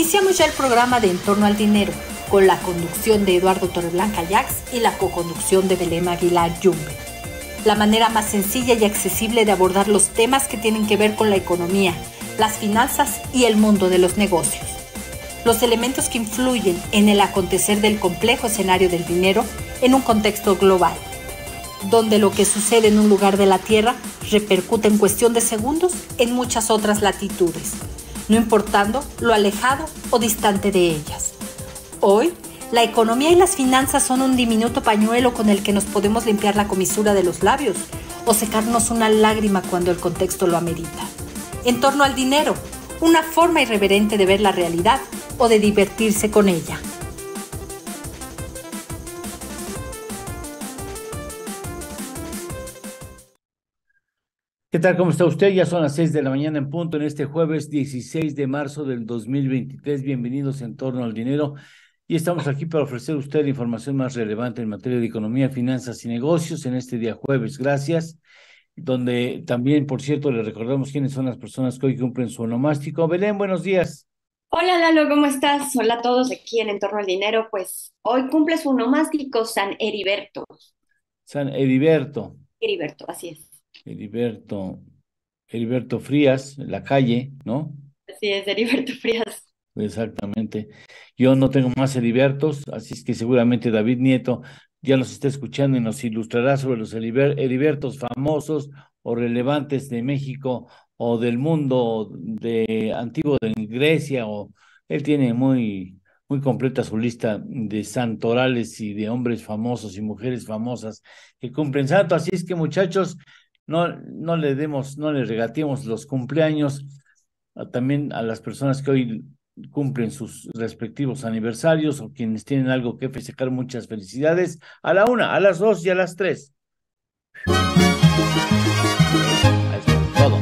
Iniciamos ya el programa de En torno al dinero, con la conducción de Eduardo Torreblanca Yax y la coconducción de Belén Aguilar Yumbe. La manera más sencilla y accesible de abordar los temas que tienen que ver con la economía, las finanzas y el mundo de los negocios. Los elementos que influyen en el acontecer del complejo escenario del dinero en un contexto global, donde lo que sucede en un lugar de la Tierra repercute en cuestión de segundos en muchas otras latitudes, no importando lo alejado o distante de ellas. Hoy, la economía y las finanzas son un diminuto pañuelo con el que nos podemos limpiar la comisura de los labios o secarnos una lágrima cuando el contexto lo amerita. En torno al dinero, una forma irreverente de ver la realidad o de divertirse con ella. ¿Qué tal? ¿Cómo está usted? Ya son las 6 de la mañana en punto en este jueves 16 de marzo del 2023. Bienvenidos en torno al dinero. Y estamos aquí para ofrecer a usted la información más relevante en materia de economía, finanzas y negocios en este día jueves. Gracias. Donde también, por cierto, le recordamos quiénes son las personas que hoy cumplen su onomástico. Belén, buenos días. Hola Lalo, ¿cómo estás? Hola a todos aquí en Entorno al Dinero. Pues hoy cumple su onomástico San Heriberto. San Heriberto. Heriberto, así es. Heriberto. Heriberto Frías, la calle, ¿no? Así es, Heriberto Frías. Exactamente. Yo no tengo más Heribertos, así es que seguramente David Nieto ya nos está escuchando y nos ilustrará sobre los Heribertos famosos o relevantes de México o del mundo de antiguo de Grecia, o él tiene muy completa su lista de santorales y de hombres famosos y mujeres famosas que cumplen santo. Así es que, muchachos, no le regateemos los cumpleaños también a las personas que hoy cumplen sus respectivos aniversarios o quienes tienen algo que festejar. Muchas felicidades a la 1, a las 2 y a las 3. Ahí está, todo.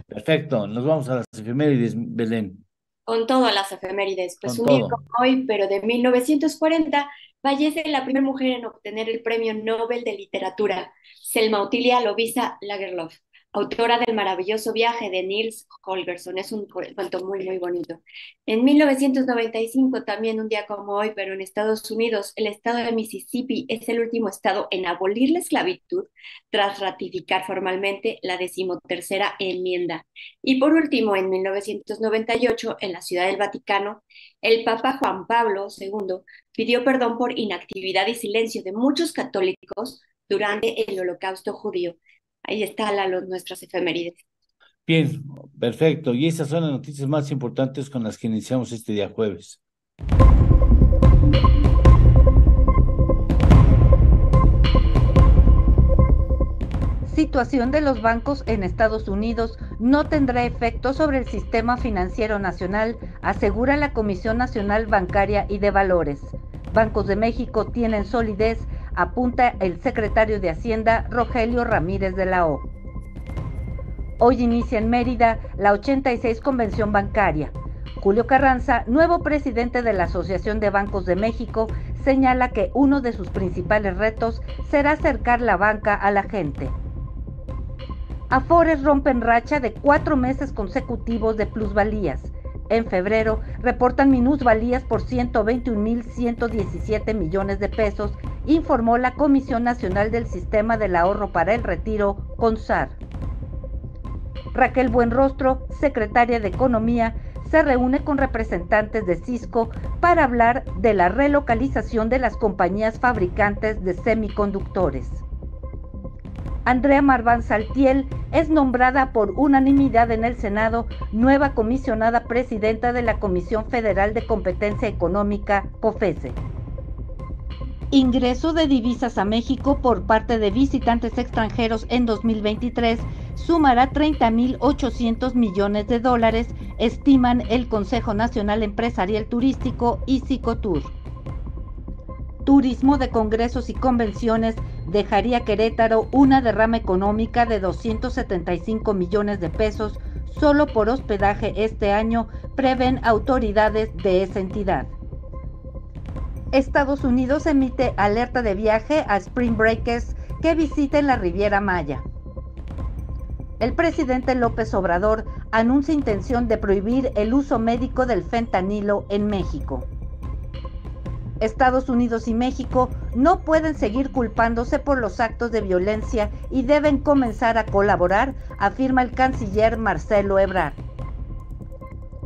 Perfecto, nos vamos a las efemérides, Belén. Con todas las efemérides, pues Con un día todo. como hoy, pero de 1940, fallece la primera mujer en obtener el Premio Nobel de Literatura, Selma Otilia Lovisa Lagerlöf, autora del maravilloso viaje de Nils Holgersson. Es un cuento muy bonito. En 1995, también un día como hoy, pero en Estados Unidos, el estado de Mississippi es el último estado en abolir la esclavitud tras ratificar formalmente la 13ª enmienda. Y por último, en 1998, en la Ciudad del Vaticano, el Papa Juan Pablo II pidió perdón por inactividad y silencio de muchos católicos durante el Holocausto judío. Ahí están nuestras efemérides. Bien, perfecto. Y esas son las noticias más importantes con las que iniciamos este día jueves. Situación de los bancos en Estados Unidos no tendrá efecto sobre el sistema financiero nacional, asegura la Comisión Nacional Bancaria y de Valores. Bancos de México tienen solidez, apunta el secretario de Hacienda, Rogelio Ramírez de la O. Hoy inicia en Mérida la 86 Convención Bancaria. Julio Carranza, nuevo presidente de la Asociación de Bancos de México, señala que uno de sus principales retos será acercar la banca a la gente. Afores rompen racha de 4 meses consecutivos de plusvalías. En febrero reportan minusvalías por 121.117 millones de pesos, informó la Comisión Nacional del Sistema del Ahorro para el Retiro, CONSAR. Raquel Buenrostro, secretaria de Economía, se reúne con representantes de Cisco para hablar de la relocalización de las compañías fabricantes de semiconductores. Andrea Marván Saltiel es nombrada por unanimidad en el Senado nueva comisionada presidenta de la Comisión Federal de Competencia Económica, COFESE. Ingreso de divisas a México por parte de visitantes extranjeros en 2023 sumará 30.800 millones de dólares, estiman el Consejo Nacional Empresarial Turístico y Cicotur. Turismo de congresos y convenciones dejaría Querétaro una derrama económica de 275 millones de pesos solo por hospedaje este año, prevén autoridades de esa entidad. Estados Unidos emite alerta de viaje a Spring Breakers que visiten la Riviera Maya. El presidente López Obrador anuncia intención de prohibir el uso médico del fentanilo en México. Estados Unidos y México no pueden seguir culpándose por los actos de violencia y deben comenzar a colaborar, afirma el canciller Marcelo Ebrard.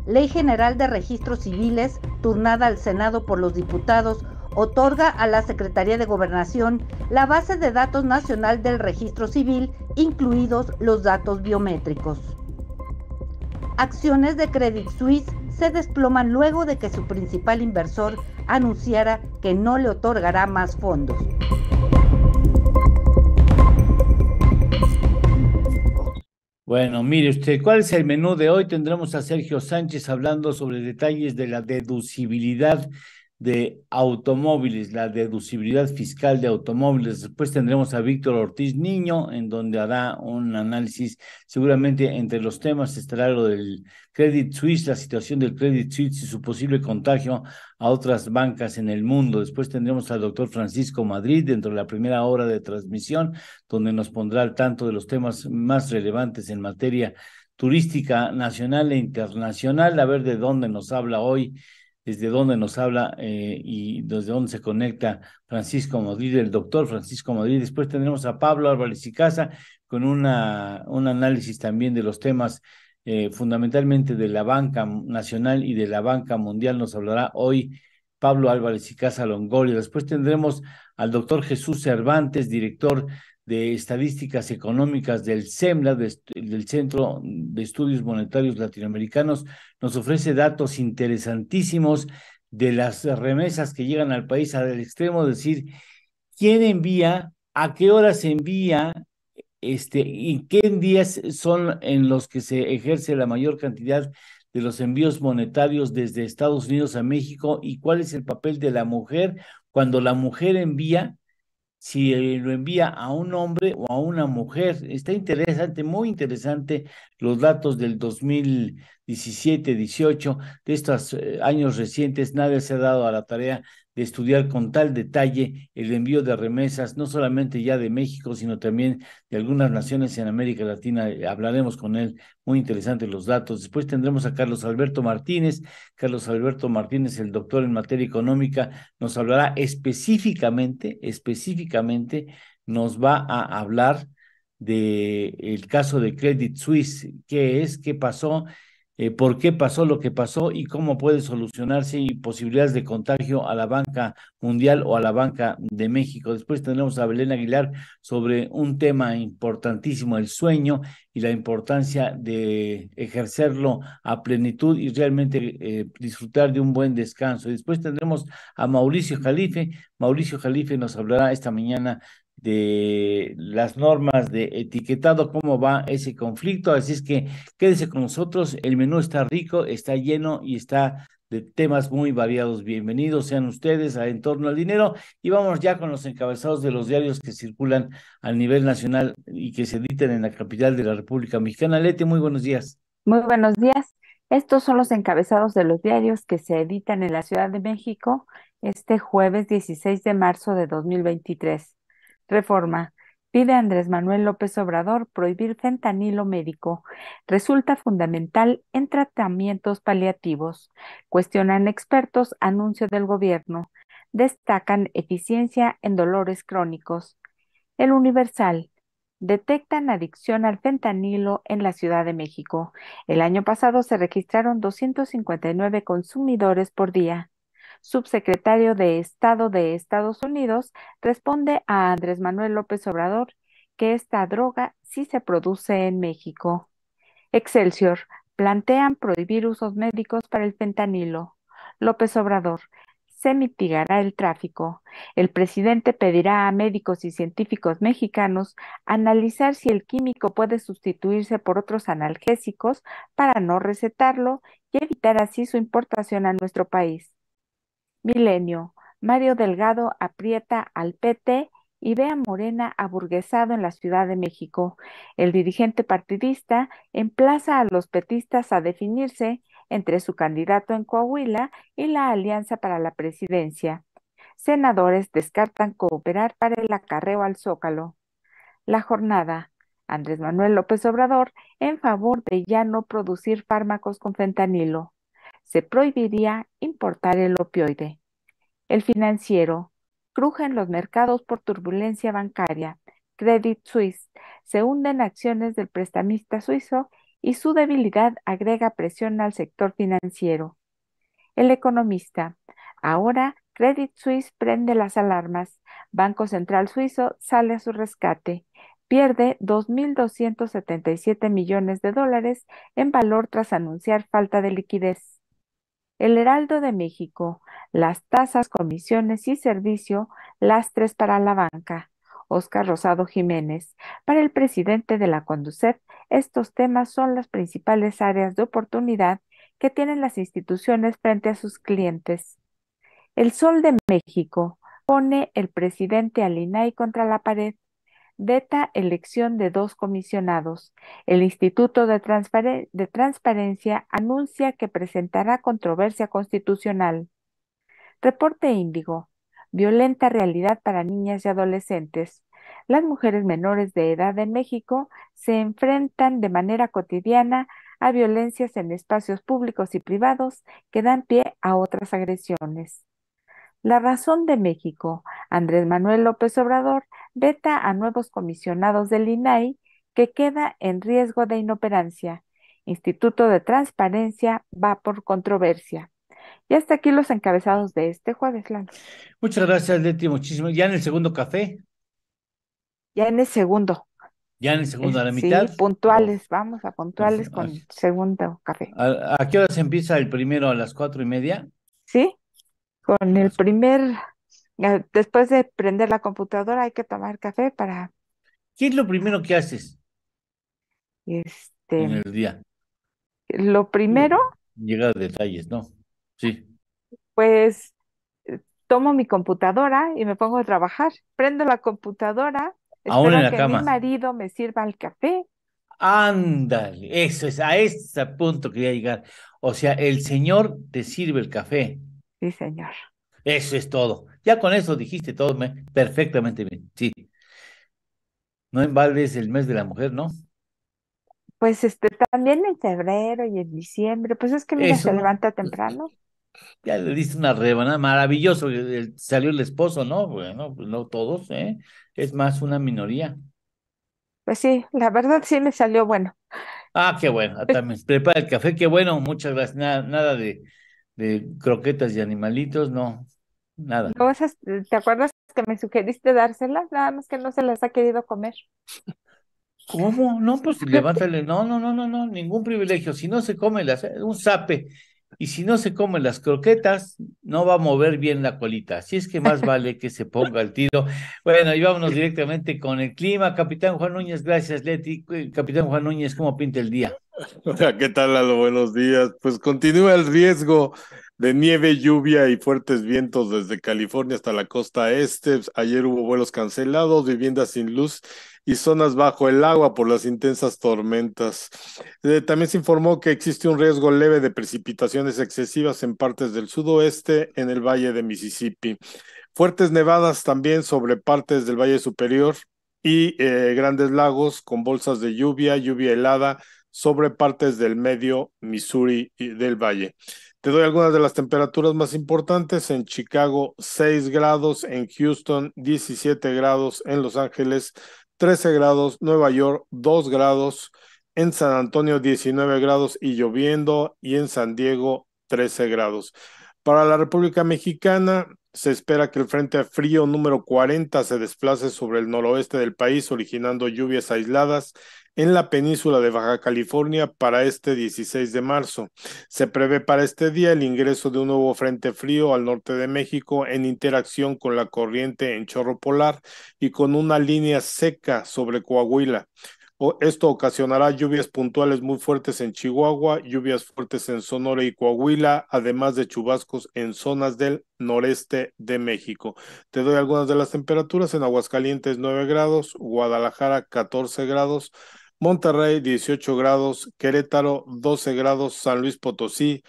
Ley General de Registros Civiles, turnada al Senado por los diputados, otorga a la Secretaría de Gobernación la base de datos nacional del registro civil, incluidos los datos biométricos. Acciones de Credit Suisse se desploman luego de que su principal inversor anunciara que no le otorgará más fondos. Bueno, mire usted, ¿cuál es el menú de hoy? Tendremos a Sergio Sánchez hablando sobre detalles de la deducibilidad de automóviles, la deducibilidad fiscal de automóviles. Después tendremos a Víctor Ortiz Niño, en donde hará un análisis. Seguramente entre los temas estará lo del Credit Suisse, la situación del Credit Suisse y su posible contagio a otras bancas en el mundo. Después tendremos al doctor Francisco Madrid dentro de la primera hora de transmisión, donde nos pondrá al tanto de los temas más relevantes en materia turística nacional e internacional. A ver de dónde nos habla hoy, desde dónde nos habla y desde dónde se conecta Francisco Madrid, el doctor Francisco Madrid. Después tendremos a Pablo Álvarez y Casa con un análisis también de los temas fundamentalmente de la banca nacional y de la banca mundial. Nos hablará hoy Pablo Álvarez y Casa Longoria. Después tendremos al doctor Jesús Cervantes, director de Estadísticas Económicas del CEMLA, del Centro de Estudios Monetarios Latinoamericanos. Nos ofrece datos interesantísimos de las remesas que llegan al país, al extremo de decir quién envía, a qué hora se envía, y qué días son en los que se ejerce la mayor cantidad de los envíos monetarios desde Estados Unidos a México, y cuál es el papel de la mujer cuando la mujer envía, si lo envía a un hombre o a una mujer. Está interesante, muy interesante los datos del 2017-18, de estos años recientes. Nadie se ha dado a la tarea de estudiar con tal detalle el envío de remesas, no solamente ya de México, sino también de algunas naciones en América Latina. Hablaremos con él, muy interesantes los datos. Después tendremos a Carlos Alberto Martínez. Carlos Alberto Martínez, el doctor en materia económica, nos hablará específicamente, nos va a hablar de el caso de Credit Suisse, qué es, qué pasó, por qué pasó lo que pasó y cómo puede solucionarse, y posibilidades de contagio a la banca mundial o a la banca de México. Después tendremos a Belén Aguilar sobre un tema importantísimo, el sueño y la importancia de ejercerlo a plenitud y realmente disfrutar de un buen descanso. Y después tendremos a Mauricio Jalife. Mauricio Jalife nos hablará esta mañana de las normas de etiquetado, cómo va ese conflicto. Así es que quédese con nosotros, el menú está rico, está lleno y está de temas muy variados. Bienvenidos sean ustedes a En Torno al Dinero, y vamos ya con los encabezados de los diarios que circulan a nivel nacional y que se editan en la capital de la República Mexicana. Leti, muy buenos días. Muy buenos días. Estos son los encabezados de los diarios que se editan en la Ciudad de México este jueves 16 de marzo de 2023. Reforma. Pide Andrés Manuel López Obrador prohibir fentanilo médico. Resulta fundamental en tratamientos paliativos. Cuestionan expertos anuncio del gobierno. Destacan eficiencia en dolores crónicos. El Universal. Detectan adicción al fentanilo en la Ciudad de México. El año pasado se registraron 259 consumidores por día. Subsecretario de Estado de Estados Unidos responde a Andrés Manuel López Obrador que esta droga sí se produce en México. Excelsior. Plantean prohibir usos médicos para el fentanilo. López Obrador. Se mitigará el tráfico. El presidente pedirá a médicos y científicos mexicanos analizar si el químico puede sustituirse por otros analgésicos para no recetarlo y evitar así su importación a nuestro país. Milenio. Mario Delgado aprieta al PT y ve a Morena aburguesado en la Ciudad de México. El dirigente partidista emplaza a los petistas a definirse entre su candidato en Coahuila y la Alianza para la Presidencia. Senadores descartan cooperar para el acarreo al Zócalo. La Jornada. Andrés Manuel López Obrador en favor de ya no producir fármacos con fentanilo. Se prohibiría importar el opioide. El Financiero. Crujen los mercados por turbulencia bancaria. Credit Suisse. Se hunden acciones del prestamista suizo y su debilidad agrega presión al sector financiero. El Economista. Ahora Credit Suisse prende las alarmas. Banco Central Suizo sale a su rescate. Pierde 2.277 millones de dólares en valor tras anunciar falta de liquidez. El Heraldo de México. Las tasas, comisiones y servicio, lastres para la banca. Óscar Rosado Jiménez. Para el presidente de la Conducef, estos temas son las principales áreas de oportunidad que tienen las instituciones frente a sus clientes. El Sol de México. Pone el presidente al INAI contra la pared. Veta elección de 2 comisionados. El Instituto de Transparencia anuncia que presentará controversia constitucional. Reporte Índigo. Violenta realidad para niñas y adolescentes. Las mujeres menores de edad en México se enfrentan de manera cotidiana a violencias en espacios públicos y privados que dan pie a otras agresiones. La Razón de México. Andrés Manuel López Obrador veta a nuevos comisionados del INAI que queda en riesgo de inoperancia. Instituto de Transparencia va por controversia. Y hasta aquí los encabezados de este jueves, Lalo. Muchas gracias, Leti, muchísimo. ¿Ya en el segundo café? Ya en el segundo. ¿Ya en el segundo a la Sí, mitad? puntuales, vamos a puntuales Perfecto. con segundo café. ¿A qué hora se empieza el primero? ¿A las 4:30? ¿Sí? Con el primer, después de prender la computadora hay que tomar café para, ¿Qué es lo primero que haces en este, el día? lo primero, Llegar a detalles, ¿no? Sí. pues tomo mi computadora y me pongo a trabajar. Prendo la computadora, Aún espero en a la que mi cama. marido me sirva el café. Ándale, eso es, a ese punto quería llegar. O sea, el señor te sirve el café. Sí, señor. Eso es todo. Ya con eso dijiste todo perfectamente bien. Sí. No en balde es el mes de la mujer, ¿no? Pues también en febrero y en diciembre, pues es que mira, Eso se no. levanta temprano. Ya le diste una rebanada, maravilloso. Salió el esposo, ¿no? Bueno, pues no todos, ¿eh? Es más una minoría. Pues sí, la verdad sí me salió bueno. Ah, qué bueno. También prepara el café, qué bueno. Muchas gracias. Nada de croquetas y animalitos, no. Nada. Luego ¿te acuerdas que me sugeriste dárselas? Nada más que no se las ha querido comer. ¿Cómo? No, pues levántale. No, no, no, no, no, ningún privilegio. Si no se come un zape, y si no se come las croquetas, no va a mover bien la colita. Así es que más vale que se ponga al tiro. Bueno, y vámonos directamente con el clima. Capitán Juan Núñez, gracias, Leti. Capitán Juan Núñez, ¿cómo pinta el día? Hola, ¿qué tal, Lalo? Buenos días. Pues continúa el riesgo de nieve, lluvia y fuertes vientos desde California hasta la costa este. Ayer hubo vuelos cancelados, viviendas sin luz y zonas bajo el agua por las intensas tormentas. También se informó que existe un riesgo leve de precipitaciones excesivas en partes del sudoeste en el valle de Mississippi. Fuertes nevadas también sobre partes del Valle Superior y grandes lagos con bolsas de lluvia, lluvia helada sobre partes del medio Missouri y del Valle. Te doy algunas de las temperaturas más importantes. En Chicago, 6 grados, en Houston, 17 grados, en Los Ángeles, 13 grados, Nueva York, 2 grados, en San Antonio, 19 grados y lloviendo, y en San Diego, 13 grados. Para la República Mexicana, se espera que el Frente Frío número 40 se desplace sobre el noroeste del país, originando lluvias aisladas en la península de Baja California para este 16 de marzo. Se prevé para este día el ingreso de un nuevo frente frío al norte de México en interacción con la corriente en chorro polar y con una línea seca sobre Coahuila. Esto ocasionará lluvias puntuales muy fuertes en Chihuahua, lluvias fuertes en Sonora y Coahuila, además de chubascos en zonas del noreste de México. Te doy algunas de las temperaturas. En Aguascalientes, 9 grados, Guadalajara, 14 grados, Monterrey, 18 grados, Querétaro, 12 grados, San Luis Potosí,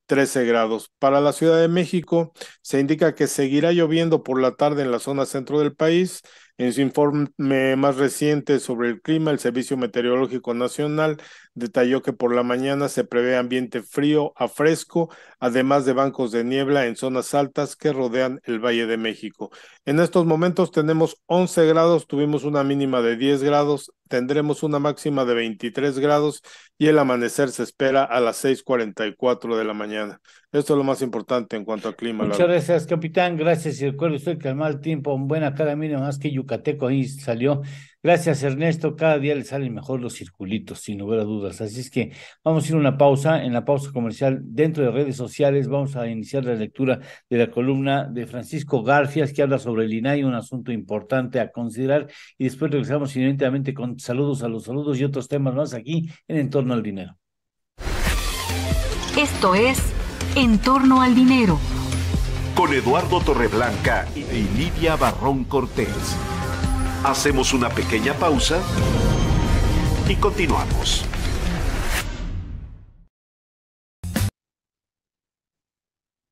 13 grados. Para la Ciudad de México, se indica que seguirá lloviendo por la tarde en la zona centro del país. En su informe más reciente sobre el clima, el Servicio Meteorológico Nacional detalló que por la mañana se prevé ambiente frío a fresco, además de bancos de niebla en zonas altas que rodean el Valle de México. En estos momentos tenemos 11 grados, tuvimos una mínima de 10 grados, tendremos una máxima de 23 grados y el amanecer se espera a las 6:44 de la mañana. Esto es lo más importante en cuanto a clima, Muchas Lalo. gracias, capitán. Gracias. Y recuerde usted que al mal tiempo, en buena cara, mire más que yucateco ahí salió. Gracias, Ernesto. Cada día le salen mejor los circulitos, sin lugar a dudas. Así es que vamos a ir a una pausa. En la pausa comercial, dentro de redes sociales, vamos a iniciar la lectura de la columna de Francisco Garfias, que habla sobre el INAI, un asunto importante a considerar. Y después regresamos inmediatamente con saludos a los saludos y otros temas más aquí En Torno al Dinero. Esto es En Torno al Dinero, con Eduardo Torreblanca y Lidia Barrón Cortés. Hacemos una pequeña pausa y continuamos.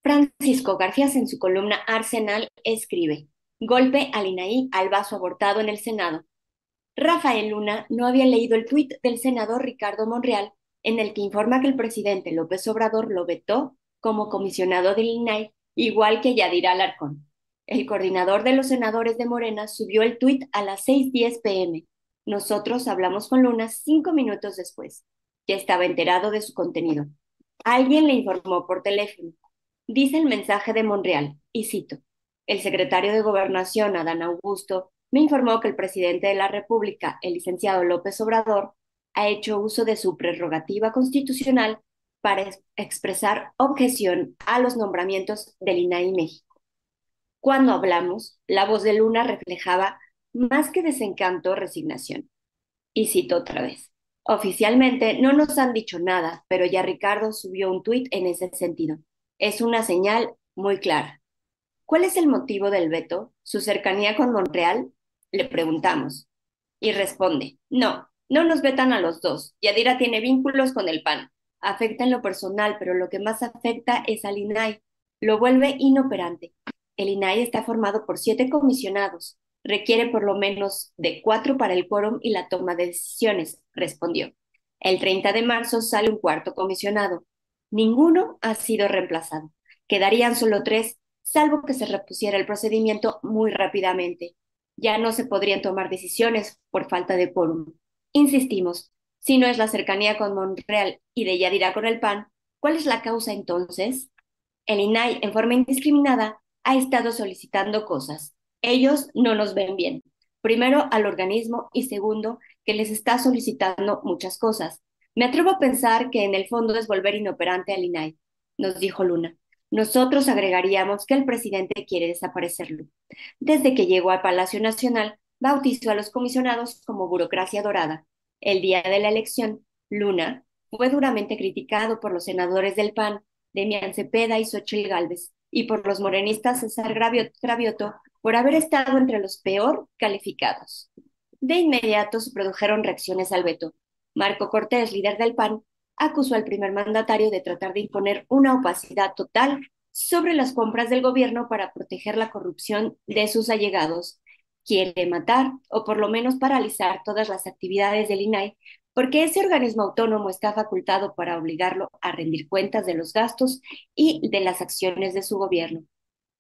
Francisco Garfias en su columna Arsenal escribe: golpe al INAI al vaso abortado en el Senado. Rafael Luna no había leído el tuit del senador Ricardo Monreal en el que informa que el presidente López Obrador lo vetó como comisionado del INAI, igual que Yadira Alarcón. El coordinador de los senadores de Morena subió el tuit a las 6:10 p.m. Nosotros hablamos con Luna 5 minutos después. Ya estaba enterado de su contenido. Alguien le informó por teléfono. Dice el mensaje de Monreal, y cito: el secretario de Gobernación, Adán Augusto, me informó que el presidente de la República, el licenciado López Obrador, ha hecho uso de su prerrogativa constitucional para expresar objeción a los nombramientos del INAI México. Cuando hablamos, la voz de Luna reflejaba más que desencanto, resignación. Y cito otra vez: oficialmente no nos han dicho nada, pero ya Ricardo subió un tuit en ese sentido. Es una señal muy clara. ¿Cuál es el motivo del veto? ¿Su cercanía con Monreal? Le preguntamos. Y responde: no nos vetan a los dos. Yadira tiene vínculos con el PAN. Afecta en lo personal, pero lo que más afecta es al INAI. Lo vuelve inoperante. El INAI está formado por 7 comisionados. Requiere por lo menos de 4 para el quórum y la toma de decisiones, respondió. El 30 de marzo sale un 4º comisionado. Ninguno ha sido reemplazado. Quedarían solo 3, salvo que se repusiera el procedimiento muy rápidamente. Ya no se podrían tomar decisiones por falta de quórum. Insistimos, si no es la cercanía con Monreal y de Yadira con el PAN, ¿cuál es la causa entonces? El INAI, en forma indiscriminada, ha estado solicitando cosas. Ellos no nos ven bien. Primero, al organismo, y segundo, que les está solicitando muchas cosas. Me atrevo a pensar que en el fondo es volver inoperante al INAI, nos dijo Luna. Nosotros agregaríamos que el presidente quiere desaparecerlo. Desde que llegó al Palacio Nacional, bautizó a los comisionados como burocracia dorada. El día de la elección, Luna fue duramente criticado por los senadores del PAN, Demián Cepeda y Xóchitl Gálvez, y por los morenistas César Gravioto por haber estado entre los peor calificados. De inmediato se produjeron reacciones al veto. Marco Cortés, líder del PAN, acusó al primer mandatario de tratar de imponer una opacidad total sobre las compras del gobierno para proteger la corrupción de sus allegados. Quiere matar o por lo menos paralizar todas las actividades del INAI porque ese organismo autónomo está facultado para obligarlo a rendir cuentas de los gastos y de las acciones de su gobierno.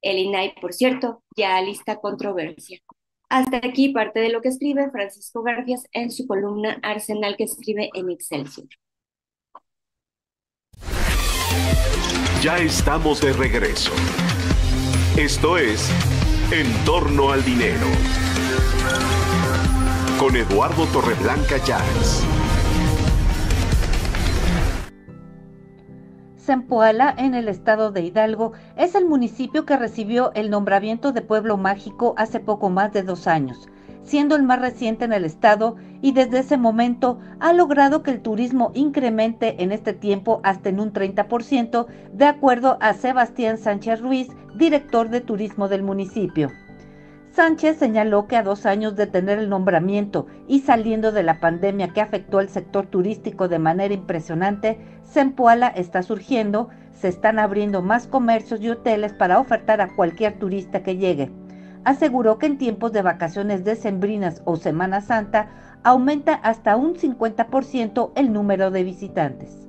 El INAI, por cierto, ya alista controversia. Hasta aquí parte de lo que escribe Francisco Garfias en su columna Arsenal que escribe en Excelsior. Ya estamos de regreso. Esto es En Torno al Dinero, con Eduardo Torreblanca Llanes. Zempoala, en el estado de Hidalgo, es el municipio que recibió el nombramiento de Pueblo Mágico hace poco más de 2 años, siendo el más reciente en el estado, y desde ese momento ha logrado que el turismo incremente en este tiempo hasta en un 30%, de acuerdo a Sebastián Sánchez Ruiz, director de turismo del municipio. Sánchez señaló que a 2 años de tener el nombramiento y saliendo de la pandemia que afectó al sector turístico de manera impresionante, Zempoala está surgiendo, se están abriendo más comercios y hoteles para ofertar a cualquier turista que llegue. Aseguró que en tiempos de vacaciones decembrinas o Semana Santa aumenta hasta un 50% el número de visitantes.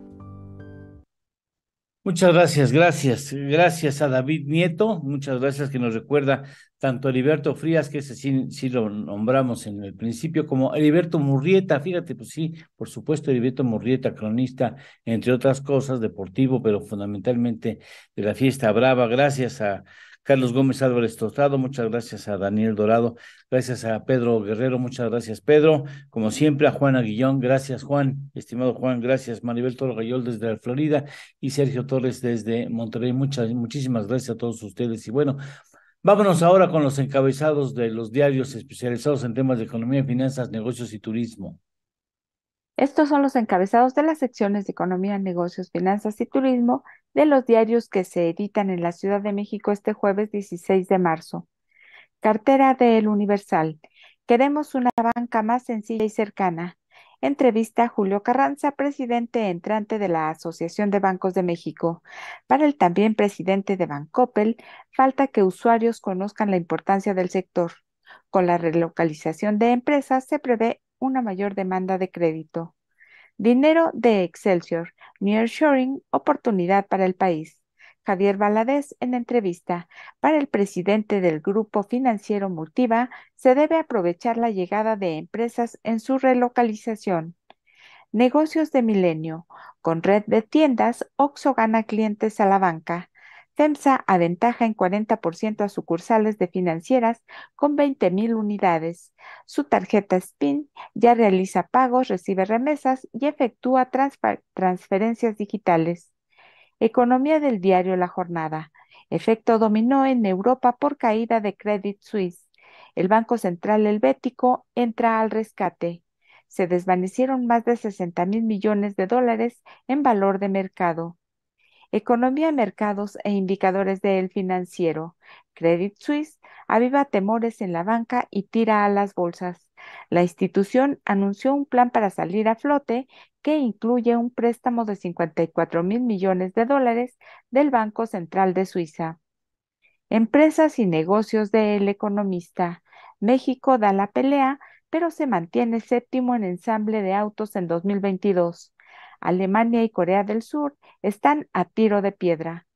Muchas gracias a David Nieto, muchas gracias que nos recuerda tanto a Heriberto Frías, que ese sí lo nombramos en el principio, como Heriberto Murrieta, fíjate, pues sí, por supuesto, Heriberto Murrieta, cronista, entre otras cosas, deportivo, pero fundamentalmente de la fiesta brava, gracias a Carlos Gómez Álvarez Tostado, muchas gracias a Daniel Dorado, gracias a Pedro Guerrero, muchas gracias Pedro, como siempre a Juan Aguillón, gracias Juan, estimado Juan, gracias Maribel Toro Gayol desde la Florida, y Sergio Torres desde Monterrey. Muchísimas gracias a todos ustedes. Y bueno, vámonos ahora con los encabezados de los diarios especializados en temas de economía, finanzas, negocios y turismo. Estos son los encabezados de las secciones de Economía, Negocios, Finanzas y Turismo de los diarios que se editan en la Ciudad de México este jueves 16 de marzo. Cartera de El Universal. Queremos una banca más sencilla y cercana. Entrevista a Julio Carranza, presidente entrante de la Asociación de Bancos de México. Para el también presidente de Bancoppel, falta que usuarios conozcan la importancia del sector. Con la relocalización de empresas se prevé una mayor demanda de crédito. Dinero de Excelsior, Nearshoring, oportunidad para el país. Javier Valadez en entrevista. Para el presidente del grupo financiero Multiva, se debe aprovechar la llegada de empresas en su relocalización. Negocios de Milenio. Con red de tiendas, Oxxo gana clientes a la banca. FEMSA aventaja en 40% a sucursales de financieras con 20,000 unidades. Su tarjeta SPIN ya realiza pagos, recibe remesas y efectúa transferencias digitales. Economía del diario La Jornada. Efecto dominó en Europa por caída de Credit Suisse. El Banco Central Helvético entra al rescate. Se desvanecieron más de 60,000 millones de dólares en valor de mercado. Economía, mercados e indicadores del financiero. Credit Suisse aviva temores en la banca y tira a las bolsas. La institución anunció un plan para salir a flote que incluye un préstamo de 54,000 millones de dólares del Banco Central de Suiza. Empresas y negocios del Economista. México da la pelea, pero se mantiene séptimo en ensamble de autos en 2022. Alemania y Corea del Sur están a tiro de piedra.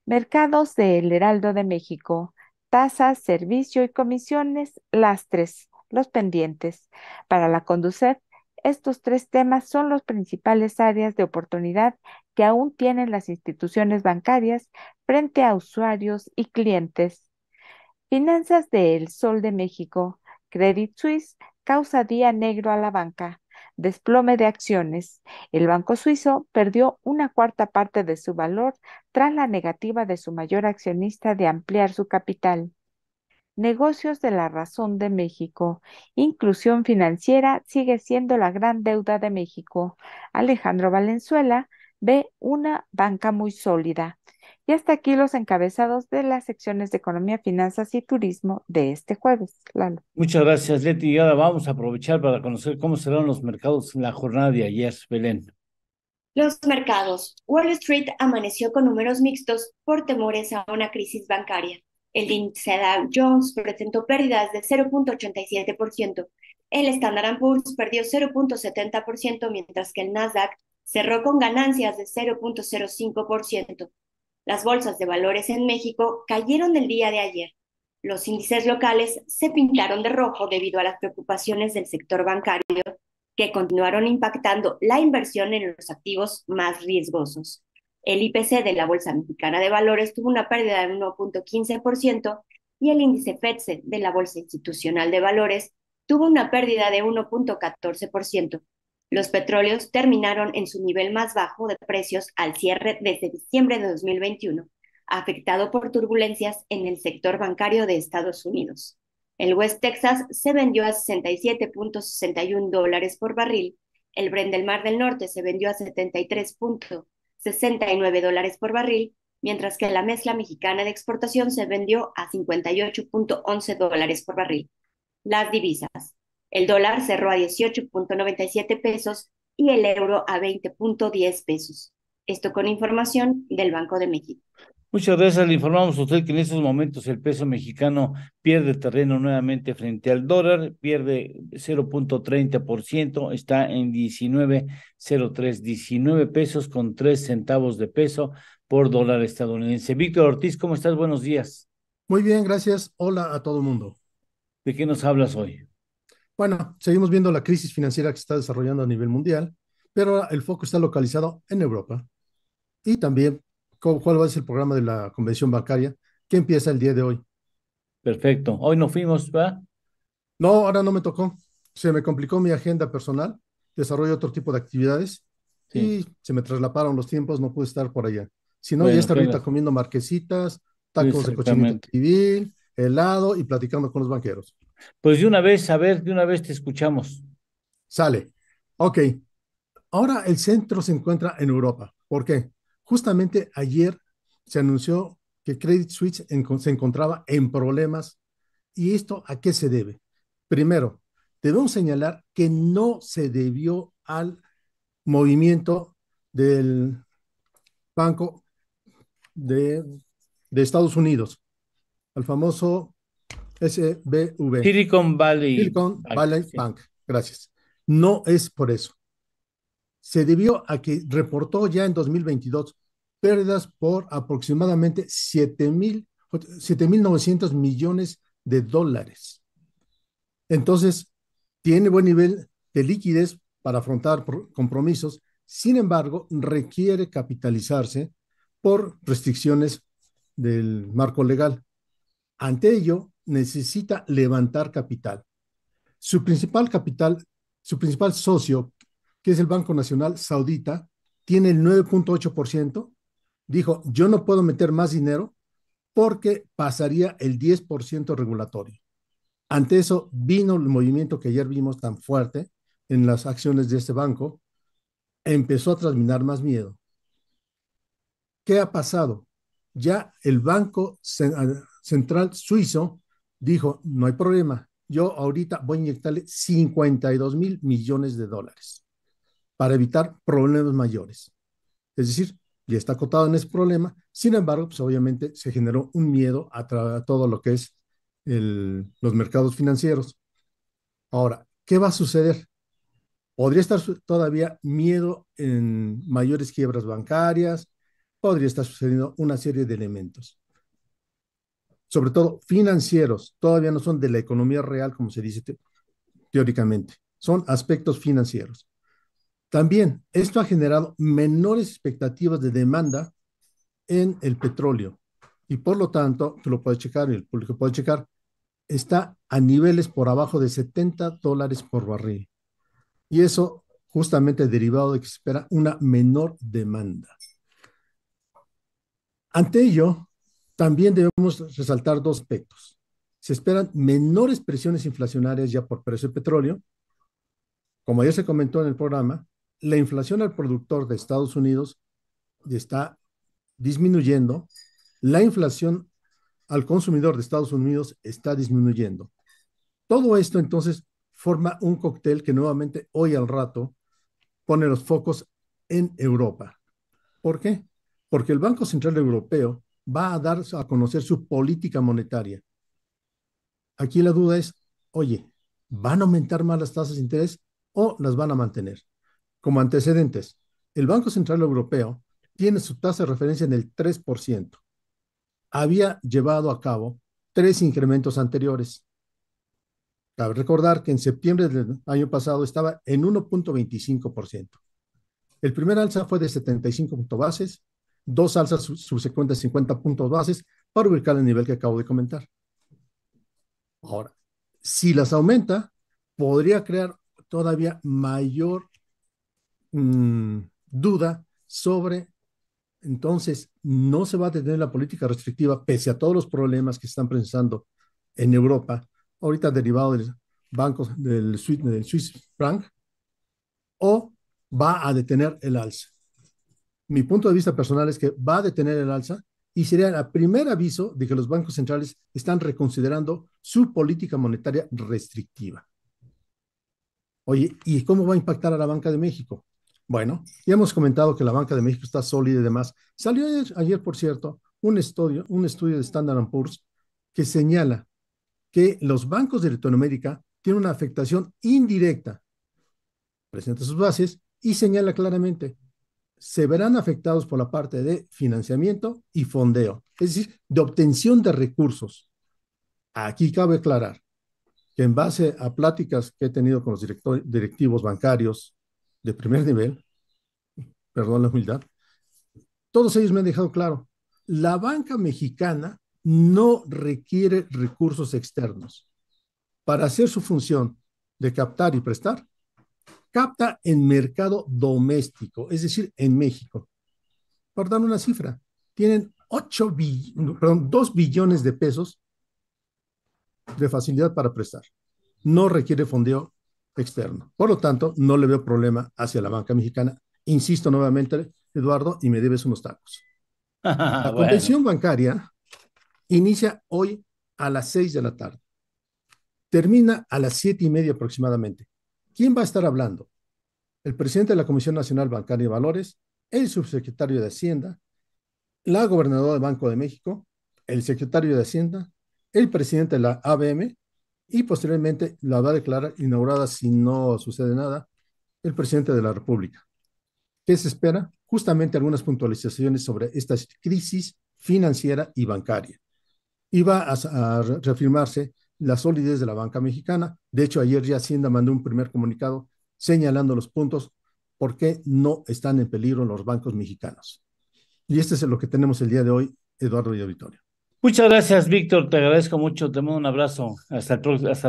Mercados del Heraldo de México. Tasas, servicio y comisiones, lastres, los pendientes. Para la Conducef, estos tres temas son las principales áreas de oportunidad que aún tienen las instituciones bancarias frente a usuarios y clientes. Finanzas de El Sol de México. Credit Suisse causa día negro a la banca. Desplome de acciones. El banco suizo perdió una cuarta parte de su valor tras la negativa de su mayor accionista de ampliar su capital. Negocios de la Razón de México. Inclusión financiera sigue siendo la gran deuda de México. Alejandro Valenzuela ve una banca muy sólida. Y hasta aquí los encabezados de las secciones de Economía, Finanzas y Turismo de este jueves, Lalo. Muchas gracias, Leti. Y ahora vamos a aprovechar para conocer cómo serán los mercados en la jornada de ayer, Belén. Los mercados. Wall Street amaneció con números mixtos por temores a una crisis bancaria. El índice Dow Jones presentó pérdidas de 0.87%. El Standard & Poor's perdió 0.70%, mientras que el Nasdaq cerró con ganancias de 0.05%. Las bolsas de valores en México cayeron del día de ayer. Los índices locales se pintaron de rojo debido a las preocupaciones del sector bancario, que continuaron impactando la inversión en los activos más riesgosos. El IPC de la Bolsa Mexicana de Valores tuvo una pérdida de 1.15% y el índice FTSE de la Bolsa Institucional de Valores tuvo una pérdida de 1.14%. Los petróleos terminaron en su nivel más bajo de precios al cierre desde diciembre de 2021, afectado por turbulencias en el sector bancario de Estados Unidos. El West Texas se vendió a $63.61 por barril, el Brent del Mar del Norte se vendió a $73.69 por barril, mientras que la mezcla mexicana de exportación se vendió a $58.11 por barril. Las divisas. El dólar cerró a 18.97 pesos y el euro a 20.10 pesos. Esto con información del Banco de México. Muchas gracias. Le informamos a usted que en estos momentos el peso mexicano pierde terreno nuevamente frente al dólar, pierde 0,30%, está en 19,03, 19 pesos con 3 centavos de peso por dólar estadounidense. Víctor Ortiz, ¿cómo estás? Buenos días. Muy bien, gracias. Hola a todo el mundo. ¿De qué nos hablas hoy? Bueno, seguimos viendo la crisis financiera que se está desarrollando a nivel mundial, pero ahora el foco está localizado en Europa. Y también, ¿cuál va a ser el programa de la convención bancaria que empieza el día de hoy? Perfecto. Hoy no fuimos, ¿va? No, ahora no me tocó. Se me complicó mi agenda personal, desarrollo otro tipo de actividades Sí, y se me traslaparon los tiempos, no pude estar por allá. Si no, ya bueno, está ahorita comiendo marquesitas, tacos de cochinita exactamente. pibil, helado y platicando con los banqueros. Pues de una vez, a ver, de una vez te escuchamos. Sale. Ok. Ahora el centro se encuentra en Europa. ¿Por qué? Justamente ayer se anunció que Credit Suisse se encontraba en problemas. ¿Y esto a qué se debe? Primero, debemos señalar que no se debió al movimiento del Banco de, de Estados Unidos, al famoso SBV, Silicon Valley Silicon Bank, Valley sí. Bank. Gracias. No es por eso. Se debió a que reportó ya en 2022 pérdidas por aproximadamente 7.900 millones de dólares. Entonces, tiene buen nivel de liquidez para afrontar compromisos, sin embargo, requiere capitalizarse por restricciones del marco legal. Ante ello, necesita levantar capital. Su principal capital, su principal socio, que es el Banco Nacional Saudita, tiene el 9,8%. Dijo, yo no puedo meter más dinero porque pasaría el 10% regulatorio. Ante eso vino el movimiento que ayer vimos tan fuerte en las acciones de este banco, empezó a transmitir más miedo. ¿Qué ha pasado? Ya el Banco Central Suizo dijo, no hay problema, yo ahorita voy a inyectarle 52 mil millones de dólares para evitar problemas mayores. Es decir, ya está acotado en ese problema, sin embargo, pues obviamente se generó un miedo a todo lo que es los mercados financieros. Ahora, ¿qué va a suceder? Podría estar todavía miedo en mayores quiebras bancarias, podría estar sucediendo una serie de elementos, sobre todo financieros, todavía no son de la economía real, como se dice teóricamente, son aspectos financieros. También esto ha generado menores expectativas de demanda en el petróleo y por lo tanto, tú lo puedes checar y el público puede checar, está a niveles por abajo de $70 por barril. Y eso justamente derivado de que se espera una menor demanda. Ante ello, también debemos resaltar dos aspectos. Se esperan menores presiones inflacionarias ya por precio de petróleo. Como ya se comentó en el programa, la inflación al productor de Estados Unidos está disminuyendo, la inflación al consumidor de Estados Unidos está disminuyendo. Todo esto entonces forma un cóctel que nuevamente hoy al rato pone los focos en Europa. ¿Por qué? Porque el Banco Central Europeo va a dar a conocer su política monetaria. Aquí la duda es, oye, ¿van a aumentar más las tasas de interés o las van a mantener? Como antecedentes, el Banco Central Europeo tiene su tasa de referencia en el 3%. Había llevado a cabo 3 incrementos anteriores. Cabe recordar que en septiembre del año pasado estaba en 1,25%. El primer alza fue de 75 puntos bases, dos alzas subsecuentes de 50 puntos bases para ubicar el nivel que acabo de comentar. Ahora, si las aumenta, podría crear todavía mayor duda sobre, entonces, no se va a detener la política restrictiva pese a todos los problemas que están presentando en Europa, ahorita derivado del banco del Swiss franc, o va a detener el alza. Mi punto de vista personal es que va a detener el alza y sería el primer aviso de que los bancos centrales están reconsiderando su política monetaria restrictiva. Oye, ¿y cómo va a impactar a la Banca de México? Bueno, ya hemos comentado que la Banca de México está sólida y demás. Salió ayer, por cierto, un estudio de Standard Poor's que señala que los bancos de Latinoamérica tienen una afectación indirecta, presenta sus bases y señala claramente, se verán afectados por la parte de financiamiento y fondeo, es decir, de obtención de recursos. Aquí cabe aclarar que en base a pláticas que he tenido con los directivos bancarios de primer nivel, perdón la humildad, todos ellos me han dejado claro, la banca mexicana no requiere recursos externos. Para hacer su función de captar y prestar, capta en mercado doméstico, es decir, en México. Por dar una cifra, tienen 2 billones de pesos de facilidad para prestar. No requiere fondeo externo. Por lo tanto, no le veo problema hacia la banca mexicana. Insisto nuevamente, Eduardo, y me debes unos tacos. La Bueno, convención bancaria inicia hoy a las 6 de la tarde. Termina a las 7:30 aproximadamente. ¿Quién va a estar hablando? El presidente de la Comisión Nacional Bancaria y Valores, el subsecretario de Hacienda, la gobernadora del Banco de México, el secretario de Hacienda, el presidente de la ABM y posteriormente la va a declarar inaugurada, si no sucede nada, el presidente de la República. ¿Qué se espera? Justamente algunas puntualizaciones sobre esta crisis financiera y bancaria. Y va a reafirmarse la solidez de la banca mexicana. De hecho, ayer ya Hacienda mandó un primer comunicado señalando los puntos por qué no están en peligro los bancos mexicanos. Y este es lo que tenemos el día de hoy, Eduardo y Auditorio. muchas gracias, Víctor. Te agradezco mucho. Te mando un abrazo. Hasta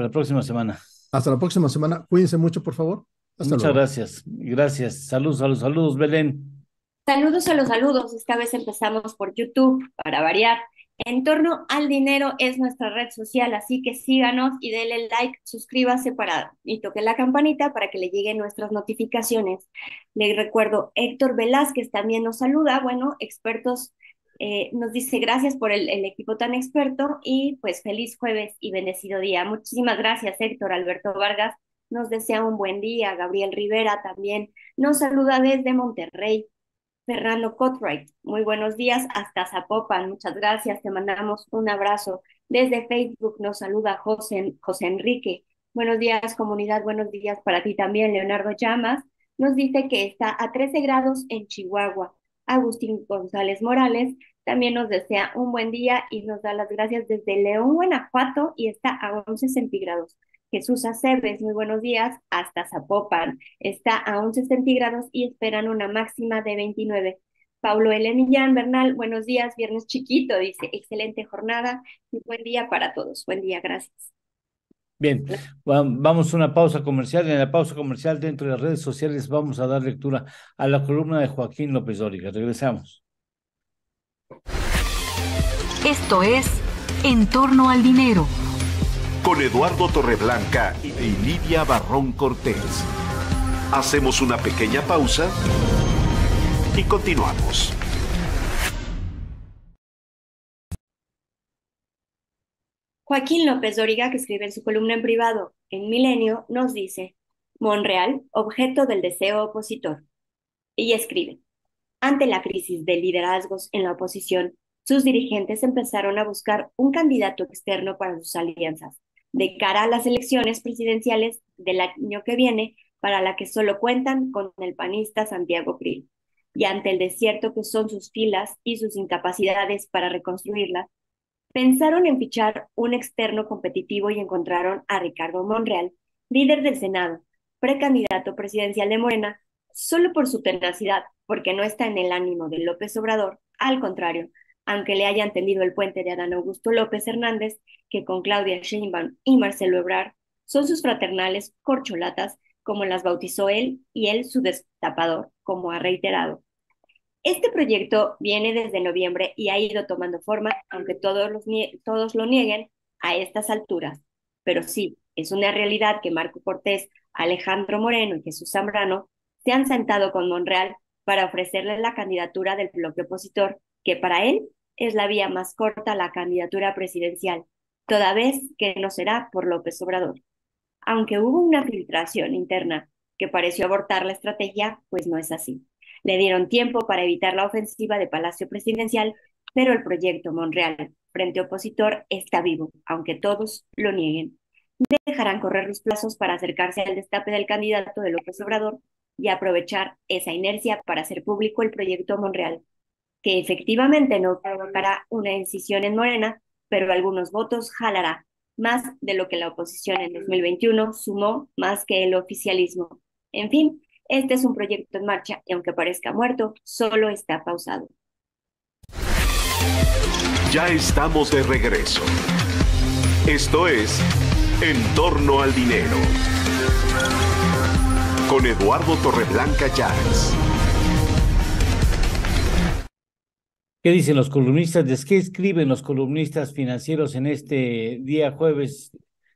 la próxima semana. Hasta la próxima semana. Cuídense mucho, por favor. Hasta Muchas luego. gracias. Gracias. Saludos, Belén. Saludos a los saludos. Esta vez empezamos por YouTube para variar. En torno al dinero es nuestra red social, así que síganos y denle like, suscríbase y toque la campanita para que le lleguen nuestras notificaciones. Les recuerdo, Héctor Velázquez también nos saluda, bueno, expertos, nos dice gracias por el equipo tan experto y pues feliz jueves y bendecido día. Muchísimas gracias, Héctor. Alberto Vargas nos desea un buen día. Gabriel Rivera también nos saluda desde Monterrey. Fernando Cotwright, muy buenos días hasta Zapopan, muchas gracias, te mandamos un abrazo. Desde Facebook nos saluda José Enrique, buenos días comunidad, buenos días para ti también. Leonardo Llamas nos dice que está a 13 grados en Chihuahua. Agustín González Morales también nos desea un buen día y nos da las gracias desde León, Guanajuato, y está a 11 centígrados. Jesús Aceves, muy buenos días, hasta Zapopan, está a 11 centígrados y esperan una máxima de 29. Paulo L. Millán Bernal, buenos días, viernes chiquito, dice, excelente jornada y buen día para todos. Buen día, gracias. Bien, vamos a una pausa comercial. En la pausa comercial, dentro de las redes sociales, vamos a dar lectura a la columna de Joaquín López Dóriga. Regresamos. Esto es En torno al dinero, con Eduardo Torreblanca y Lidia Barrón Cortés. Hacemos una pequeña pausa y continuamos. Joaquín López Dóriga, que escribe en su columna en privado en Milenio, nos dice, Monreal, objeto del deseo opositor. Y escribe, ante la crisis de liderazgos en la oposición, sus dirigentes empezaron a buscar un candidato externo para sus alianzas, de cara a las elecciones presidenciales del año que viene, para la que solo cuentan con el panista Santiago Krill. Y ante el desierto que son sus filas y sus incapacidades para reconstruirlas, pensaron en fichar un externo competitivo y encontraron a Ricardo Monreal, líder del Senado, precandidato presidencial de Morena, solo por su tenacidad, porque no está en el ánimo de López Obrador, al contrario, aunque le hayan tendido el puente de Adán Augusto López Hernández, que con Claudia Sheinbaum y Marcelo Ebrard son sus fraternales corcholatas, como las bautizó él, y él su destapador, como ha reiterado. Este proyecto viene desde noviembre y ha ido tomando forma, aunque todos lo nieguen a estas alturas. Pero sí, es una realidad que Marco Cortés, Alejandro Moreno y Jesús Zambrano se han sentado con Monreal para ofrecerle la candidatura del bloque opositor, que para él es la vía más corta a la candidatura presidencial, toda vez que no será por López Obrador. Aunque hubo una filtración interna que pareció abortar la estrategia, pues no es así. Le dieron tiempo para evitar la ofensiva de Palacio Presidencial pero el proyecto Monreal, frente opositor, está vivo, aunque todos lo nieguen. Dejarán correr los plazos para acercarse al destape del candidato de López Obrador y aprovechar esa inercia para hacer público el proyecto Monreal, que efectivamente no provocará una incisión en Morena, pero algunos votos jalará, más de lo que la oposición en 2021 sumó más que el oficialismo. En fin, este es un proyecto en marcha y aunque parezca muerto, solo está pausado. Ya estamos de regreso. Esto es En torno al dinero. Con Eduardo Torreblanca Llanes. ¿Qué dicen los columnistas? ¿Qué escriben los columnistas financieros en este día jueves,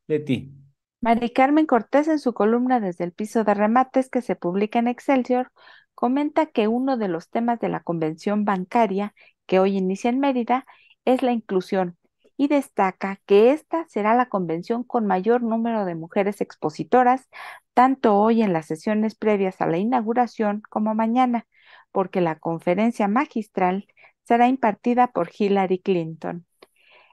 Leti? Mari Carmen Cortés, en su columna Desde el piso de remates, que se publica en Excelsior, comenta que uno de los temas de la convención bancaria que hoy inicia en Mérida es la inclusión, y destaca que esta será la convención con mayor número de mujeres expositoras, tanto hoy en las sesiones previas a la inauguración como mañana, porque la conferencia magistral será impartida por Hillary Clinton.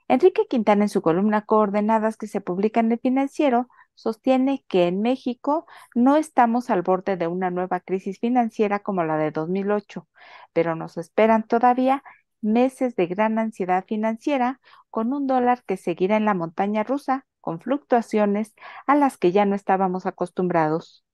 Enrique Quintana, en su columna Coordenadas, que se publica en El Financiero, sostiene que en México no estamos al borde de una nueva crisis financiera como la de 2008, pero nos esperan todavía meses de gran ansiedad financiera, con un dólar que seguirá en la montaña rusa, con fluctuaciones a las que ya no estábamos acostumbrados.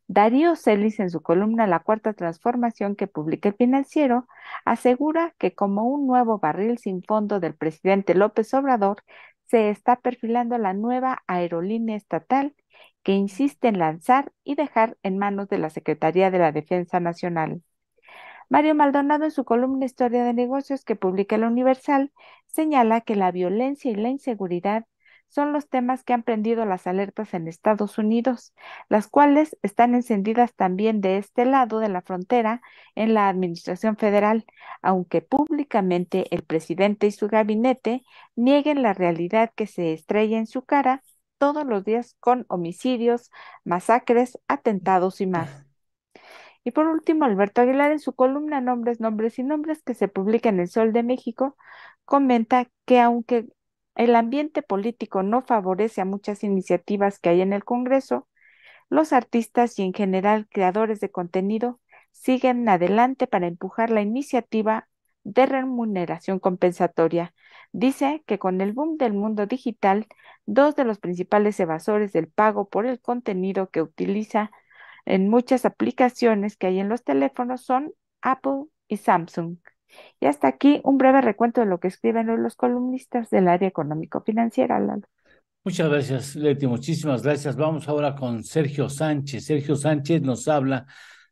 Darío Celis, en su columna La Cuarta Transformación, que publica El Financiero, asegura que como un nuevo barril sin fondo del presidente López Obrador, se está perfilando la nueva aerolínea estatal que insiste en lanzar y dejar en manos de la Secretaría de la Defensa Nacional. Mario Maldonado, en su columna Historia de Negocios, que publica El Universal, señala que la violencia y la inseguridad son los temas que han prendido las alertas en Estados Unidos, las cuales están encendidas también de este lado de la frontera en la administración federal, aunque públicamente el presidente y su gabinete nieguen la realidad que se estrella en su cara todos los días con homicidios, masacres, atentados y más. Y por último, Alberto Aguilar, en su columna Nombres, Nombres y Nombres, que se publica en El Sol de México, comenta que aunque el ambiente político no favorece a muchas iniciativas que hay en el Congreso, los artistas y en general creadores de contenido siguen adelante para empujar la iniciativa de remuneración compensatoria. Dice que con el boom del mundo digital, dos de los principales evasores del pago por el contenido que utiliza en muchas aplicaciones que hay en los teléfonos son Apple y Samsung. Y hasta aquí un breve recuento de lo que escriben hoy los columnistas del área económico-financiera, Lalo. Muchas gracias, Leti, muchísimas gracias. Vamos ahora con Sergio Sánchez. Sergio Sánchez nos habla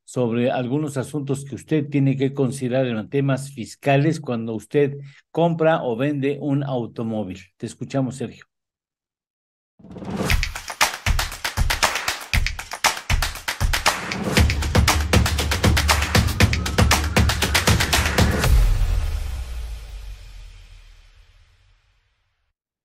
sobre algunos asuntos que usted tiene que considerar en los temas fiscales cuando usted compra o vende un automóvil. Te escuchamos, Sergio.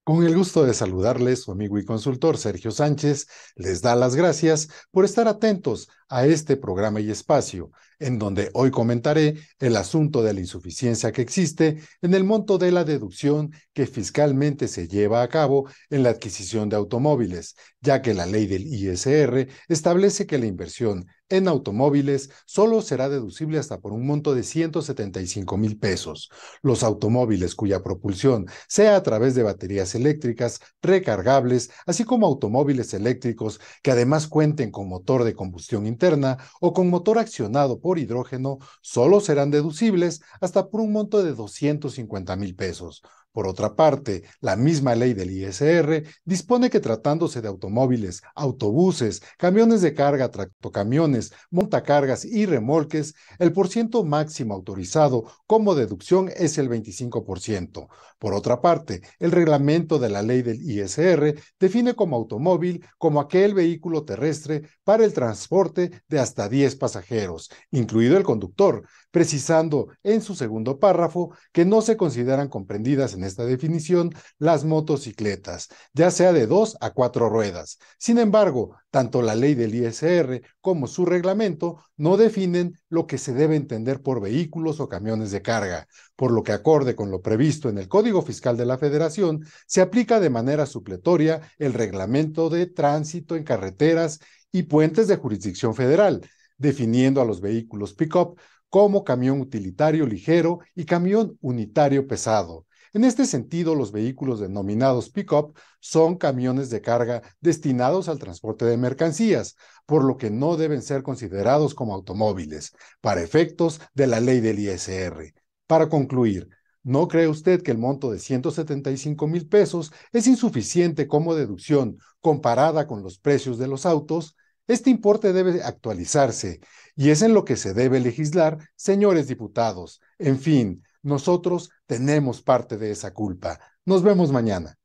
Con el gusto de saludarles, su amigo y consultor Sergio Sánchez les da las gracias por estar atentos a este programa y espacio, en donde hoy comentaré el asunto de la insuficiencia que existe en el monto de la deducción que fiscalmente se lleva a cabo en la adquisición de automóviles, ya que la ley del ISR establece que la inversión en automóviles solo será deducible hasta por un monto de 175,000 pesos. Los automóviles cuya propulsión sea a través de baterías eléctricas recargables, así como automóviles eléctricos que además cuenten con motor de combustión interna o con motor accionado por hidrógeno, solo serán deducibles hasta por un monto de 250,000 pesos. Por otra parte, la misma ley del ISR dispone que tratándose de automóviles, autobuses, camiones de carga, tractocamiones, montacargas y remolques, el porciento máximo autorizado como deducción es el 25%. Por otra parte, el reglamento de la ley del ISR define como automóvil como aquel vehículo terrestre para el transporte de hasta 10 pasajeros, incluido el conductor, precisando en su segundo párrafo que no se consideran comprendidas en esta definición las motocicletas, ya sea de 2 a 4 ruedas. Sin embargo, tanto la ley del ISR como su reglamento no definen lo que se debe entender por vehículos o camiones de carga, por lo que acorde con lo previsto en el Código Fiscal de la Federación, se aplica de manera supletoria el Reglamento de Tránsito en Carreteras y Puentes de Jurisdicción Federal, definiendo a los vehículos pick-up como camión utilitario ligero y camión unitario pesado. En este sentido, los vehículos denominados pick-up son camiones de carga destinados al transporte de mercancías, por lo que no deben ser considerados como automóviles, para efectos de la ley del ISR. Para concluir, ¿no cree usted que el monto de 175,000 pesos es insuficiente como deducción comparada con los precios de los autos? Este importe debe actualizarse y es en lo que se debe legislar, señores diputados. En fin, nosotros tenemos parte de esa culpa. Nos vemos mañana.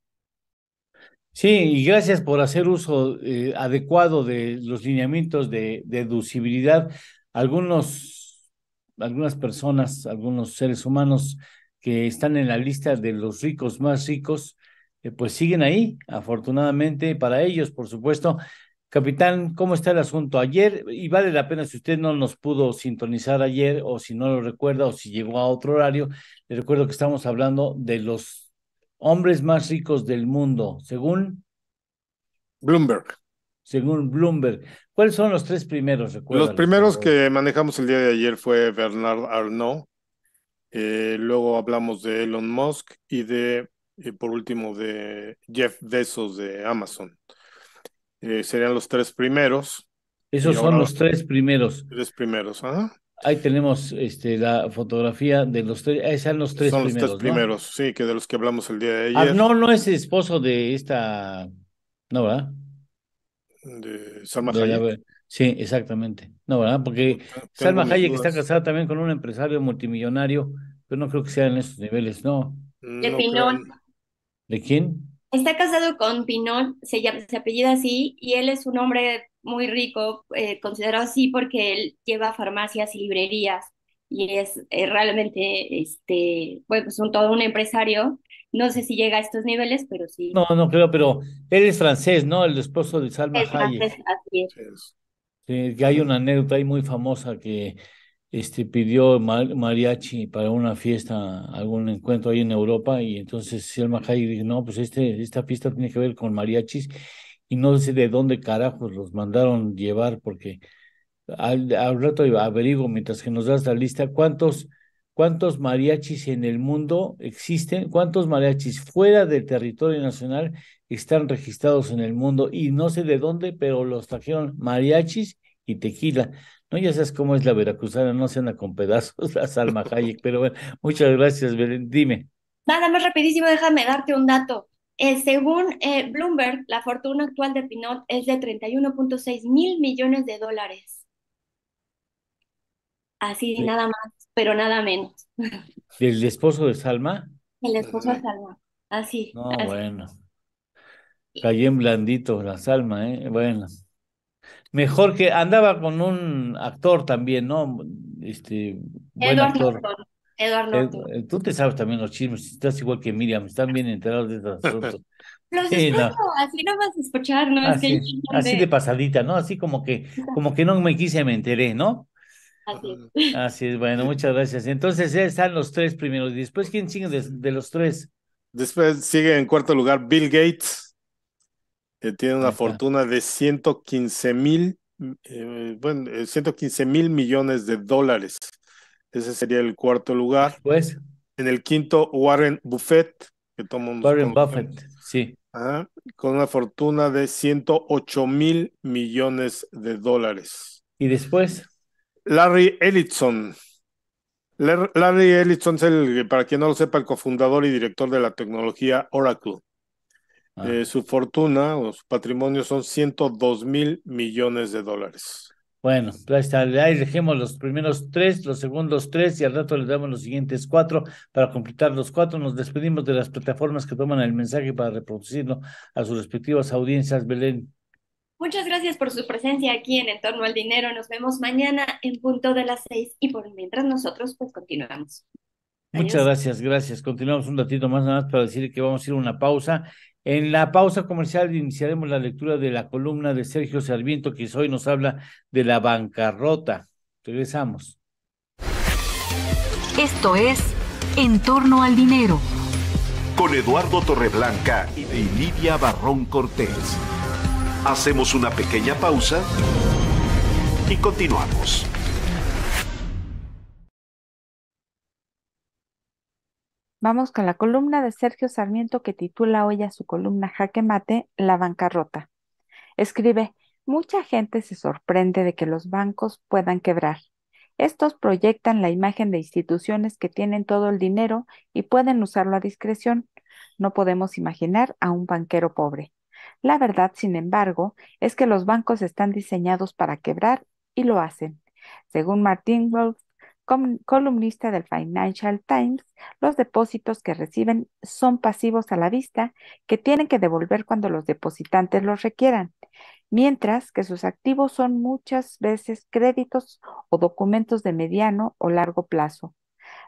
Sí, y gracias por hacer uso adecuado de los lineamientos de deducibilidad. Algunas personas, algunos seres humanos que están en la lista de los ricos más ricos, pues siguen ahí, afortunadamente para ellos, por supuesto. Capitán, ¿cómo está el asunto? Ayer, y vale la pena si usted no nos pudo sintonizar ayer, o si no lo recuerda, o si llegó a otro horario, le recuerdo que estamos hablando de los hombres más ricos del mundo, Bloomberg. según Bloomberg. ¿Cuáles son los tres primeros? Los Recuérdalos, primeros por favor. que manejamos el día de ayer fue Bernard Arnault, luego hablamos de Elon Musk y por último, de Jeff Bezos de Amazon. Serían los tres primeros. Esos Y son ahora los tres primeros. tres primeros, ajá. Ahí tenemos la fotografía de los tres, esos son los tres Son los tres primeros, ¿no? primeros, sí, que de los que hablamos el día de ayer. Arnault no es esposo de esta, no, ¿verdad? De Salma De la- Hayek. Sí, exactamente. No, ¿verdad? Porque Tengo Salma mis Hayek está dudas. casada también con un empresario multimillonario, pero no creo que sea en esos niveles, ¿no? De No creo. Pinot. ¿De quién? Está casado con Pinot, se apellida así, y él es un hombre muy rico, considerado así porque él lleva farmacias y librerías, y es realmente, bueno, pues todo un empresario. No sé si llega a estos niveles, pero sí. No, no creo, pero él es francés, ¿no? El esposo de Salma Es francés, Hayek. así es. Sí, es. Sí, que hay una anécdota ahí muy famosa que pidió mariachi para una fiesta, algún encuentro ahí en Europa, y entonces Selma Hayek dijo, no, pues esta fiesta tiene que ver con mariachis, y no sé de dónde carajos los mandaron llevar, porque al rato averiguo, mientras que nos das la lista, cuántos mariachis en el mundo existen, cuántos mariachis fuera del territorio nacional están registrados en el mundo, y no sé de dónde, pero los trajeron mariachis y tequila. No, ya sabes cómo es la veracruzana, no se anda con pedazos la Salma Hayek, pero bueno, muchas gracias, Belén. Dime. Nada más rapidísimo, déjame darte un dato. Según Bloomberg, la fortuna actual de Pinot es de 31.6 mil millones de dólares. Así, ¿De- nada más, pero nada menos. ¿Del esposo de Salma? El esposo de Salma. Así, No, así. bueno, cayó en blandito la Salma, ¿eh? Bueno. Mejor que andaba con un actor también, ¿no? Buen Edward actor. Norton. Edward Norton. Tú te sabes también los chismes, estás igual que Miriam, están bien enterados de estos asuntos. Los Sí, escucho, no, así nomás escuchar, ¿no? Es que así, yo no así de de... pasadita, ¿no? Así como que no me quise, me enteré, ¿no? Así. Así es, bueno, muchas gracias. Entonces ya están los tres primeros. ¿Y después quién sigue de los tres? Después sigue en cuarto lugar Bill Gates, que tiene Ahí una está. fortuna de 115,000, 115,000 millones de dólares. Ese sería el cuarto lugar. Pues, En el quinto, Warren Buffett, que todos nos Warren conocemos, Buffett, sí. con una fortuna de 108,000 millones de dólares. Y después, Larry Ellison. Larry Ellison es para quien no lo sepa, el cofundador y director de la tecnología Oracle. Su fortuna o su patrimonio son 102,000 millones de dólares. bueno, ahí está, ahí dejemos los primeros tres, los segundos tres, y al rato les damos los siguientes cuatro para completar los cuatro. Nos despedimos de las plataformas que toman el mensaje para reproducirlo a sus respectivas audiencias, Belén. Muchas gracias por su presencia aquí en Torno al Dinero. Nos vemos mañana en punto de las 6 y por mientras nosotros pues continuamos. Muchas Adiós. gracias. Continuamos un ratito más, nada más para decir que vamos a ir a una pausa. En la pausa comercial iniciaremos la lectura de la columna de Sergio Sarmiento, que hoy nos habla de la bancarrota. Regresamos. Esto es En torno al dinero. Con Eduardo Torreblanca y Lidia Barrón Cortés. Hacemos una pequeña pausa y continuamos. Vamos con la columna de Sergio Sarmiento que titula hoy a su columna Jaque Mate, La bancarrota. Escribe, mucha gente se sorprende de que los bancos puedan quebrar. Estos proyectan la imagen de instituciones que tienen todo el dinero y pueden usarlo a discreción. No podemos imaginar a un banquero pobre. La verdad, sin embargo, es que los bancos están diseñados para quebrar y lo hacen. Según Martin Wolf, columnista del Financial Times, los depósitos que reciben son pasivos a la vista que tienen que devolver cuando los depositantes los requieran, mientras que sus activos son muchas veces créditos o documentos de mediano o largo plazo.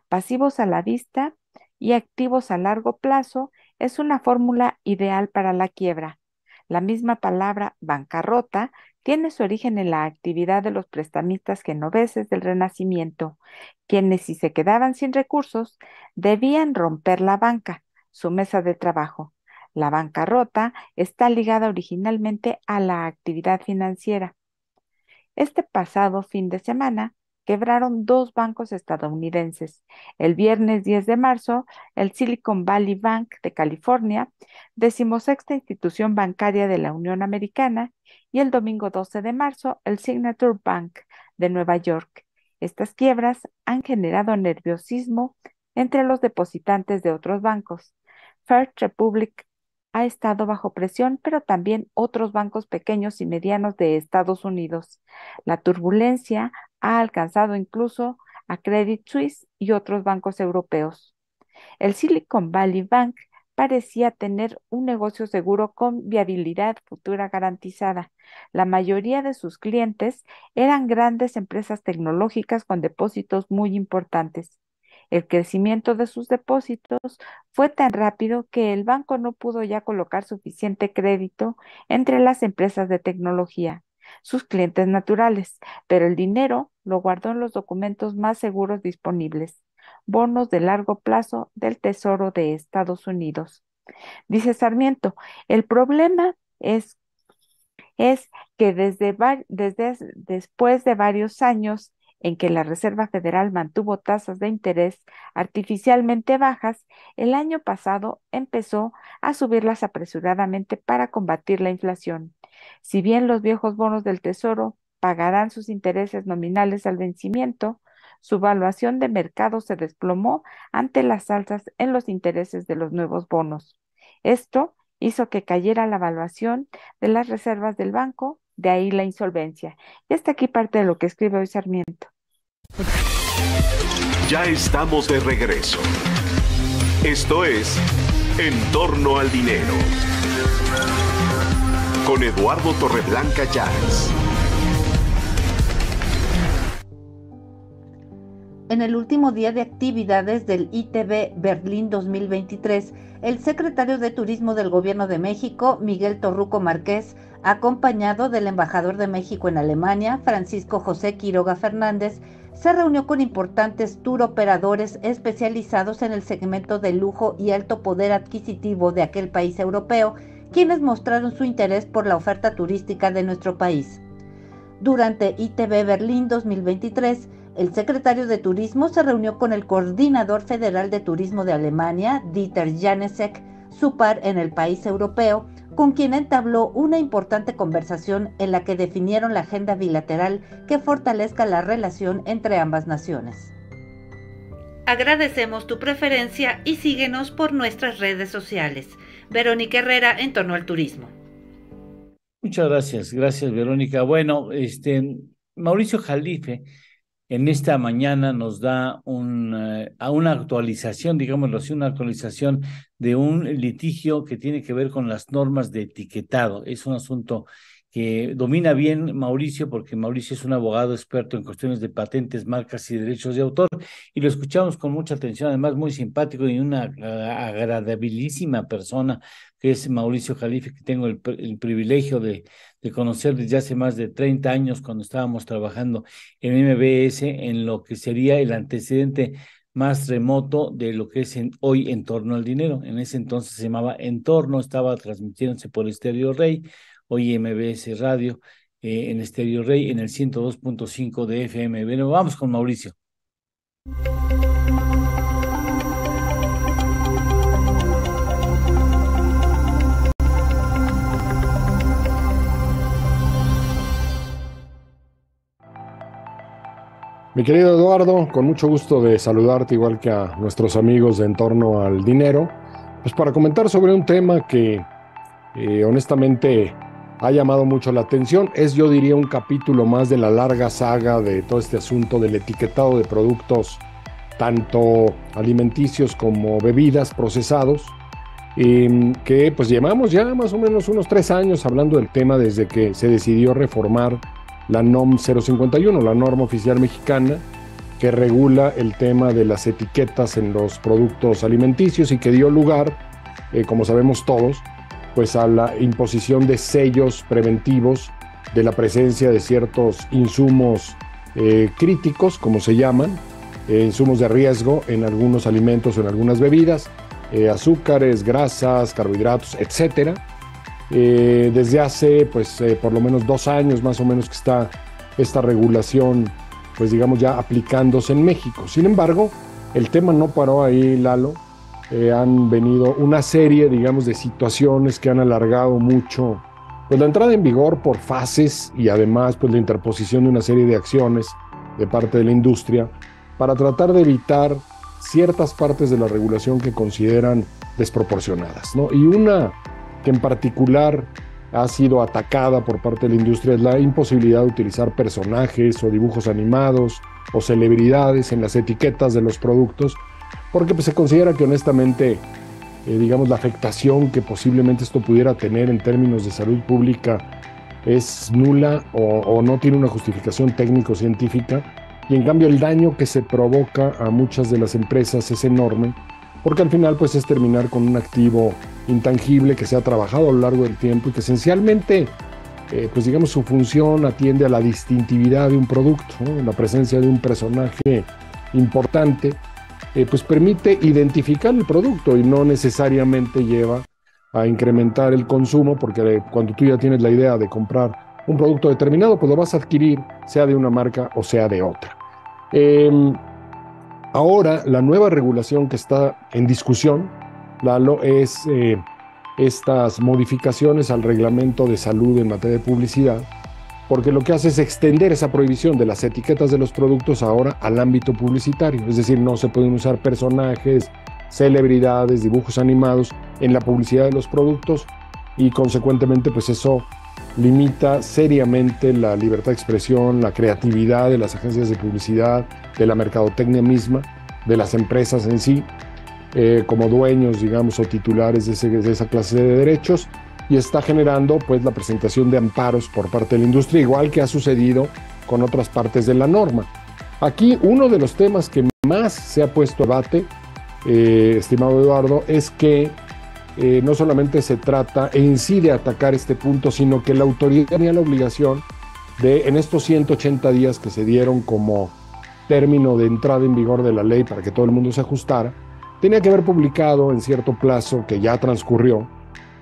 Pasivos a la vista y activos a largo plazo es una fórmula ideal para la quiebra. La misma palabra bancarrota tiene su origen en la actividad de los prestamistas genoveses del Renacimiento, quienes si se quedaban sin recursos debían romper la banca, su mesa de trabajo. La bancarrota está ligada originalmente a la actividad financiera. Este pasado fin de semana quebraron 2 bancos estadounidenses. El viernes 10 de marzo, el Silicon Valley Bank de California, 16ª institución bancaria de la Unión Americana, y el domingo 12 de marzo, el Signature Bank de Nueva York. Estas quiebras han generado nerviosismo entre los depositantes de otros bancos. First Republic ha estado bajo presión, pero también otros bancos pequeños y medianos de Estados Unidos. La turbulencia ha alcanzado incluso a Credit Suisse y otros bancos europeos. El Silicon Valley Bank parecía tener un negocio seguro con viabilidad futura garantizada. La mayoría de sus clientes eran grandes empresas tecnológicas con depósitos muy importantes. El crecimiento de sus depósitos fue tan rápido que el banco no pudo ya colocar suficiente crédito entre las empresas de tecnología, sus clientes naturales, pero el dinero lo guardó en los documentos más seguros disponibles, bonos de largo plazo del Tesoro de Estados Unidos. Dice Sarmiento, el problema es que después de varios años en que la Reserva Federal mantuvo tasas de interés artificialmente bajas, el año pasado empezó a subirlas apresuradamente para combatir la inflación. Si bien los viejos bonos del Tesoro pagarán sus intereses nominales al vencimiento, su valuación de mercado se desplomó ante las alzas en los intereses de los nuevos bonos. Esto hizo que cayera la valuación de las reservas del banco, de ahí la insolvencia. Y hasta aquí parte de lo que escribe hoy Sarmiento. Ya estamos de regreso. Esto es En torno al dinero. Con Eduardo Torreblanca Llanes. En el último día de actividades del ITB Berlín 2023, el secretario de Turismo del Gobierno de México, Miguel Torruco Márquez, acompañado del embajador de México en Alemania, Francisco José Quiroga Fernández, se reunió con importantes tour operadores especializados en el segmento de lujo y alto poder adquisitivo de aquel país europeo, quienes mostraron su interés por la oferta turística de nuestro país. Durante ITB Berlín 2023, el secretario de Turismo se reunió con el coordinador federal de turismo de Alemania, Dieter Janesek, su par en el país europeo, con quien entabló una importante conversación en la que definieron la agenda bilateral que fortalezca la relación entre ambas naciones. Agradecemos tu preferencia y síguenos por nuestras redes sociales. Verónica Herrera, En torno al turismo. Muchas gracias Verónica. Bueno, Mauricio Jalife en esta mañana nos da una actualización, digámoslo así, una actualización de un litigio que tiene que ver con las normas de etiquetado. Es un asunto que domina bien Mauricio, porque Mauricio es un abogado experto en cuestiones de patentes, marcas y derechos de autor, y lo escuchamos con mucha atención, además muy simpático y una agradabilísima persona, que es Mauricio Jalife, que tengo el privilegio de conocer desde hace más de 30 años, cuando estábamos trabajando en MBS, en lo que sería el antecedente más remoto de lo que es hoy En Torno al Dinero. En ese entonces se llamaba Entorno, estaba transmitiéndose por Estéreo Rey, hoy MBS Radio, en Estéreo Rey, en el 102.5 de FM. Bueno, vamos con Mauricio. Mi querido Eduardo, con mucho gusto de saludarte, igual que a nuestros amigos de En Torno al Dinero, pues para comentar sobre un tema que honestamente ha llamado mucho la atención. Es, yo diría, un capítulo más de la larga saga de todo este asunto del etiquetado de productos, tanto alimenticios como bebidas, procesados, que pues llevamos ya más o menos unos 3 años hablando del tema desde que se decidió reformar la NOM 051, la norma oficial mexicana, que regula el tema de las etiquetas en los productos alimenticios y que dio lugar, como sabemos todos, pues a la imposición de sellos preventivos de la presencia de ciertos insumos críticos, como se llaman, insumos de riesgo en algunos alimentos o en algunas bebidas, azúcares, grasas, carbohidratos, etcétera. Desde hace pues por lo menos 2 años más o menos que está esta regulación, pues digamos, ya aplicándose en México. Sin embargo, el tema no paró ahí, Lalo. Han venido una serie, digamos, de situaciones que han alargado mucho pues la entrada en vigor por fases, y además pues la interposición de una serie de acciones de parte de la industria para tratar de evitar ciertas partes de la regulación que consideran desproporcionadas, ¿no? Y una que en particular ha sido atacada por parte de la industria es la imposibilidad de utilizar personajes o dibujos animados o celebridades en las etiquetas de los productos, porque pues se considera que honestamente, digamos, la afectación que posiblemente esto pudiera tener en términos de salud pública es nula o no tiene una justificación técnico-científica, y en cambio el daño que se provoca a muchas de las empresas es enorme, porque al final pues es terminar con un activo intangible que se ha trabajado a lo largo del tiempo y que esencialmente pues digamos su función atiende a la distintividad de un producto, ¿no? La presencia de un personaje importante pues permite identificar el producto y no necesariamente lleva a incrementar el consumo, porque cuando tú ya tienes la idea de comprar un producto determinado, pues lo vas a adquirir, sea de una marca o sea de otra. Ahora, la nueva regulación que está en discusión, Lalo, es estas modificaciones al reglamento de salud en materia de publicidad, porque lo que hace es extender esa prohibición de las etiquetas de los productos ahora al ámbito publicitario. Es decir, no se pueden usar personajes, celebridades, dibujos animados en la publicidad de los productos, y consecuentemente pues eso limita seriamente la libertad de expresión, la creatividad de las agencias de publicidad, de la mercadotecnia misma, de las empresas en sí, como dueños, digamos, o titulares de esa clase de derechos, y está generando pues la presentación de amparos por parte de la industria, igual que ha sucedido con otras partes de la norma. Aquí uno de los temas que más se ha puesto a debate, estimado Eduardo, es que no solamente se trata en sí de atacar este punto, sino que la autoridad tenía la obligación de, en estos 180 días que se dieron como término de entrada en vigor de la ley para que todo el mundo se ajustara, tenía que haber publicado en cierto plazo, que ya transcurrió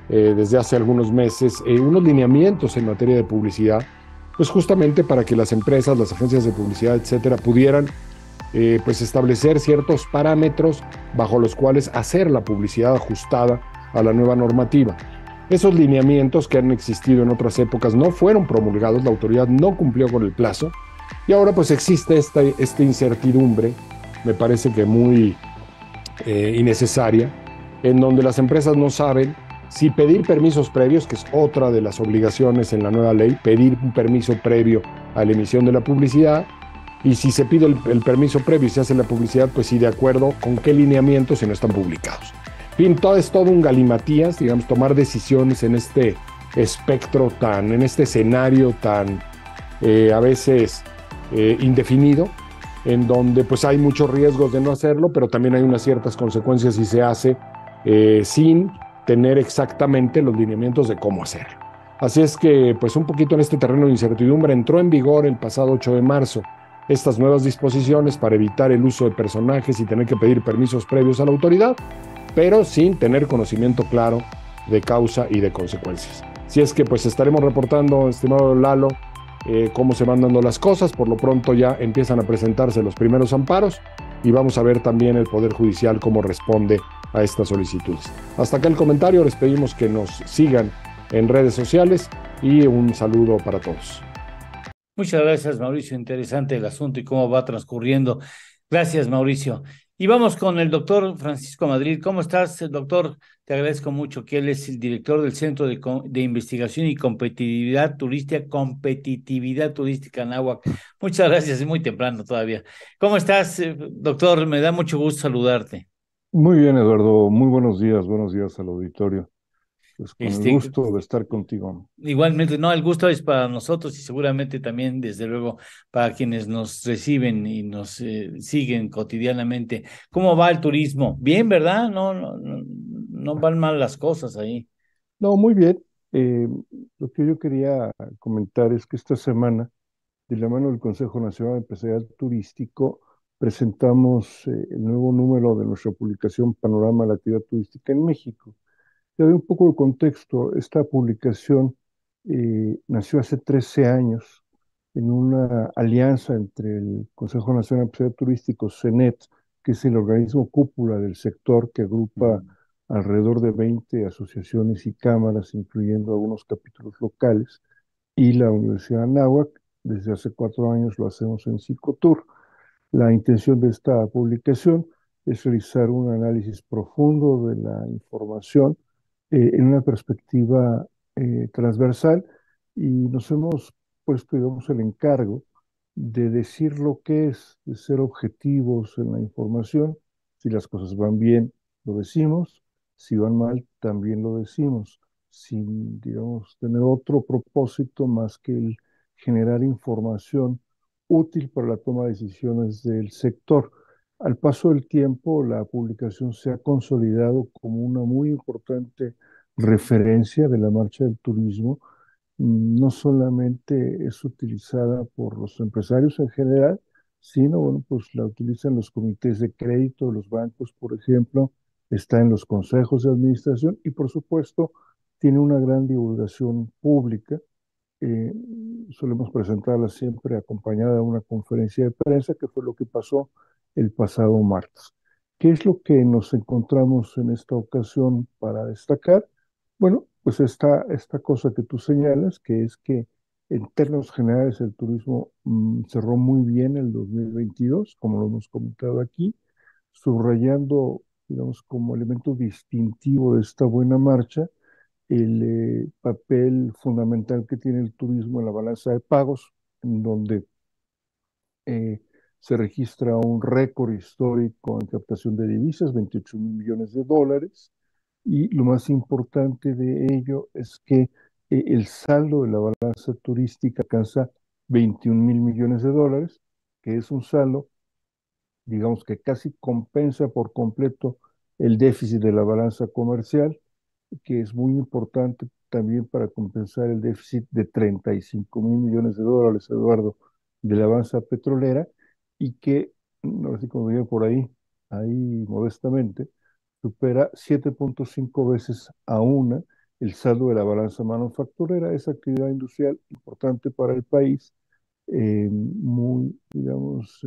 desde hace algunos meses, unos lineamientos en materia de publicidad, pues justamente para que las empresas, las agencias de publicidad, etcétera, pudieran pues establecer ciertos parámetros bajo los cuales hacer la publicidad ajustada a la nueva normativa. Esos lineamientos que han existido en otras épocas no fueron promulgados, la autoridad no cumplió con el plazo, y ahora pues existe esta incertidumbre, me parece que muy innecesaria, en donde las empresas no saben si pedir permisos previos, que es otra de las obligaciones en la nueva ley, pedir un permiso previo a la emisión de la publicidad, y si se pide el permiso previo y se hace la publicidad, pues sí, de acuerdo con qué lineamientos, si no están publicados. En fin, es todo un galimatías, digamos, tomar decisiones en este espectro en este escenario tan a veces indefinido, en donde pues hay muchos riesgos de no hacerlo, pero también hay unas ciertas consecuencias si se hace sin tener exactamente los lineamientos de cómo hacerlo. Así es que pues un poquito en este terreno de incertidumbre entró en vigor el pasado 8 de marzo estas nuevas disposiciones para evitar el uso de personajes y tener que pedir permisos previos a la autoridad, pero sin tener conocimiento claro de causa y de consecuencias. Si es que pues estaremos reportando, estimado Lalo, cómo se van dando las cosas. Por lo pronto ya empiezan a presentarse los primeros amparos y vamos a ver también el Poder Judicial cómo responde a estas solicitudes. Hasta acá el comentario, les pedimos que nos sigan en redes sociales y un saludo para todos. Muchas gracias, Mauricio. Interesante el asunto y cómo va transcurriendo. Gracias, Mauricio. Y vamos con el doctor Francisco Madrid. ¿Cómo estás, doctor? Te agradezco mucho que él es el director del Centro de Investigación y Competitividad Turística Anáhuac. Muchas gracias, es muy temprano todavía. ¿Cómo estás, doctor? Me da mucho gusto saludarte. Muy bien, Eduardo. Muy buenos días al auditorio. Pues con el gusto de estar contigo. Igualmente, no, el gusto es para nosotros y seguramente también, desde luego, para quienes nos reciben y nos siguen cotidianamente. ¿Cómo va el turismo? Bien, ¿verdad? No van mal las cosas ahí. No, muy bien. Lo que yo quería comentar es que esta semana, de la mano del Consejo Nacional Empresarial Turístico, presentamos el nuevo número de nuestra publicación Panorama de la Actividad Turística en México. Te doy un poco de contexto. Esta publicación nació hace 13 años en una alianza entre el Consejo Nacional Empresarial Turístico, CENET, que es el organismo cúpula del sector que agrupa alrededor de 20 asociaciones y cámaras, incluyendo algunos capítulos locales, y la Universidad de Anáhuac. Desde hace 4 años lo hacemos en Cicotur. La intención de esta publicación es realizar un análisis profundo de la información en una perspectiva transversal, y nos hemos puesto, digamos, el encargo de decir lo que es, de ser objetivos en la información. Si las cosas van bien, lo decimos; si van mal, también lo decimos, sin, digamos, tener otro propósito más que el generar información útil para la toma de decisiones del sector. Al paso del tiempo, la publicación se ha consolidado como una muy importante referencia de la marcha del turismo. No solamente es utilizada por los empresarios en general, sino, bueno, pues la utilizan los comités de crédito, los bancos, por ejemplo, está en los consejos de administración y, por supuesto, tiene una gran divulgación pública. Eh, Solemos presentarla siempre acompañada de una conferencia de prensa, que fue lo que pasó el pasado martes. ¿Qué es lo que nos encontramos en esta ocasión para destacar? Bueno, pues esta cosa que tú señalas, que es que en términos generales el turismo cerró muy bien el 2022, como lo hemos comentado aquí, subrayando, digamos, como elemento distintivo de esta buena marcha, el papel fundamental que tiene el turismo en la balanza de pagos, en donde se registra un récord histórico en captación de divisas, 28.000 millones de dólares, y lo más importante de ello es que el saldo de la balanza turística alcanza 21.000 millones de dólares, que es un saldo, digamos, que casi compensa por completo el déficit de la balanza comercial, que es muy importante también para compensar el déficit de 35.000 millones de dólares, Eduardo, de la balanza petrolera, y que, no sé cómo diría por ahí modestamente, supera 7.5 veces a una el saldo de la balanza manufacturera. Esa actividad industrial importante para el país, muy, digamos,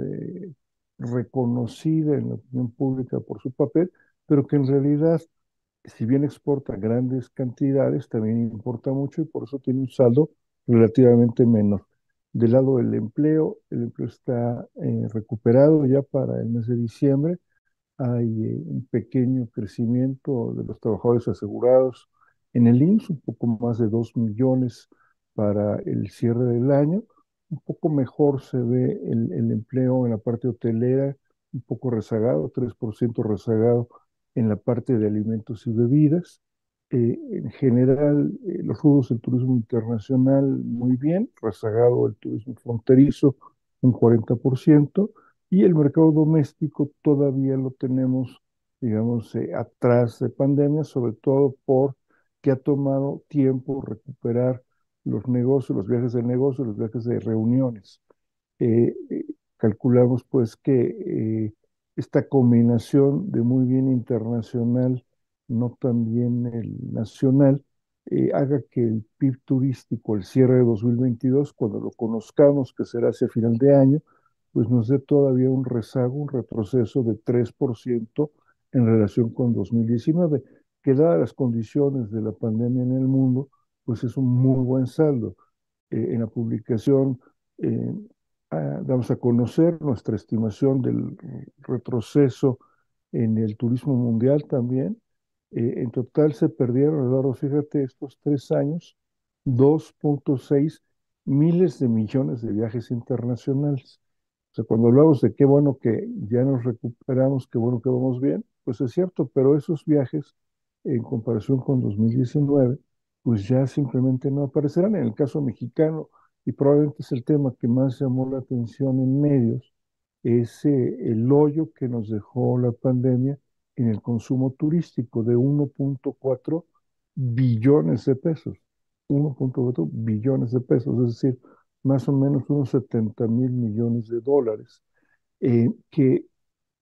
reconocida en la opinión pública por su papel, pero que en realidad, si bien exporta grandes cantidades, también importa mucho, y por eso tiene un saldo relativamente menor. Del lado del empleo, el empleo está recuperado ya para el mes de diciembre. Hay un pequeño crecimiento de los trabajadores asegurados en el IMSS, un poco más de 2 millones para el cierre del año. Un poco mejor se ve el empleo en la parte hotelera, un poco rezagado, 3% rezagado en la parte de alimentos y bebidas. En general, los rubros del turismo internacional muy bien, rezagado el turismo fronterizo un 40%, y el mercado doméstico todavía lo tenemos, digamos, atrás de pandemia, sobre todo porque ha tomado tiempo recuperar los negocios, los viajes de negocio, los viajes de reuniones. Eh, eh, Calculamos pues que esta combinación de muy bien internacional, no tan bien el nacional, haga que el PIB turístico, el cierre de 2022, cuando lo conozcamos, que será hacia final de año, pues nos dé todavía un rezago, un retroceso de 3% en relación con 2019, que dadas las condiciones de la pandemia en el mundo, pues es un muy buen saldo. En la publicación eh, damos a conocer nuestra estimación del retroceso en el turismo mundial también. En total se perdieron, Eduardo, fíjate, estos 3 años, 2.6 miles de millones de viajes internacionales. O sea, cuando hablamos de qué bueno que ya nos recuperamos, qué bueno que vamos bien, pues es cierto, pero esos viajes, en comparación con 2019, pues ya simplemente no aparecerán. En el caso mexicano, y probablemente es el tema que más llamó la atención en medios, es el hoyo que nos dejó la pandemia en el consumo turístico de 1.4 billones de pesos. 1.4 billones de pesos, es decir, más o menos unos 70.000 millones de dólares, que,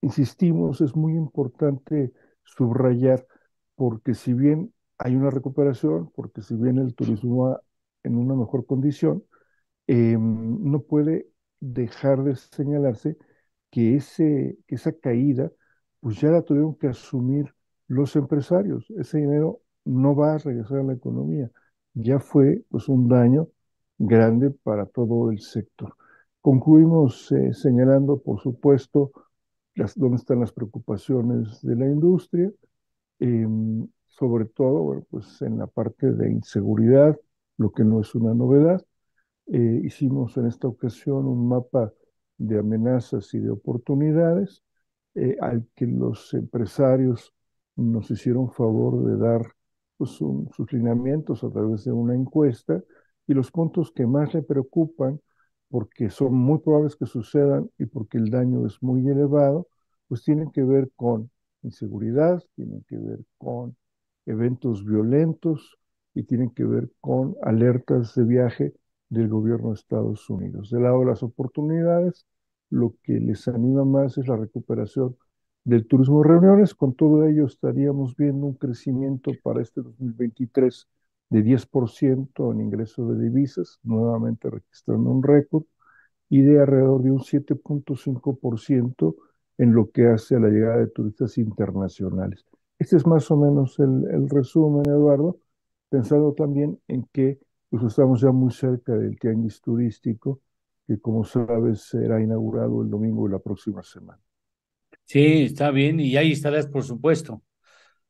insistimos, es muy importante subrayar, porque si bien hay una recuperación, porque si bien el turismo va en una mejor condición, no puede dejar de señalarse que esa caída, pues ya la tuvieron que asumir los empresarios. Ese dinero no va a regresar a la economía. Ya fue pues un daño grande para todo el sector. Concluimos señalando, por supuesto, dónde están las preocupaciones de la industria, sobre todo, bueno, pues en la parte de inseguridad, lo que no es una novedad. Hicimos en esta ocasión un mapa de amenazas y de oportunidades, al que los empresarios nos hicieron favor de dar pues, sus lineamientos a través de una encuesta, y los puntos que más le preocupan, porque son muy probables que sucedan y porque el daño es muy elevado, pues tienen que ver con inseguridad, tienen que ver con eventos violentos y tienen que ver con alertas de viaje del gobierno de Estados Unidos. Del lado de las oportunidades, lo que les anima más es la recuperación del turismo de reuniones. Con todo ello estaríamos viendo un crecimiento para este 2023 de 10% en ingreso de divisas, nuevamente registrando un récord, y de alrededor de un 7.5% en lo que hace a la llegada de turistas internacionales. Este es más o menos el resumen, Eduardo, pensando también en que pues, estamos ya muy cerca del tianguis turístico, que como sabes será inaugurado el domingo de la próxima semana. Sí, está bien, y ahí estarás, por supuesto.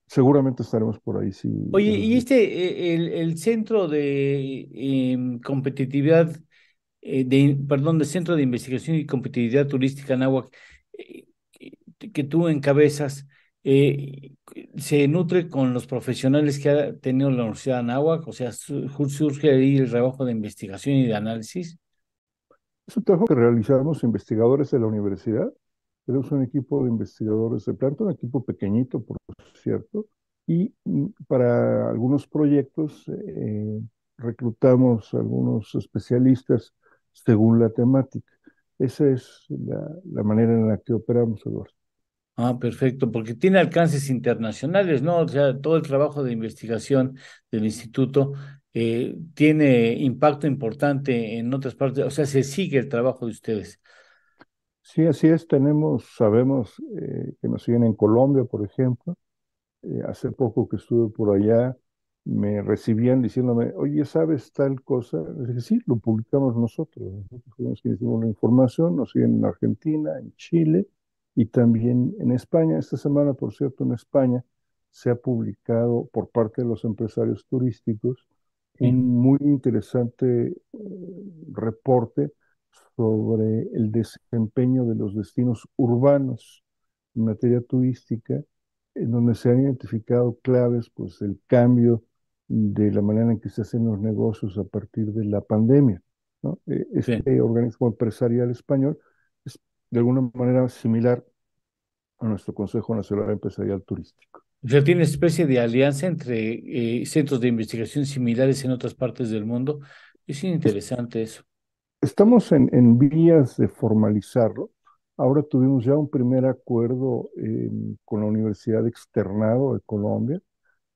Seguramente estaremos por ahí, sí. Oye, y el centro de competitividad, perdón, de Centro de Investigación y Competitividad Turística Anáhuac, eh, que tú encabezas, eh, se nutre con los profesionales que ha tenido la Universidad de Anáhuac, o sea, surge ahí el trabajo de investigación y de análisis. Es un trabajo que realizamos investigadores de la universidad. Tenemos un equipo de investigadores de planta, un equipo pequeñito, por cierto, y para algunos proyectos reclutamos algunos especialistas según la temática. Esa es la manera en la que operamos, Eduardo. Ah, perfecto, porque tiene alcances internacionales, ¿no? O sea, todo el trabajo de investigación del instituto tiene impacto importante en otras partes, o sea, se sigue el trabajo de ustedes. Sí, así es. Sabemos que nos siguen en Colombia, por ejemplo. Hace poco que estuve por allá, me recibían diciéndome, oye, ¿sabes tal cosa? Les dije, sí, lo publicamos nosotros. Nosotros fuimos quienes dimos la información, nos siguen en Argentina, en Chile y también en España. Esta semana, por cierto, en España se ha publicado por parte de los empresarios turísticos Sí. un muy interesante reporte sobre el desempeño de los destinos urbanos en materia turística, en donde se han identificado claves, pues el cambio de la manera en que se hacen los negocios a partir de la pandemia, ¿no? Sí. Este organismo empresarial español es de alguna manera similar a nuestro Consejo Nacional Empresarial Turístico. O sea, tiene especie de alianza entre centros de investigación similares en otras partes del mundo. Es interesante eso. Estamos en vías de formalizarlo. Ahora tuvimos ya un primer acuerdo con la Universidad Externado de Colombia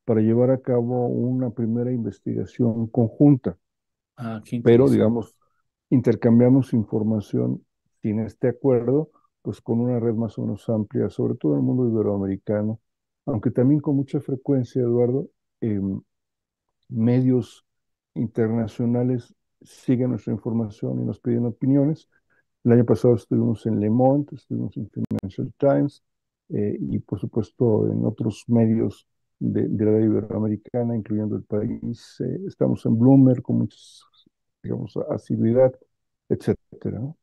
para llevar a cabo una primera investigación conjunta, Ah, qué pero interesante. digamos, intercambiamos información sin este acuerdo, pues con una red más o menos amplia, sobre todo en el mundo iberoamericano, aunque también con mucha frecuencia, Eduardo, medios internacionales siguen nuestra información y nos piden opiniones. El año pasado estuvimos en Le Monde, estuvimos en Financial Times y por supuesto en otros medios de la iberoamericana, incluyendo El País. Estamos en Bloomberg con mucha, digamos, asiduidad, etcétera, ¿no?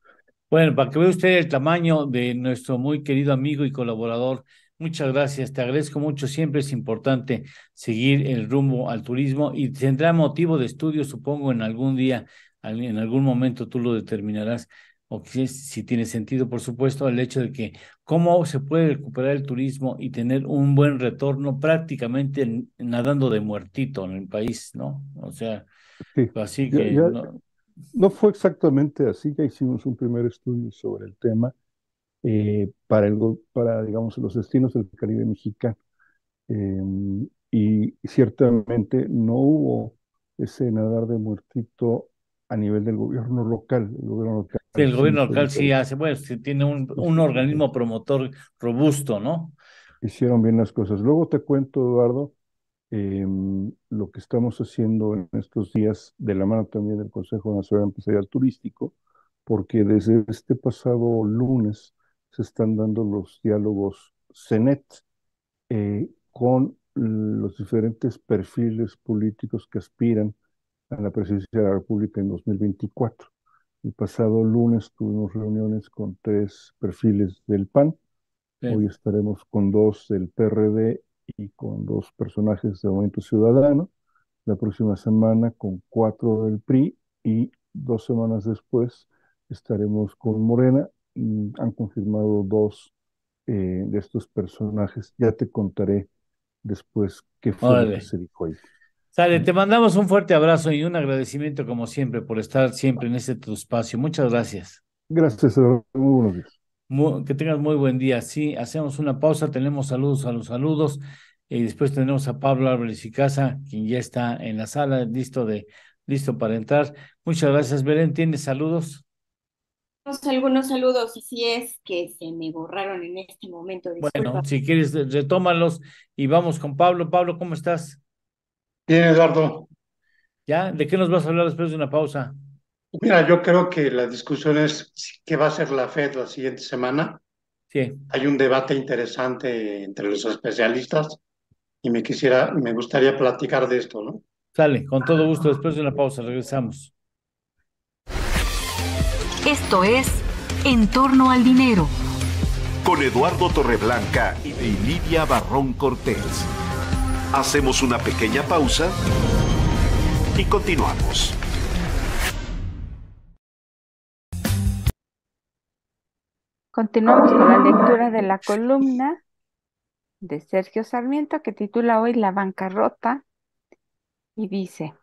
Bueno, para que vea usted el tamaño de nuestro muy querido amigo y colaborador, muchas gracias, te agradezco mucho, siempre es importante seguir el rumbo al turismo y tendrá motivo de estudio, supongo, en algún día, en algún momento tú lo determinarás, o que si tiene sentido, por supuesto, el hecho de que cómo se puede recuperar el turismo y tener un buen retorno prácticamente nadando de muertito en el país, ¿no? O sea, Sí, así ya, que ya no. no fue exactamente así, ya hicimos un primer estudio sobre el tema para, digamos, los destinos del Caribe mexicano. Y ciertamente no hubo ese nadar de muertito a nivel del gobierno local. El gobierno local Sí, el sí gobierno hizo local sí hace, bueno, sí tiene un organismo promotor robusto, ¿no? hicieron bien las cosas. Luego te cuento, Eduardo, lo que estamos haciendo en estos días, de la mano también del Consejo Nacional Empresarial Turístico, porque desde este pasado lunes se están dando los diálogos CENET con los diferentes perfiles políticos que aspiran a la presidencia de la República en 2024. El pasado lunes tuvimos reuniones con 3 perfiles del PAN. Sí. Hoy estaremos con 2 del PRD y con 2 personajes de Movimiento Ciudadano. La próxima semana con 4 del PRI y 2 semanas después estaremos con Morena. Han confirmado 2 de estos personajes. Ya te contaré después qué fue lo que Órale. se dijo ahí. Sale, te mandamos un fuerte abrazo y un agradecimiento como siempre por estar siempre en este tu espacio. Muchas gracias. Gracias, Eduardo. Muy buenos días. Que tengas muy buen día. Sí, hacemos una pausa, tenemos saludos a los saludos y después tenemos a Pablo Álvarez y Casa, quien ya está en la sala, listo para entrar. Muchas gracias, Belén. ¿Tienes saludos? Algunos saludos, así es que se me borraron en este momento, Bueno, disculpa. si quieres, retómalos y vamos con Pablo. Pablo, ¿cómo estás? Bien, Eduardo. ¿Ya? ¿De qué nos vas a hablar después de una pausa? Mira, yo creo que la discusión es qué va a hacer la Fed la siguiente semana. Sí, Hay un debate interesante entre los especialistas y me gustaría platicar de esto, ¿no? sale, con todo gusto, después de una pausa, regresamos. Esto es En torno al dinero. Con Eduardo Torreblanca y Lidia Barrón Cortés. Hacemos una pequeña pausa y continuamos. Continuamos con la lectura de la columna de Sergio Sarmiento que titula hoy La bancarrota y dice: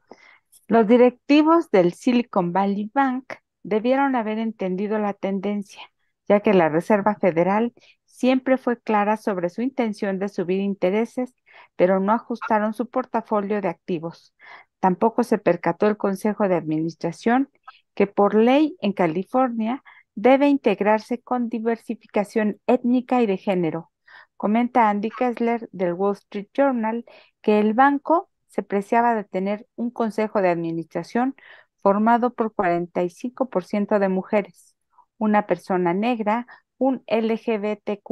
los directivos del Silicon Valley Bank debieron haber entendido la tendencia, ya que la Reserva Federal siempre fue clara sobre su intención de subir intereses, pero no ajustaron su portafolio de activos. Tampoco se percató el Consejo de Administración que por ley en California debe integrarse con diversificación étnica y de género. Comenta Andy Kessler del Wall Street Journal que el banco se preciaba de tener un consejo de administración formado por 45% de mujeres, una persona negra, un LGBTQ+,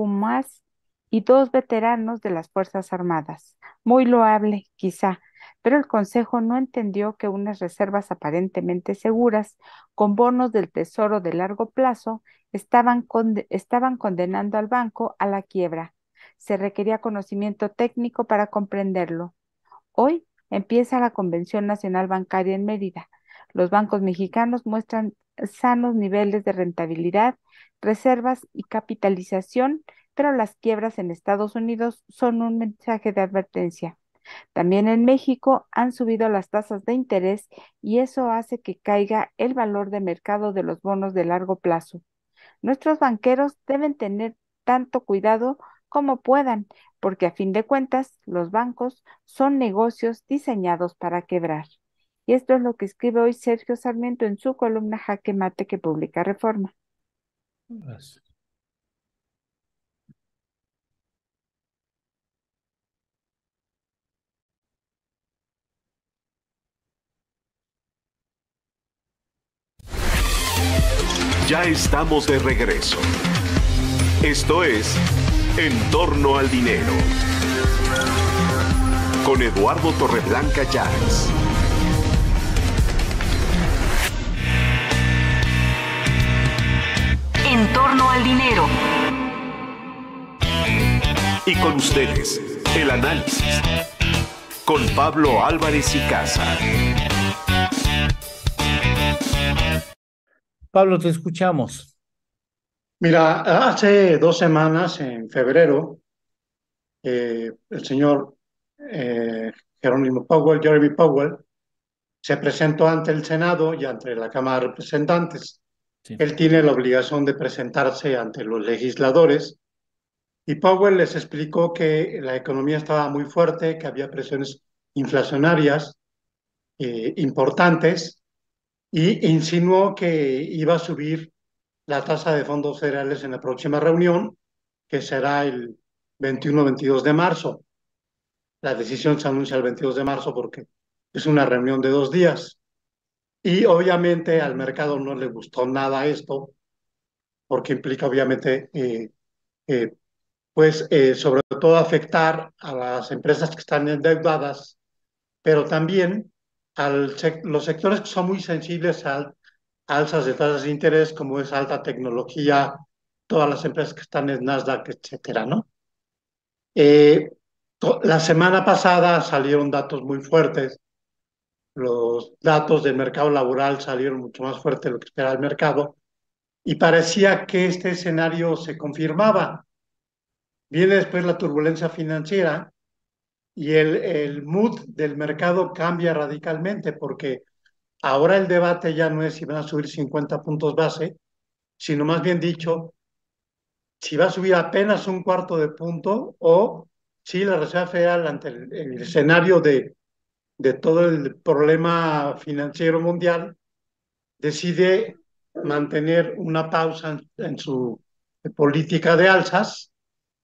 y 2 veteranos de las Fuerzas Armadas. Muy loable, quizá, pero el Consejo no entendió que unas reservas aparentemente seguras, con bonos del Tesoro de largo plazo, estaban condenando al banco a la quiebra. se requería conocimiento técnico para comprenderlo. Hoy empieza la Convención Nacional Bancaria en Mérida. Los bancos mexicanos muestran sanos niveles de rentabilidad, reservas y capitalización, pero las quiebras en Estados Unidos son un mensaje de advertencia. También en México han subido las tasas de interés y eso hace que caiga el valor de mercado de los bonos de largo plazo. Nuestros banqueros deben tener tanto cuidado como puedan, porque a fin de cuentas los bancos son negocios diseñados para quebrar. Y esto es lo que escribe hoy Sergio Sarmiento en su columna Jaque Mate que publica Reforma. Gracias. Ya estamos de regreso. Esto es En torno al dinero. Con Eduardo Torreblanca Llanes. En torno al dinero. Y con ustedes, el análisis. Con Pablo Álvarez y Casa. Pablo, te escuchamos. Mira, hace 2 semanas, en febrero, el señor Jeremy Powell, se presentó ante el Senado y ante la Cámara de Representantes. Sí. Él tiene la obligación de presentarse ante los legisladores y Powell les explicó que la economía estaba muy fuerte, que había presiones inflacionarias importantes y insinuó que iba a subir la tasa de fondos federales en la próxima reunión, que será el 21-22 de marzo. La decisión se anuncia el 22 de marzo porque es una reunión de 2 días. Y obviamente al mercado no le gustó nada esto, porque implica obviamente, sobre todo afectar a las empresas que están endeudadas, pero también los sectores que son muy sensibles a alzas de tasas de interés, como es alta tecnología, todas las empresas que están en Nasdaq, etcétera, ¿no? La semana pasada salieron datos muy fuertes. Los datos del mercado laboral salieron mucho más fuertes de lo que esperaba el mercado y parecía que este escenario se confirmaba. Viene después la turbulencia financiera y el mood del mercado cambia radicalmente porque ahora el debate ya no es si van a subir 50 puntos base, sino más bien dicho, si va a subir apenas 1/4 de punto o si la Reserva Federal ante el escenario de todo el problema financiero mundial decide mantener una pausa en su política de alzas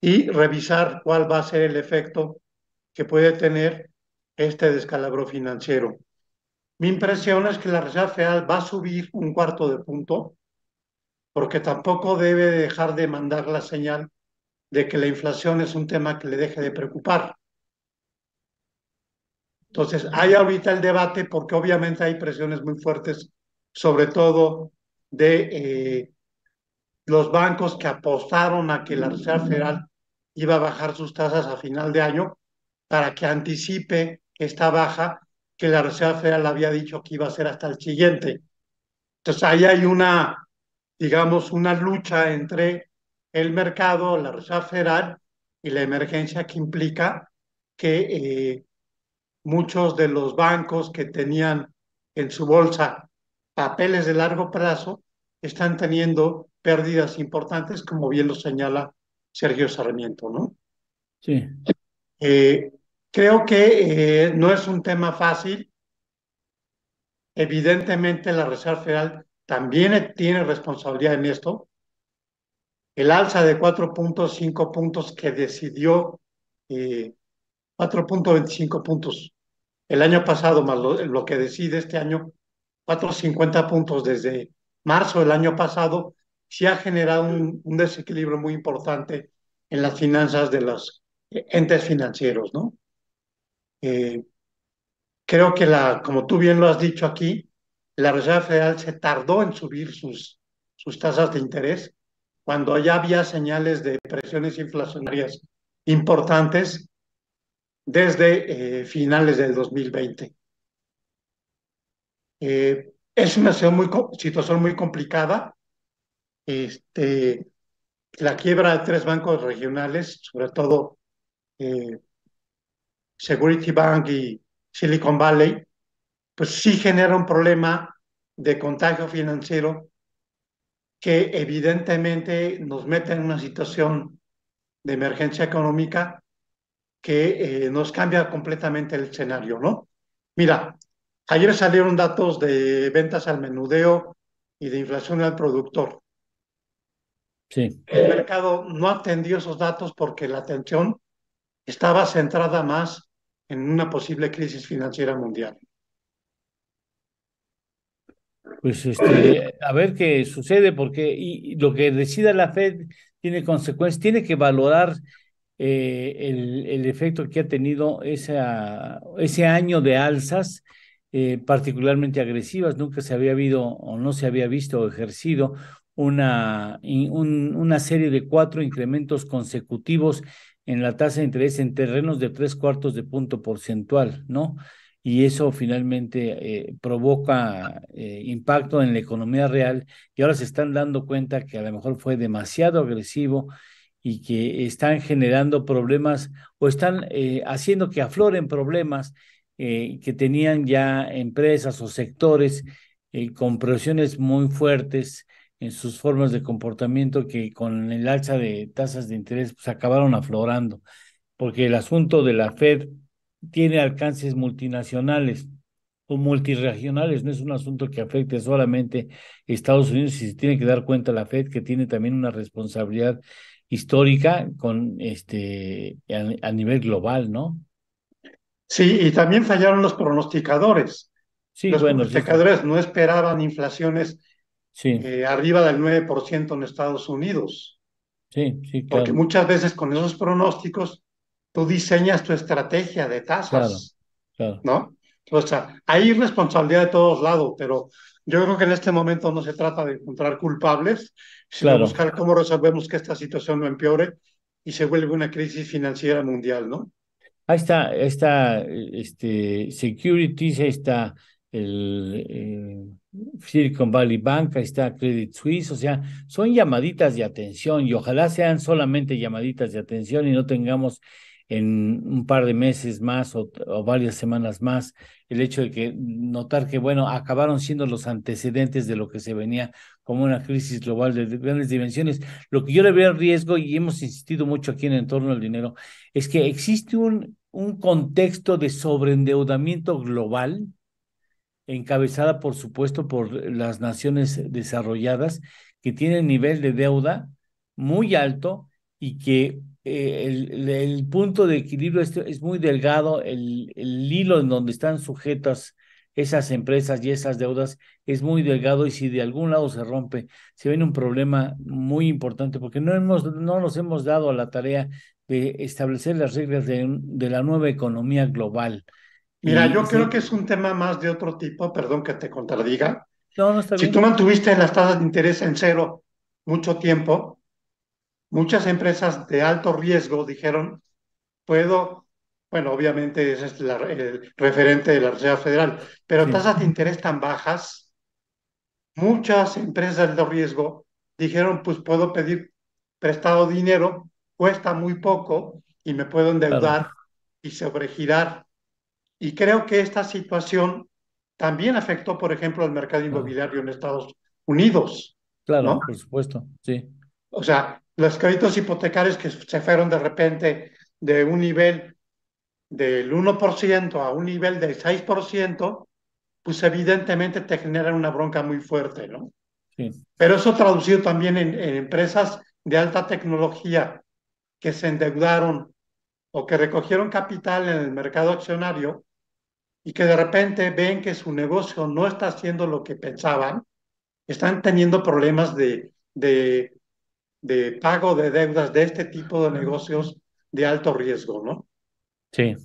y revisar cuál va a ser el efecto que puede tener este descalabro financiero. Mi impresión es que la Reserva Federal va a subir 1/4 de punto porque tampoco debe dejar de mandar la señal de que la inflación es un tema que le deje de preocupar. Entonces, hay ahorita el debate porque obviamente hay presiones muy fuertes, sobre todo de los bancos que apostaron a que la Reserva Federal iba a bajar sus tasas a final de año para que anticipe esta baja que la Reserva Federal había dicho que iba a ser hasta el siguiente. Entonces, ahí hay digamos, una lucha entre el mercado, la Reserva Federal y la emergencia que implica que muchos de los bancos que tenían en su bolsa papeles de largo plazo están teniendo pérdidas importantes, como bien lo señala Sergio Sarmiento, ¿no? Sí. Creo que no es un tema fácil. Evidentemente la Reserva Federal también tiene responsabilidad en esto. El alza de 4.5 puntos que decidió, 4.25 puntos el año pasado, más lo que decide este año, 4.50 puntos desde marzo del año pasado, sí ha generado un desequilibrio muy importante en las finanzas de los entes financieros, ¿no? Creo que como tú bien lo has dicho aquí, la Reserva Federal se tardó en subir sus tasas de interés cuando ya había señales de presiones inflacionarias importantes desde finales del 2020. Es una situación muy complicada. La quiebra de 3 bancos regionales, sobre todo Security Bank y Silicon Valley, pues sí genera un problema de contagio financiero que evidentemente nos mete en una situación de emergencia económica que nos cambia completamente el escenario, ¿no? Mira, ayer salieron datos de ventas al menudeo y de inflación al productor. Sí. El mercado no atendió esos datos porque la atención estaba centrada más en una posible crisis financiera mundial. Pues a ver qué sucede, porque y lo que decida la Fed tiene consecuencias, tiene que valorar el efecto que ha tenido ese año de alzas particularmente agresivas. Nunca se había habido o no se había visto o ejercido una serie de 4 incrementos consecutivos en la tasa de interés en terrenos de 3/4 de punto porcentual, ¿no? Y eso finalmente provoca impacto en la economía real, y ahora se están dando cuenta que a lo mejor fue demasiado agresivo y que están generando problemas o están haciendo que afloren problemas que tenían ya empresas o sectores con presiones muy fuertes en sus formas de comportamiento, que con el alza de tasas de interés pues acabaron aflorando, porque el asunto de la Fed tiene alcances multinacionales o multirregionales, no es un asunto que afecte solamente a Estados Unidos, y se tiene que dar cuenta la Fed que tiene también una responsabilidad histórica a nivel global, ¿no? Sí, y también fallaron los pronosticadores. Sí, Los bueno, sí, pronosticadores no esperaban inflaciones sí, arriba del 9% en Estados Unidos, sí, porque claro, muchas veces con esos pronósticos tú diseñas tu estrategia de claro, tasas, claro, ¿no? O sea, hay responsabilidad de todos lados, pero yo creo que en este momento no se trata de encontrar culpables, sino claro. buscar cómo resolvemos que esta situación no empeore y se vuelve una crisis financiera mundial, ¿no? Ahí está, Securities, ahí está el Silicon Valley Bank, ahí está Credit Suisse, o sea, son llamaditas de atención, y ojalá sean solamente llamaditas de atención y no tengamos en un par de meses más o varias semanas más el hecho de que notar que, bueno, acabaron siendo los antecedentes de lo que se venía como una crisis global de grandes dimensiones. Lo que yo le veo en riesgo, y hemos insistido mucho aquí en Entorno al Dinero, es que existe un contexto de sobreendeudamiento global, encabezada, por supuesto, por las naciones desarrolladas, que tienen nivel de deuda muy alto, y que el punto de equilibrio es muy delgado, el hilo en donde están sujetas esas empresas y esas deudas es muy delgado, y si de algún lado se rompe, se viene un problema muy importante, porque no nos hemos dado a la tarea de establecer las reglas de la nueva economía global. Mira, Y yo creo sí, que es un tema más de otro tipo, perdón que te contradiga. no, no está Si tú bien. mantuviste las tasas de interés en cero mucho tiempo, muchas empresas de alto riesgo dijeron, puedo, bueno, obviamente ese es el referente de la Reserva Federal, pero Sí, tasas de interés tan bajas, muchas empresas de alto riesgo dijeron, pues puedo pedir prestado dinero, cuesta muy poco y me puedo claro, endeudar y sobregirar. Y creo que esta situación también afectó, por ejemplo, al mercado claro, inmobiliario en Estados Unidos, ¿no? claro, por supuesto, sí, O sea, los créditos hipotecarios que se fueron de repente de un nivel del 1% a un nivel del 6%, pues evidentemente te generan una bronca muy fuerte, ¿no? sí, Pero eso traducido también en empresas de alta tecnología que se endeudaron o que recogieron capital en el mercado accionario y que de repente ven que su negocio no está haciendo lo que pensaban, están teniendo problemas de pago de deudas de este tipo de negocios de alto riesgo, ¿no? sí,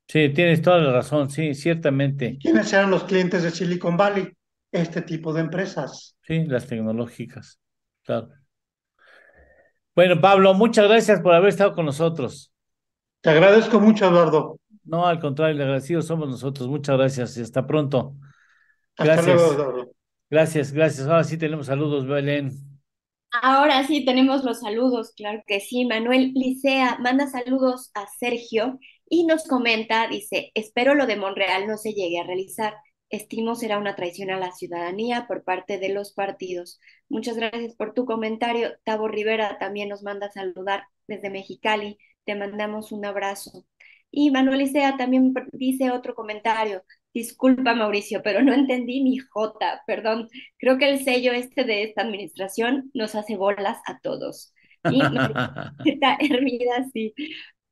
sí, tienes toda la razón, sí, ¿Y ciertamente, quiénes eran los clientes de Silicon Valley? Este tipo de empresas. sí, las tecnológicas, claro. Bueno, Pablo, muchas gracias por haber estado con nosotros. Te agradezco mucho, Eduardo. No, al contrario, el agradecido somos nosotros. Muchas gracias y hasta pronto. Hasta luego, Gracias, Eduardo. gracias, gracias. Ahora sí tenemos saludos, Belén. Ahora sí tenemos los saludos, claro que sí. Manuel Licea manda saludos a Sergio y nos comenta, dice, espero lo de Monreal no se llegue a realizar. Estimo será una traición a la ciudadanía por parte de los partidos. Muchas gracias por tu comentario. Tavo Rivera también nos manda saludar desde Mexicali. Te mandamos un abrazo. Y Manuel Licea también dice otro comentario. Disculpa, Mauricio, pero no entendí ni jota, perdón. Creo que el sello este de esta administración nos hace bolas a todos. Y Marieta Hermida, sí,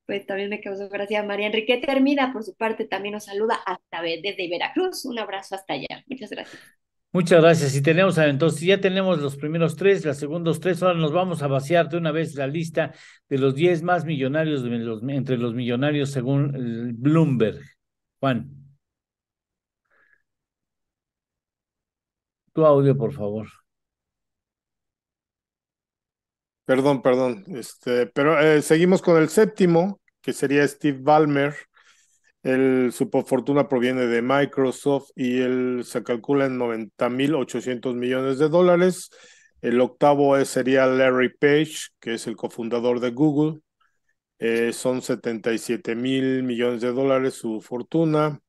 pues también me causó gracia. María Enriqueta Hermida, por su parte, también nos saluda desde Veracruz. Un abrazo hasta allá. Muchas gracias. Muchas gracias. Y tenemos, entonces, ya tenemos los primeros tres, los segundos tres. Ahora nos vamos a vaciar de una vez la lista de los 10 más millonarios entre los millonarios según Bloomberg. Juan, tu audio, por favor. Perdón. Pero seguimos con el séptimo, que sería Steve Ballmer. Su fortuna proviene de Microsoft y él se calcula en 90.800 millones de dólares. El octavo sería Larry Page, que es el cofundador de Google. Son 77.000 millones de dólares su fortuna.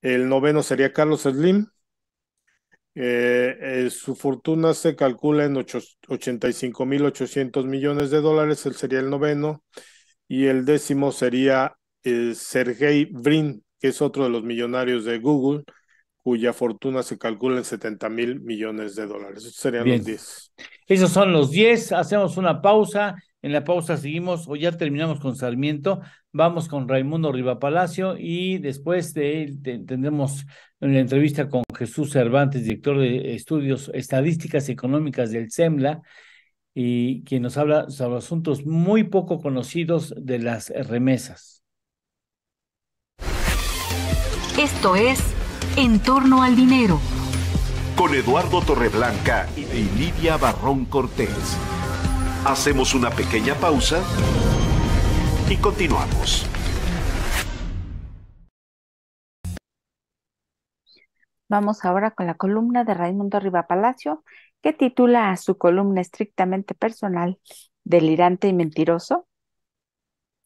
El noveno sería Carlos Slim. Su fortuna se calcula en 85.800 millones de dólares. Él sería el noveno. Y el décimo sería Sergey Brin, que es otro de los millonarios de Google, cuya fortuna se calcula en 70.000 millones de dólares. Esos serían Bien. los 10. Esos son los 10. Hacemos una pausa. En la pausa seguimos, o ya terminamos con Sarmiento. Vamos con Raimundo Rivapalacio y después de él tendremos una entrevista con Jesús Cervantes, director de Estudios Estadísticas Económicas del CEMLA, y quien nos habla sobre asuntos muy poco conocidos de las remesas. Esto es En torno al dinero. Con Eduardo Torreblanca y Lidia Barrón Cortés. Hacemos una pequeña pausa y continuamos. Vamos ahora con la columna de Raimundo Rivapalacio, que titula a su columna estrictamente personal, Delirante y Mentiroso.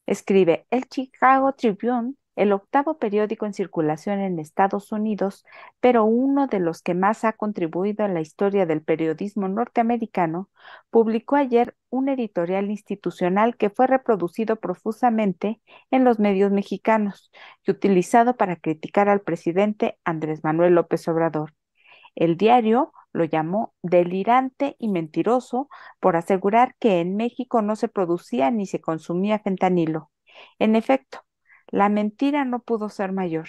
Escribe: el Chicago Tribune, el octavo periódico en circulación en Estados Unidos, pero uno de los que más ha contribuido a la historia del periodismo norteamericano, publicó ayer un editorial institucional que fue reproducido profusamente en los medios mexicanos y utilizado para criticar al presidente Andrés Manuel López Obrador. El diario lo llamó delirante y mentiroso por asegurar que en México no se producía ni se consumía fentanilo. En efecto, la mentira no pudo ser mayor.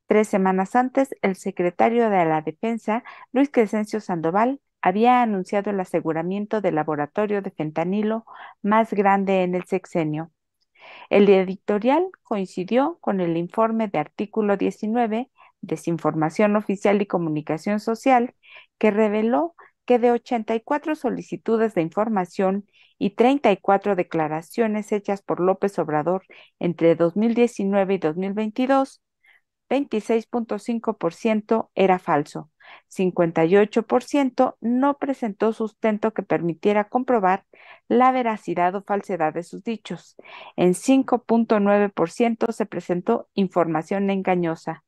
3 semanas antes, el secretario de la Defensa, Luis Crescencio Sandoval, había anunciado el aseguramiento del laboratorio de fentanilo más grande en el sexenio. El editorial coincidió con el informe de Artículo 19, Desinformación Oficial y Comunicación Social, que reveló que de 84 solicitudes de información y 34 declaraciones hechas por López Obrador entre 2019 y 2022, 26.5% era falso, 58% no presentó sustento que permitiera comprobar la veracidad o falsedad de sus dichos, en 5.9% se presentó información engañosa,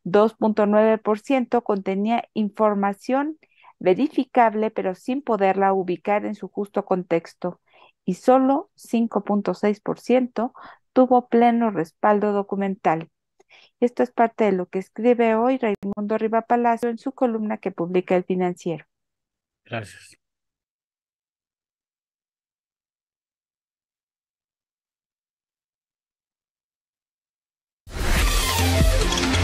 2.9% contenía información verificable pero sin poderla ubicar en su justo contexto y solo 5.6% tuvo pleno respaldo documental. Esto es parte de lo que escribe hoy Raimundo Rivapalacio en su columna que publica El Financiero. Gracias.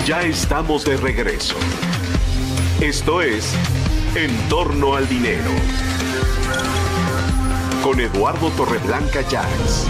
Ya estamos de regreso. Esto es En torno al dinero. Con Eduardo Torreblanca Llanes.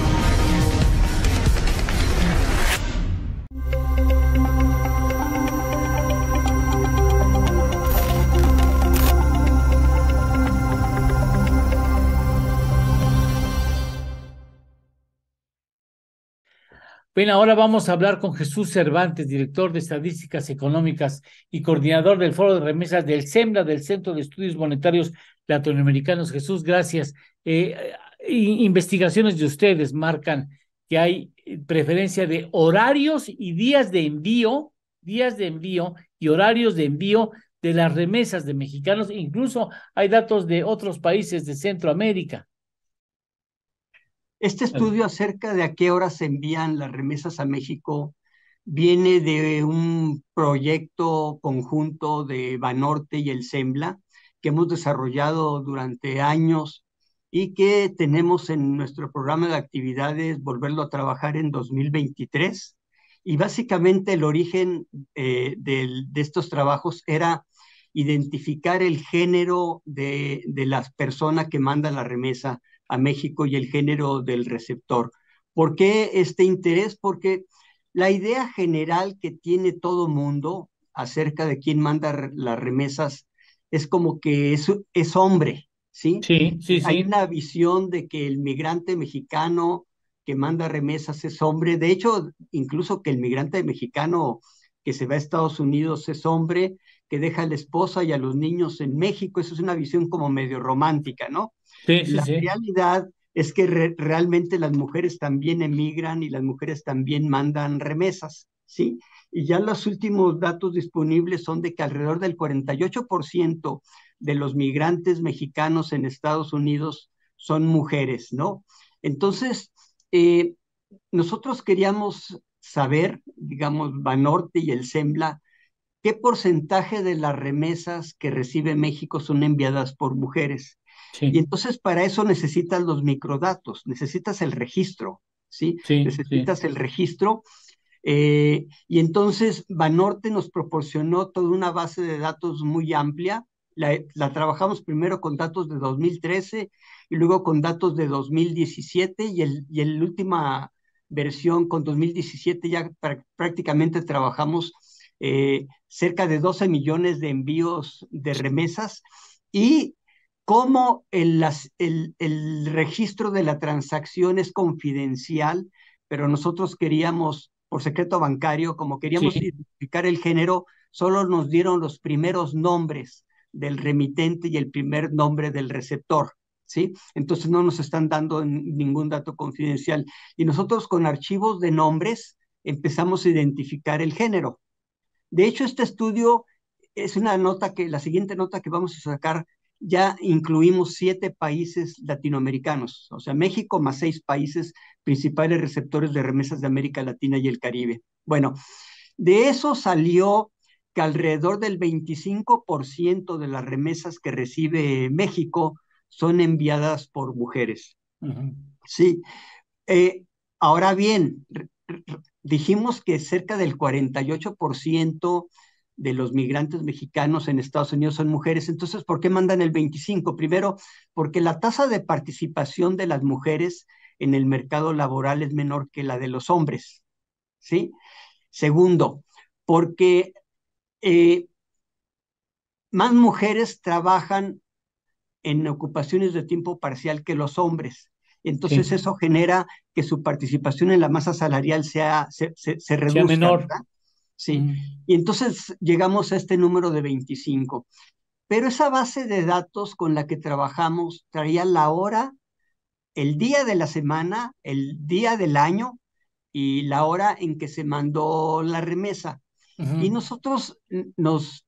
Bien, ahora vamos a hablar con Jesús Cervantes, director de Estadísticas Económicas y coordinador del Foro de Remesas del CEMLA, del Centro de Estudios Monetarios Latinoamericanos. Jesús, gracias. Investigaciones de ustedes marcan que hay preferencia de horarios y días de envío y horarios de envío de las remesas de mexicanos. Incluso hay datos de otros países de Centroamérica. Este estudio acerca de a qué horas se envían las remesas a México viene de un proyecto conjunto de Banorte y el CEMLA que hemos desarrollado durante años y que tenemos en nuestro programa de actividades volverlo a trabajar en 2023. Y básicamente el origen de estos trabajos era identificar el género de las personas que mandan la remesa a México y el género del receptor. ¿Por qué este interés? Porque la idea general que tiene todo mundo acerca de quién manda las remesas es como que es hombre, ¿sí? Sí, sí, Hay sí. una visión de que el migrante mexicano que manda remesas es hombre. De hecho, incluso que el migrante mexicano que se va a Estados Unidos es hombre, que deja a la esposa y a los niños en México. Eso es una visión como medio romántica, ¿no? Sí, sí, La sí. realidad es que realmente las mujeres también emigran y las mujeres también mandan remesas, ¿sí? Y ya los últimos datos disponibles son de que alrededor del 48% de los migrantes mexicanos en Estados Unidos son mujeres, ¿no? Entonces, nosotros queríamos saber, digamos, Banorte y el CEMLA, qué porcentaje de las remesas que recibe México son enviadas por mujeres. Sí. Y entonces para eso necesitas los microdatos, necesitas el registro, ¿sí? Sí, Necesitas sí. el registro. Y entonces Banorte nos proporcionó toda una base de datos muy amplia. La trabajamos primero con datos de 2013 y luego con datos de 2017 y el última versión con 2017 ya prácticamente trabajamos cerca de 12 millones de envíos de remesas y cómo el registro de la transacción es confidencial, pero nosotros queríamos, por secreto bancario, como queríamos Sí. identificar el género, solo nos dieron los primeros nombres del remitente y el primer nombre del receptor, ¿sí? Entonces no nos están dando ningún dato confidencial. Y nosotros con archivos de nombres empezamos a identificar el género. De hecho, este estudio es una nota que, la siguiente nota que vamos a sacar, ya incluimos 7 países latinoamericanos, o sea, México más 6 países principales receptores de remesas de América Latina y el Caribe. Bueno, de eso salió que alrededor del 25% de las remesas que recibe México son enviadas por mujeres. Sí. Ahora bien, dijimos que cerca del 48% de los migrantes mexicanos en Estados Unidos son mujeres. Entonces, ¿por qué mandan el 25%? Primero, porque la tasa de participación de las mujeres en el mercado laboral es menor que la de los hombres, ¿sí? Segundo, porque más mujeres trabajan en ocupaciones de tiempo parcial que los hombres. Entonces Sí. eso genera que su participación en la masa salarial se reduzca, Sea menor. ¿verdad? Sí. Y entonces llegamos a este número de 25. Pero esa base de datos con la que trabajamos traía la hora, el día de la semana, el día del año y la hora en que se mandó la remesa. Y nosotros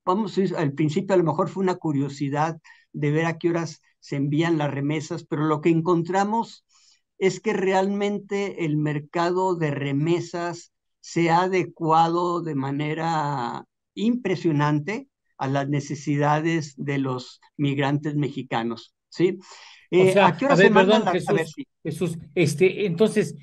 vamos a ir, al principio a lo mejor fue una curiosidad de ver a qué horas se envían las remesas, pero lo que encontramos es que realmente el mercado de remesas se ha adecuado de manera impresionante a las necesidades de los migrantes mexicanos, ¿sí? O ¿A qué sea, a hora se ver, mandan perdón, las? A ver, Jesús, sí. Jesús, entonces,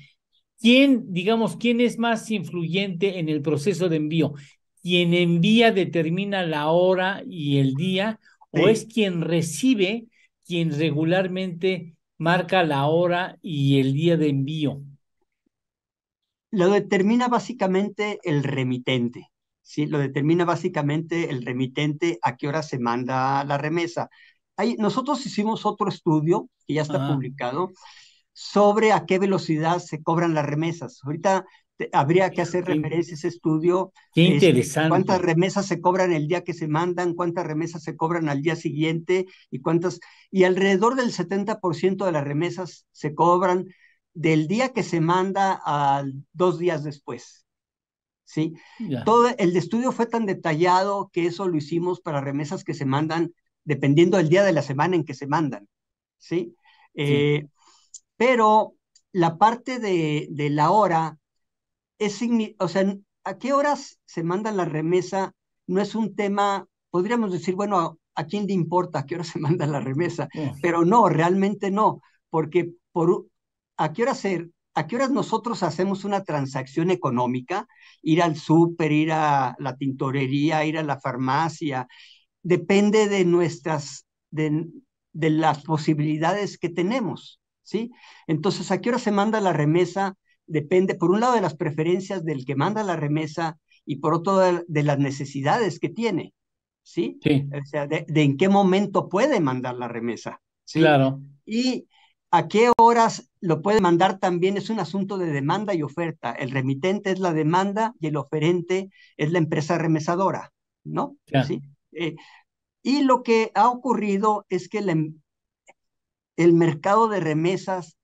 digamos, quién es más influyente en el proceso de envío? ¿Quien envía determina la hora y el día, o es quien recibe quien regularmente marca la hora y el día de envío? Lo determina básicamente el remitente, ¿sí? Lo determina básicamente el remitente a qué hora se manda la remesa. Nosotros hicimos otro estudio, que ya está publicado, sobre a qué velocidad se cobran las remesas. Ahorita habría que hacer Qué, referencia a ese estudio, qué cuántas interesante. remesas se cobran el día que se mandan, cuántas remesas se cobran al día siguiente y alrededor del 70% de las remesas se cobran del día que se manda a 2 días después. ¿Sí? Ya. Todo el estudio fue tan detallado que eso lo hicimos para remesas que se mandan dependiendo del día de la semana en que se mandan, ¿sí? Sí. Pero la parte de la hora o sea, ¿a qué horas se manda la remesa? No es un tema, podríamos decir, bueno, ¿a quién le importa a qué hora se manda la remesa? Oh, Pero no, realmente no, porque ¿a qué horas nosotros hacemos una transacción económica? Ir al súper, ir a la tintorería, ir a la farmacia, depende de las posibilidades que tenemos, ¿sí? Entonces, ¿a qué hora se manda la remesa? Depende, por un lado, de las preferencias del que manda la remesa y por otro, de las necesidades que tiene, ¿sí? sí, O sea, de en qué momento puede mandar la remesa, ¿sí? claro. Y a qué horas lo puede mandar también es un asunto de demanda y oferta. El remitente es la demanda y el oferente es la empresa remesadora, ¿no? Ya. ¿Sí? Y lo que ha ocurrido es que el mercado de remesas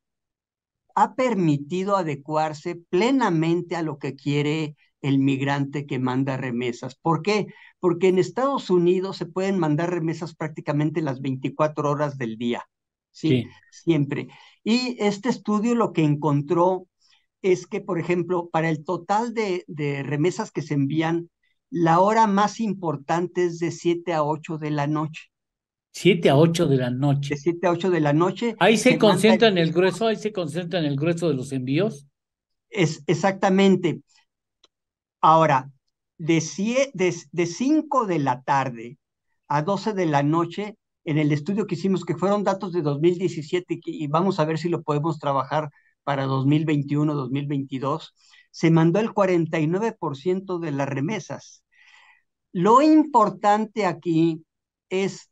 ha permitido adecuarse plenamente a lo que quiere el migrante que manda remesas. ¿Por qué? Porque en Estados Unidos se pueden mandar remesas prácticamente las 24 horas del día, ¿sí? Sí. Siempre. Y este estudio lo que encontró es que, por ejemplo, para el total de remesas que se envían, la hora más importante es de 7 a 8 de la noche. 7 a ¿Sí? 8 de la De noche. 7 a 8 de la noche Ahí se se manda concentra el en el 10%. grueso, ahí se concentra en el grueso de los envíos. Es exactamente. Ahora, de 5 de la tarde a 12 de la noche, en el estudio que hicimos, que fueron datos de 2017, y vamos a ver si lo podemos trabajar para 2021, 2022, se mandó el 49% de las remesas. Lo importante aquí es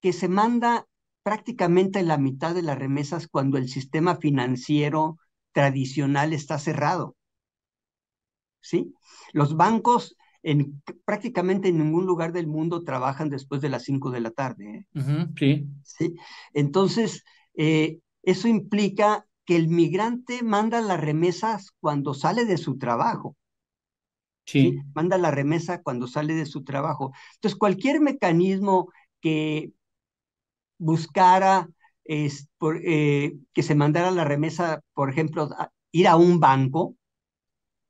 que se manda prácticamente la mitad de las remesas cuando el sistema financiero tradicional está cerrado, ¿sí? Los bancos prácticamente en ningún lugar del mundo trabajan después de las 5 de la tarde, ¿eh? Sí. ¿Sí? Entonces, eso implica que el migrante manda las remesas cuando sale de su trabajo, ¿sí? Sí. Manda la remesa cuando sale de su trabajo. Entonces, cualquier mecanismo que buscara que se mandara la remesa, por ejemplo, ir a un banco,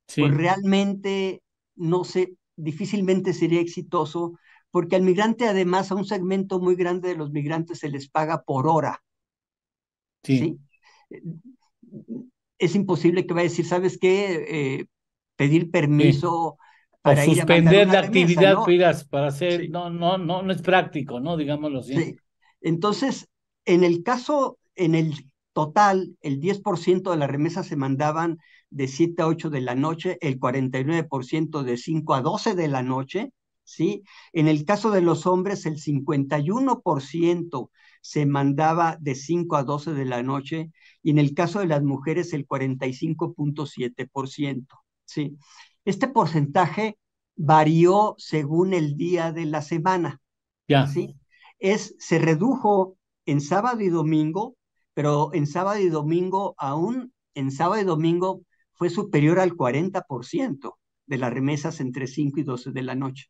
pues Sí. realmente no sé, difícilmente sería exitoso, porque al migrante, además, a un segmento muy grande de los migrantes se les paga por hora, Sí. ¿sí? Es imposible que vaya a decir, ¿sabes qué? Pedir Sí. permiso O para ir a mandar suspender una la remesa, actividad ¿no? para hacer, Sí. no, no, no, no es práctico, ¿no? Digámoslo así. Sí. Entonces, en el total, el 10% de las remesas se mandaban de 7 a 8 de la noche, el 49% de 5 a 12 de la noche, ¿sí? En el caso de los hombres, el 51% se mandaba de 5 a 12 de la noche, y en el caso de las mujeres, el 45.7%, ¿sí? Este porcentaje varió según el día de la semana, Ya. ¿sí? Se redujo en sábado y domingo, pero en sábado y domingo, aún en sábado y domingo, fue superior al 40% de las remesas entre 5 y 12 de la noche.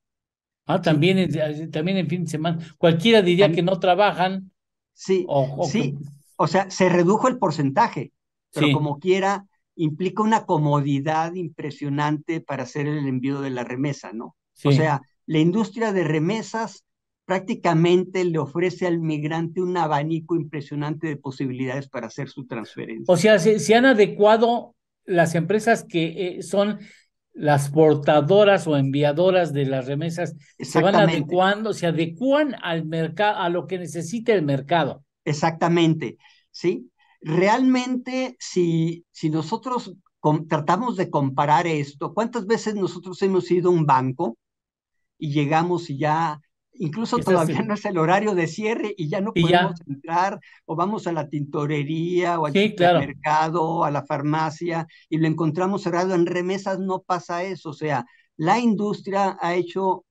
Ah, ¿Sí? también en fin de semana. Cualquiera diría que no trabajan Sí, o que sí, o sea, se redujo el porcentaje, pero sí, como quiera, implica una comodidad impresionante para hacer el envío de la remesa, ¿no? O sí. sea, la industria de remesas prácticamente le ofrece al migrante un abanico impresionante de posibilidades para hacer su O transferencia. sea, se han adecuado las empresas que son las portadoras o enviadoras de las remesas, se van Exactamente, adecuando, se adecúan al mercado, a lo que necesita el mercado. exactamente, ¿sí? Realmente, si nosotros tratamos de comparar esto, ¿cuántas veces nosotros hemos ido a un banco y llegamos y ya incluso Estás, todavía no es el horario de cierre y ya no y podemos ya, entrar, o vamos a la tintorería o al sí, claro. supermercado, a la farmacia y lo encontramos cerrado. En remesas no pasa eso, o sea, la industria ha hecho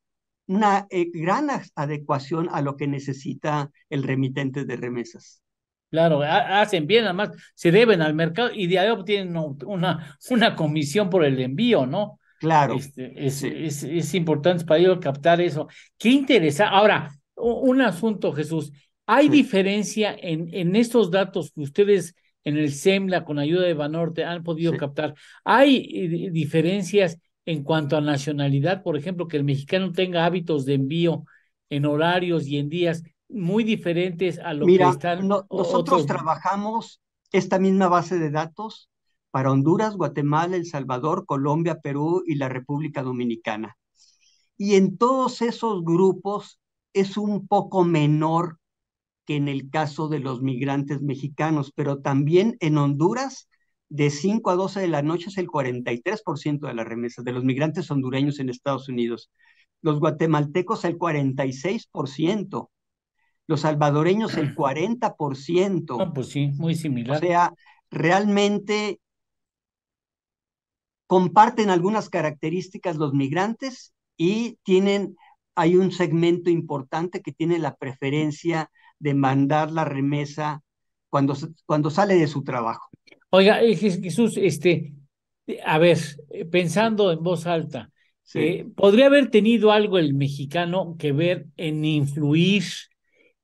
una gran adecuación a lo que necesita el remitente de remesas. Claro, hacen bien, además se deben al mercado y de ahí obtienen una comisión por el envío, ¿no? Claro, sí. Es importante para ellos captar eso. Qué interesante. Ahora, un asunto, Jesús. ¿Hay Sí. diferencia en estos datos que ustedes en el SEMLA con ayuda de Banorte han podido Sí. captar? ¿Hay diferencias en cuanto a nacionalidad? Por ejemplo, que el mexicano tenga hábitos de envío en horarios y en días muy diferentes a lo que Mira, están nosotros otros. trabajamos esta misma base de datos para Honduras, Guatemala, El Salvador, Colombia, Perú y la República Dominicana. Y en todos esos grupos es un poco menor que en el caso de los migrantes mexicanos, pero también en Honduras, de 5 a 12 de la noche es el 43% de las remesas de los migrantes hondureños en Estados Unidos. Los guatemaltecos el 46%. Los salvadoreños el 40%. No, pues sí, muy O similar. sea, realmente comparten algunas características los migrantes y hay un segmento importante que tiene la preferencia de mandar la remesa cuando sale de su trabajo. Oiga, Jesús, a ver, pensando en voz alta, Sí. ¿podría haber tenido algo el mexicano que ver en influir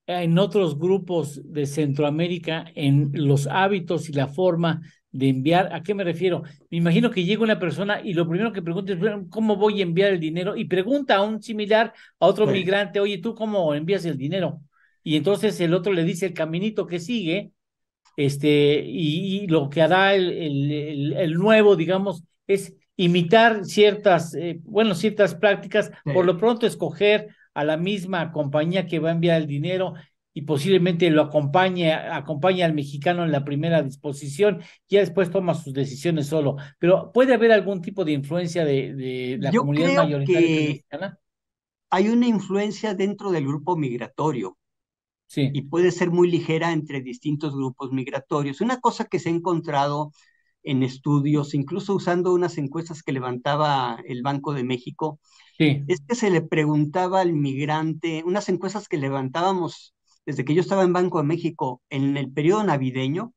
en otros grupos de Centroamérica en los hábitos y la forma de enviar? ¿A qué me refiero? Me imagino que llega una persona y lo primero que pregunta es, "Bueno, ¿cómo voy a enviar el dinero?" Y pregunta a un similar, a otro Sí. migrante, "Oye, ¿tú cómo envías el dinero?" Y entonces el otro le dice el caminito que sigue, y lo que hará el nuevo, digamos, es imitar ciertas prácticas, por Sí. lo pronto escoger a la misma compañía que va a enviar el dinero y posiblemente lo acompañe al mexicano en la primera disposición, ya después toma sus decisiones solo. Pero ¿puede haber algún tipo de influencia de la Yo comunidad creo mayoritaria que es que mexicana? hay una influencia dentro del grupo migratorio Sí, y puede ser muy ligera entre distintos grupos migratorios. Una cosa que se ha encontrado en estudios, incluso usando unas encuestas que levantaba el Banco de México, sí, es que se le preguntaba al migrante, unas encuestas que levantábamos desde que yo estaba en Banco de México en el periodo navideño,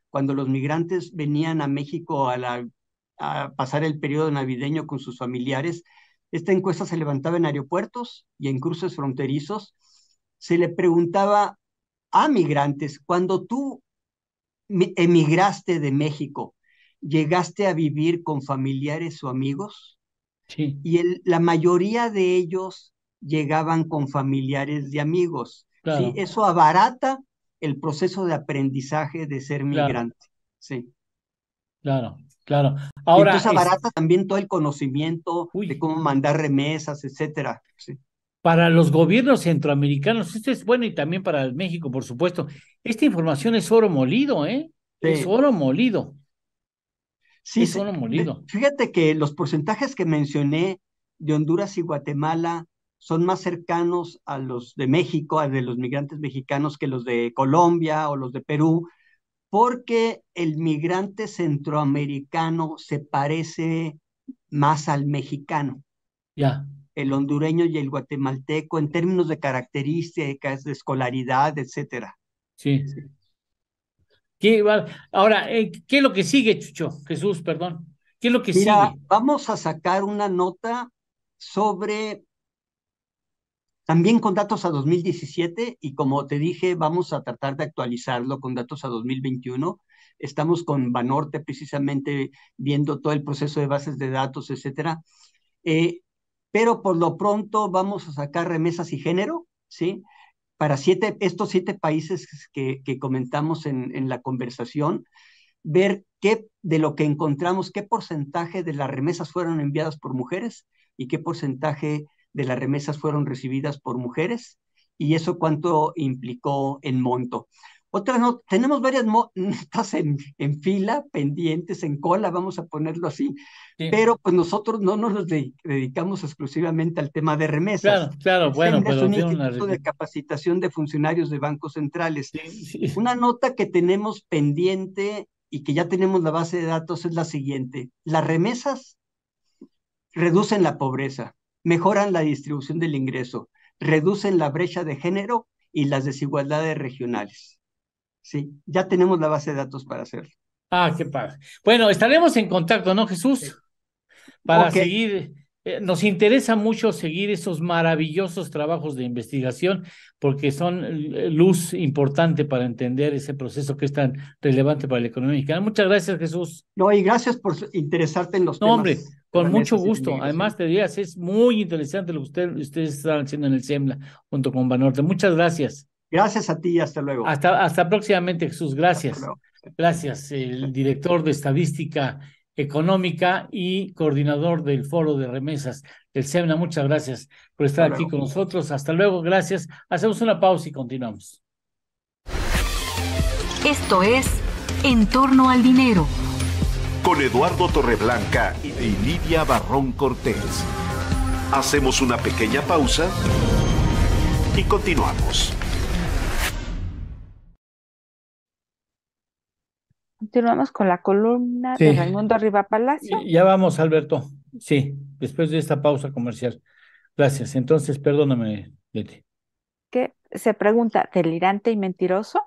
cuando los migrantes venían a México a pasar el periodo navideño con sus familiares. Esta encuesta se levantaba en aeropuertos y en cruces fronterizos. Se le preguntaba a migrantes, cuando tú emigraste de México, ¿llegaste a vivir con familiares o amigos? sí, Y la mayoría de ellos llegaban con familiares de amigos, ¿sí? claro, Eso abarata el proceso de aprendizaje de ser claro, migrante, ¿sí? claro, claro. Y Ahora, entonces abarata también todo el conocimiento de uy. cómo mandar remesas, etcétera, ¿sí? Para los gobiernos centroamericanos, esto es bueno y también para el México, por supuesto. Esta información es oro molido, ¿eh? Es Sí, oro molido, sí, es oro molido. fíjate que los porcentajes que mencioné de Honduras y Guatemala son más cercanos a los de México, a de los migrantes mexicanos, que los de Colombia o los de Perú, porque el migrante centroamericano se parece más al mexicano, Ya, el hondureño y el guatemalteco, en términos de características, de escolaridad, etcétera. sí. Sí. Ahora, ¿qué es lo que sigue, Chucho? Jesús, perdón. ¿Qué es lo que Mira, sigue? vamos a sacar una nota sobre, también con datos a 2017 y como te dije, vamos a tratar de actualizarlo con datos a 2021. Estamos con Banorte precisamente viendo todo el proceso de bases de datos, etcétera. Pero por lo pronto vamos a sacar remesas y género, ¿sí? Para estos 7 países que comentamos en la conversación, ver de lo que encontramos, qué porcentaje de las remesas fueron enviadas por mujeres y qué porcentaje de las remesas fueron recibidas por mujeres y eso cuánto implicó en monto. Otras no, tenemos varias notas en fila, pendientes, en cola, vamos a ponerlo así, Sí. pero pues nosotros no nos dedicamos exclusivamente al tema de remesas. Claro, El bueno, SEMNA es pero un tiene una... instituto de capacitación de funcionarios de bancos centrales. Sí. Una nota que tenemos pendiente y que ya tenemos la base de datos es la siguiente. Las remesas reducen la pobreza, mejoran la distribución del ingreso, reducen la brecha de género y las desigualdades regionales. Sí, ya tenemos la base de datos para hacerlo. Ah, qué padre. Bueno, estaremos en contacto, ¿no, Jesús? Para Okay. seguir, nos interesa mucho seguir esos maravillosos trabajos de investigación porque son luz importante para entender ese proceso que es tan relevante para la economía mexicana. Muchas gracias, Jesús. No, y gracias por interesarte en los No, temas. hombre, con mucho y gusto. Además, te dirías, es muy interesante lo que ustedes están haciendo en el SEMLA junto con Banorte. Muchas gracias. Gracias a ti y hasta luego. Hasta próximamente, Jesús. Gracias. Hasta luego. Gracias, el director de Estadística Económica y coordinador del Foro de Remesas del SEMNA. Muchas gracias por estar aquí con nosotros. Hasta luego, gracias. Hacemos una pausa y continuamos. Esto es En torno al dinero. Con Eduardo Torreblanca y Lidia Barrón Cortés. Hacemos una pequeña pausa y continuamos. Continuamos con la columna de Raimundo Riva Palacio. Ya vamos, Alberto. Sí, después de esta pausa comercial. Gracias. Entonces, perdóname, Leti. Que se pregunta, ¿delirante y mentiroso?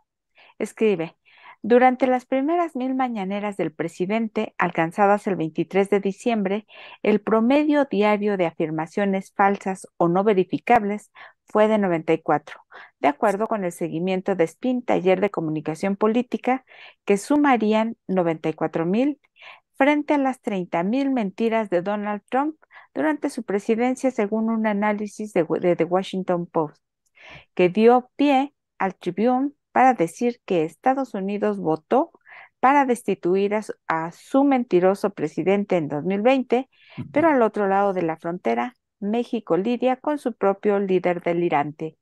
Escribe, durante las primeras 1000 mañaneras del presidente, alcanzadas el 23 de diciembre, el promedio diario de afirmaciones falsas o no verificables fue de 94, de acuerdo con el seguimiento de SPIN, Taller de Comunicación Política, que sumarían 94,000 frente a las 30,000 mentiras de Donald Trump durante su presidencia, según un análisis de The Washington Post, que dio pie al Tribune para decir que Estados Unidos votó para destituir a su mentiroso presidente en 2020, pero al otro lado de la frontera, México lidia con su propio líder delirante.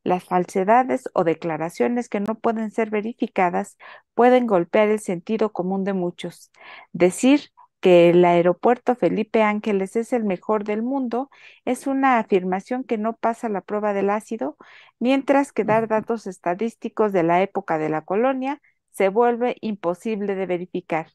Las falsedades o declaraciones que no pueden ser verificadas pueden golpear el sentido común de muchos. Decir que el aeropuerto Felipe Ángeles es el mejor del mundo es una afirmación que no pasa la prueba del ácido, mientras que dar datos estadísticos de la época de la colonia se vuelve imposible de verificar.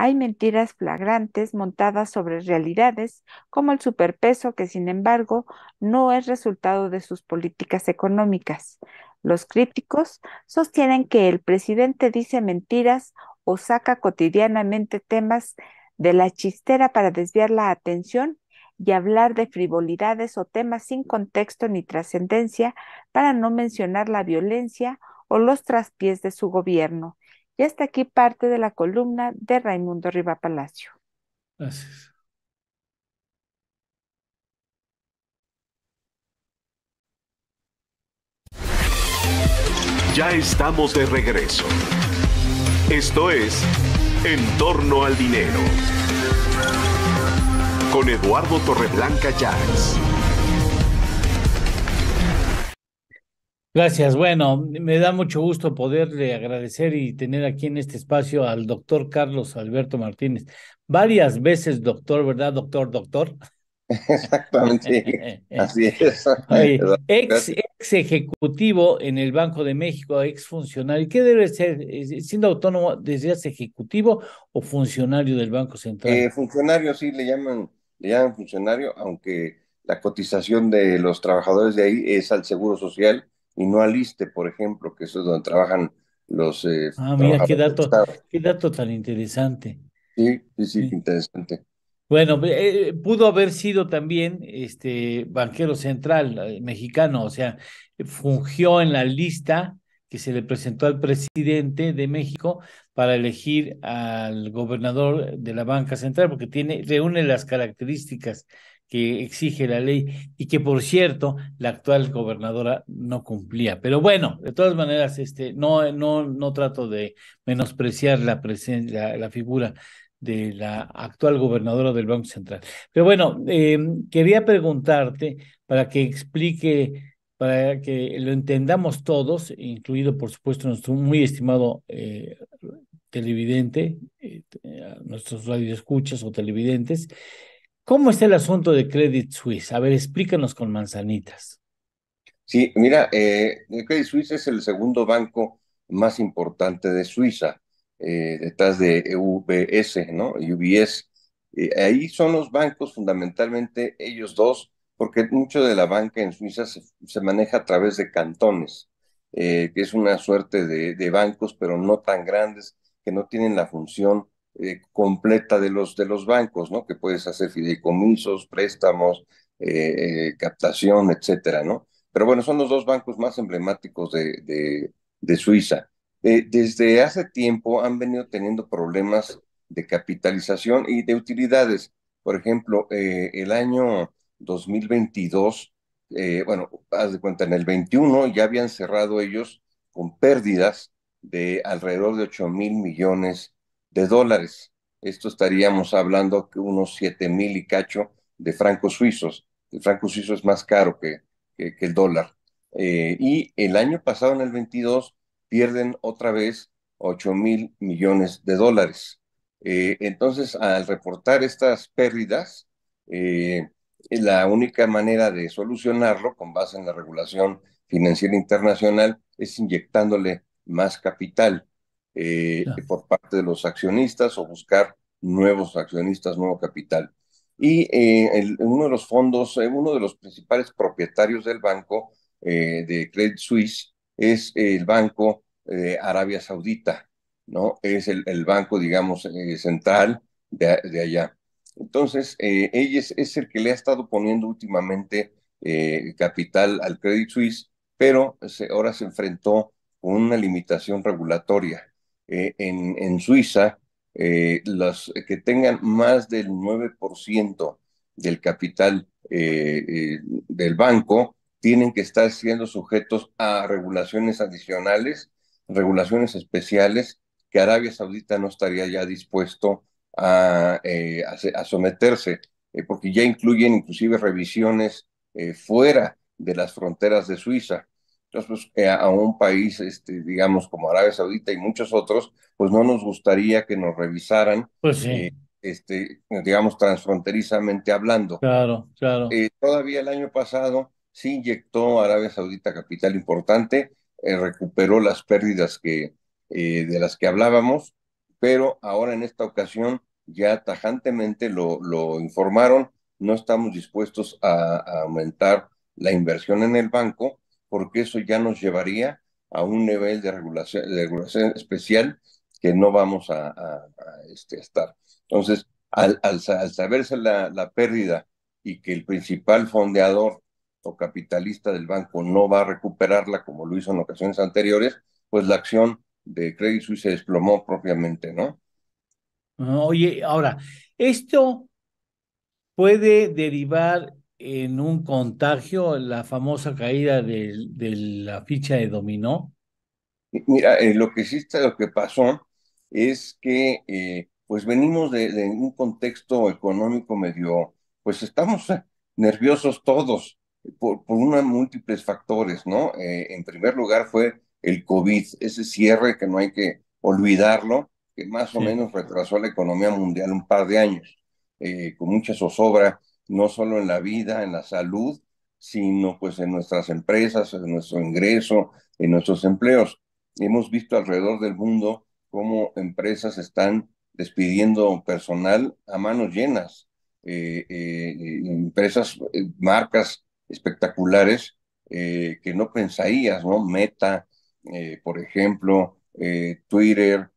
Hay mentiras flagrantes montadas sobre realidades, como el superpeso, que sin embargo no es resultado de sus políticas económicas. Los críticos sostienen que el presidente dice mentiras o saca cotidianamente temas de la chistera para desviar la atención y hablar de frivolidades o temas sin contexto ni trascendencia para no mencionar la violencia o los traspiés de su gobierno. Y hasta aquí parte de la columna de Raimundo Riva Palacio. Gracias. Ya estamos de regreso. Esto es En torno al dinero. Con Eduardo Torreblanca Llanes. Gracias. Bueno, me da mucho gusto poderle agradecer y tener aquí en este espacio al doctor Carlos Alberto Martínez. Varias veces doctor, ¿verdad? Doctor. Exactamente, así es. Oye, ex ejecutivo en el Banco de México, ex funcionario. ¿Qué debe ser? ¿Siendo autónomo, ¿deseas ejecutivo o funcionario del Banco Central? Funcionario, sí, le llaman funcionario, aunque la cotización de los trabajadores de ahí es al Seguro Social y no al ISSSTE, por ejemplo, que eso es donde trabajan los Mira, trabajadores qué dato tan interesante. Sí, interesante. Bueno, pudo haber sido también banquero central mexicano, o sea, fungió en la lista que se le presentó al presidente de México para elegir al gobernador de la banca central, porque reúne las características que exige la ley y que, por cierto, la actual gobernadora no cumplía. Pero bueno, de todas maneras, no trato de menospreciar la figura de la actual gobernadora del Banco Central. Pero bueno, quería preguntarte para que explique para que lo entendamos todos, incluido por supuesto nuestro muy estimado televidente, nuestros radioescuchas o televidentes. ¿Cómo está el asunto de Credit Suisse? A ver, explícanos con manzanitas. Sí, mira, el Credit Suisse es el segundo banco más importante de Suiza, detrás de UBS, ¿no? UBS. Ahí son los bancos, fundamentalmente ellos dos, porque mucho de la banca en Suiza se maneja a través de cantones, que es una suerte de bancos, pero no tan grandes, que no tienen la función completa de los bancos, ¿no? Que puedes hacer fideicomisos, préstamos, captación, etcétera, ¿no? Pero bueno, son los dos bancos más emblemáticos de Suiza. Desde hace tiempo han venido teniendo problemas de capitalización y de utilidades. Por ejemplo, el año 2022, bueno, haz de cuenta, en el 21 ya habían cerrado ellos con pérdidas de alrededor de 8.000 millones de dólares. Esto estaríamos hablando que unos 7.000 y cacho de francos suizos. El franco suizo es más caro que el dólar. Y el año pasado, en el 22, pierden otra vez 8.000 millones de dólares. Entonces, al reportar estas pérdidas, la única manera de solucionarlo, con base en la regulación financiera internacional, es inyectándole más capital por parte de los accionistas o buscar nuevos accionistas, nuevo capital. Y uno de los fondos, uno de los principales propietarios del banco de Credit Suisse es el Banco de Arabia Saudita, ¿no? Es el banco, digamos, central de allá. Entonces, ella es el que le ha estado poniendo últimamente capital al Credit Suisse, pero ahora se enfrentó con una limitación regulatoria. En Suiza, los que tengan más del 9% del capital del banco tienen que estar siendo sujetos a regulaciones adicionales, regulaciones especiales, que Arabia Saudita no estaría ya dispuesto a someterse, porque ya incluyen inclusive revisiones fuera de las fronteras de Suiza. Entonces, pues, a un país, digamos, como Arabia Saudita y muchos otros, pues no nos gustaría que nos revisaran, Pues sí, digamos, transfronterizamente hablando. claro, claro. Todavía el año pasado sí inyectó a Arabia Saudita capital importante, recuperó las pérdidas de las que hablábamos, pero ahora en esta ocasión ya tajantemente lo informaron, no estamos dispuestos a aumentar la inversión en el banco, porque eso ya nos llevaría a un nivel de regulación especial que no vamos a estar. Entonces, al saberse la pérdida y que el principal fondeador o capitalista del banco no va a recuperarla como lo hizo en ocasiones anteriores, pues la acción de Credit Suisse se desplomó propiamente, ¿no? Oye, ahora, esto puede derivar en un contagio, la famosa caída de la ficha de dominó. Mira, lo que pasó es que pues venimos de un contexto económico medio, pues estamos nerviosos todos por una múltiples factores, ¿no? En primer lugar fue el COVID, ese cierre que no hay que olvidarlo, que más o Sí. menos retrasó la economía mundial un par de años, con mucha zozobra, no solo en la vida, en la salud, sino pues en nuestras empresas, en nuestro ingreso, en nuestros empleos. Hemos visto alrededor del mundo cómo empresas están despidiendo personal a manos llenas. Empresas, marcas espectaculares que no pensarías, ¿no? Meta, por ejemplo, Twitter,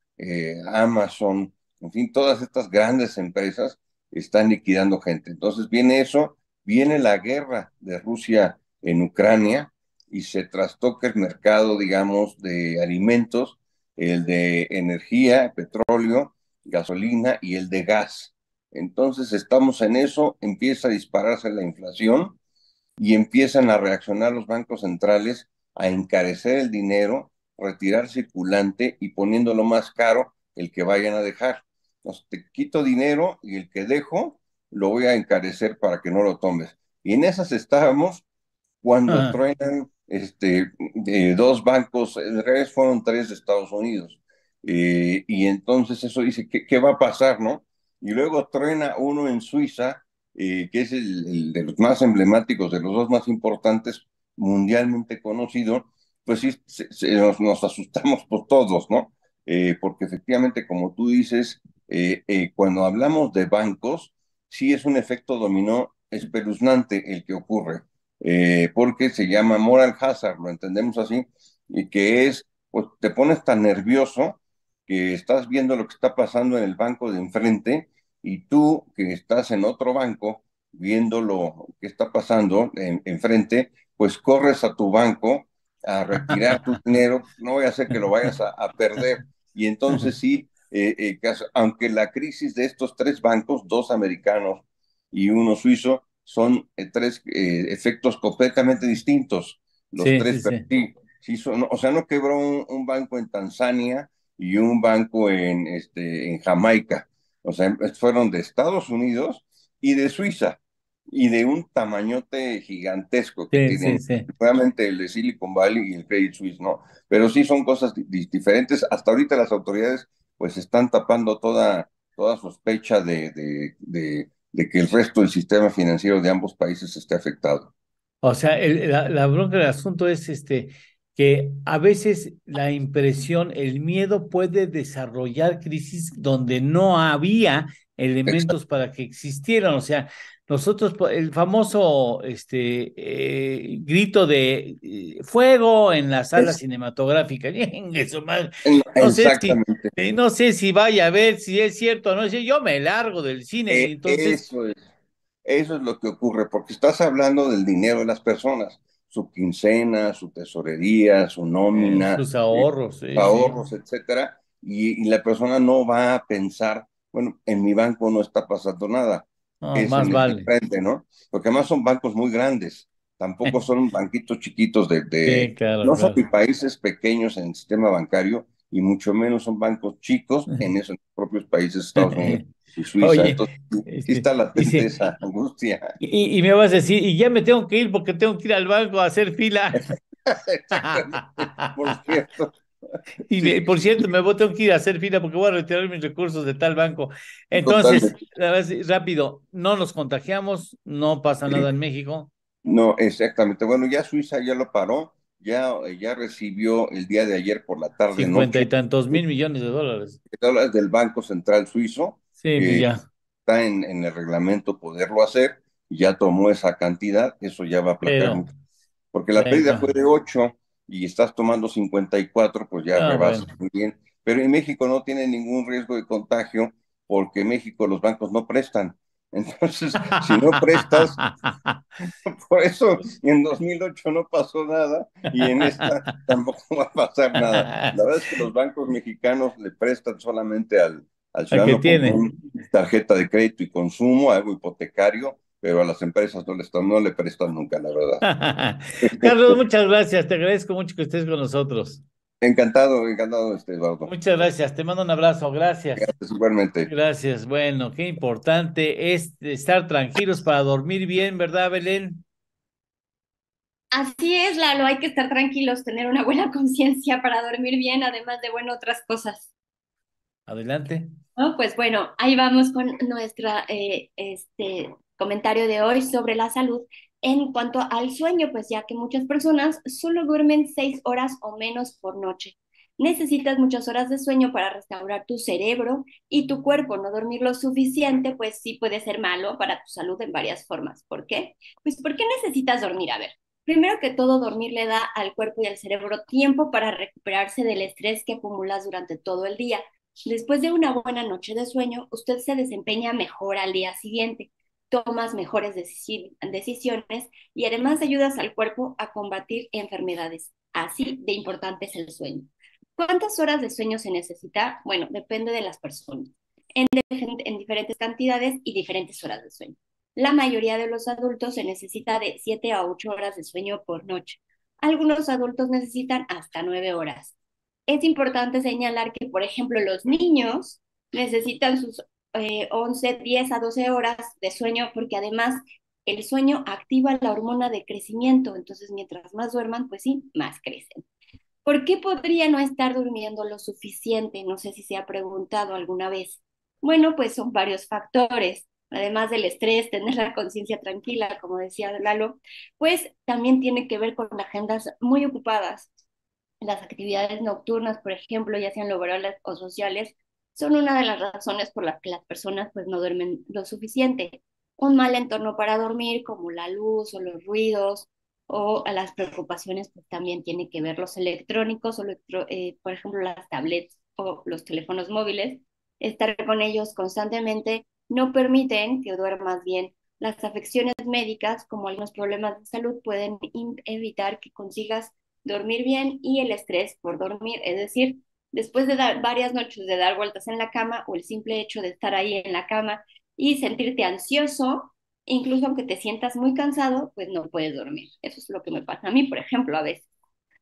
Amazon, en fin, todas estas grandes empresas están liquidando gente. Entonces viene eso, viene la guerra de Rusia en Ucrania y se trastoca el mercado, digamos, de alimentos, el de energía, petróleo, gasolina y el de gas. Entonces estamos en eso, empieza a dispararse la inflación y empiezan a reaccionar los bancos centrales a encarecer el dinero, retirar circulante y poniéndolo más caro el que vayan a dejar. Entonces te quito dinero y el que dejo lo voy a encarecer para que no lo tomes. Y en esas estábamos cuando Ah, truenan dos bancos, en realidad fueron tres de Estados Unidos, y entonces eso dice, ¿qué va a pasar, no? Y luego truena uno en Suiza, que es el de los más emblemáticos, de los dos más importantes, mundialmente conocido, pues sí, nos asustamos por todos, ¿no? Porque efectivamente, como tú dices, cuando hablamos de bancos, sí es un efecto dominó espeluznante el que ocurre, porque se llama moral hazard, lo entendemos así, y que es, pues te pones tan nervioso que estás viendo lo que está pasando en el banco de enfrente y tú que estás en otro banco viendo lo que está pasando enfrente, pues corres a tu banco a retirar tu dinero, no voy a hacer que lo vayas a perder. Y entonces sí, aunque la crisis de estos tres bancos, dos americanos y uno suizo, son tres efectos completamente distintos, los sí, tres, sí, pero sí. sí, sí son, o sea, no quebró un banco en Tanzania y un banco en Jamaica, o sea, fueron de Estados Unidos y de Suiza, y de un tamañote gigantesco que Sí, sí, tienen, sí. realmente el de Silicon Valley y el Credit Suisse, ¿no? Pero sí son cosas diferentes. Hasta ahorita las autoridades pues están tapando toda sospecha de que el resto del sistema financiero de ambos países esté afectado. O sea, la bronca del asunto es que a veces la impresión, el miedo puede desarrollar crisis donde no había elementos para que existieran. O sea, nosotros, el famoso grito de fuego en la sala Es, cinematográfica. Ñengue su madre. exactamente. No sé si vaya a ver si es cierto o no. Yo me largo del cine y entonces, Eso es lo que ocurre, porque estás hablando del dinero de las personas, su quincena, su tesorería, su nómina, sus ahorros, sí, sí. ahorros, etcétera, y la persona no va a pensar, bueno, en mi banco no está pasando nada, No, es más en el de vale. enfrente, ¿no? Porque además son bancos muy grandes, tampoco son banquitos chiquitos Sí, claro, no son claro. ni países pequeños en el sistema bancario, y mucho menos son bancos chicos en esos propios países, Estados Unidos y Suiza. Oye, Entonces, sí está latente dice, esa angustia. y me vas a decir, y ya me tengo que ir porque tengo que ir al banco a hacer fila. Exactamente, por cierto. Y Sí, por cierto, tengo que ir a hacer fila porque voy a retirar mis recursos de tal banco. Entonces, totalmente. la verdad es, rápido, no nos contagiamos, no pasa nada en México. No, exactamente. Bueno, ya Suiza ya lo paró, ya recibió el día de ayer por la tarde Cincuenta noche y tantos mil millones de dólares. dólares del Banco Central Suizo, Sí, pues que ya. está en el reglamento poderlo hacer, y ya tomó esa cantidad, eso ya va a aplacar Pero, mucho. Porque la pérdida fue venga. de 8 y estás tomando 54, pues ya Ah, rebasas bueno. muy bien. Pero en México no tiene ningún riesgo de contagio porque en México los bancos no prestan. Entonces, si no prestas, por eso en 2008 no pasó nada y en esta tampoco va a pasar nada. La verdad es que los bancos mexicanos le prestan solamente al ¿A qué ciudadano tiene? común tarjeta de crédito y consumo, algo hipotecario, pero a las empresas no le prestan nunca, la verdad. Carlos, muchas gracias. Te agradezco mucho que estés con nosotros. Encantado, encantado, Eduardo. Muchas gracias. Te mando un abrazo. Gracias. Gracias, igualmente. Gracias. Bueno, qué importante es estar tranquilos para dormir bien, ¿verdad, Belén? Así es, Lalo, hay que estar tranquilos, tener una buena conciencia para dormir bien, además de, bueno, otras cosas. Adelante. ¿No? Pues bueno, ahí vamos con nuestra comentario de hoy sobre la salud. En cuanto al sueño, pues ya que muchas personas solo duermen 6 horas o menos por noche. Necesitas muchas horas de sueño para restaurar tu cerebro y tu cuerpo. No dormir lo suficiente, pues sí puede ser malo para tu salud en varias formas. ¿Por qué? Pues ¿por qué necesitas dormir? A ver, primero que todo, dormir le da al cuerpo y al cerebro tiempo para recuperarse del estrés que acumulas durante todo el día. Después de una buena noche de sueño, usted se desempeña mejor al día siguiente, tomas mejores decisiones y además ayudas al cuerpo a combatir enfermedades. Así de importante es el sueño. ¿Cuántas horas de sueño se necesita? Bueno, depende de las personas, en diferentes cantidades y diferentes horas de sueño. La mayoría de los adultos se necesita de 7 a 8 horas de sueño por noche. Algunos adultos necesitan hasta 9 horas. Es importante señalar que, por ejemplo, los niños necesitan sus 11, 10 a 12 horas de sueño porque además El sueño activa la hormona de crecimiento, entonces mientras más duerman, pues sí, más crecen. ¿Por qué podría no estar durmiendo lo suficiente? No sé si se ha preguntado alguna vez. Bueno, pues son varios factores. Además del estrés, tener la conciencia tranquila, como decía Lalo, pues también tiene que ver con agendas muy ocupadas. Las actividades nocturnas, por ejemplo, ya sean laborales o sociales, son una de las razones por las que las personas pues no duermen lo suficiente. Un mal entorno para dormir, como la luz o los ruidos, o a las preocupaciones, pues también tiene que ver los electrónicos, por ejemplo, las tablets o los teléfonos móviles. Estar con ellos constantemente no permiten que duermas bien. Las afecciones médicas, como algunos problemas de salud, pueden evitar que consigas dormir bien, y el estrés por dormir, es decir, después de dar varias noches de dar vueltas en la cama, o el simple hecho de estar ahí en la cama y sentirte ansioso, incluso aunque te sientas muy cansado, pues no puedes dormir. Eso es lo que me pasa a mí, por ejemplo, a veces.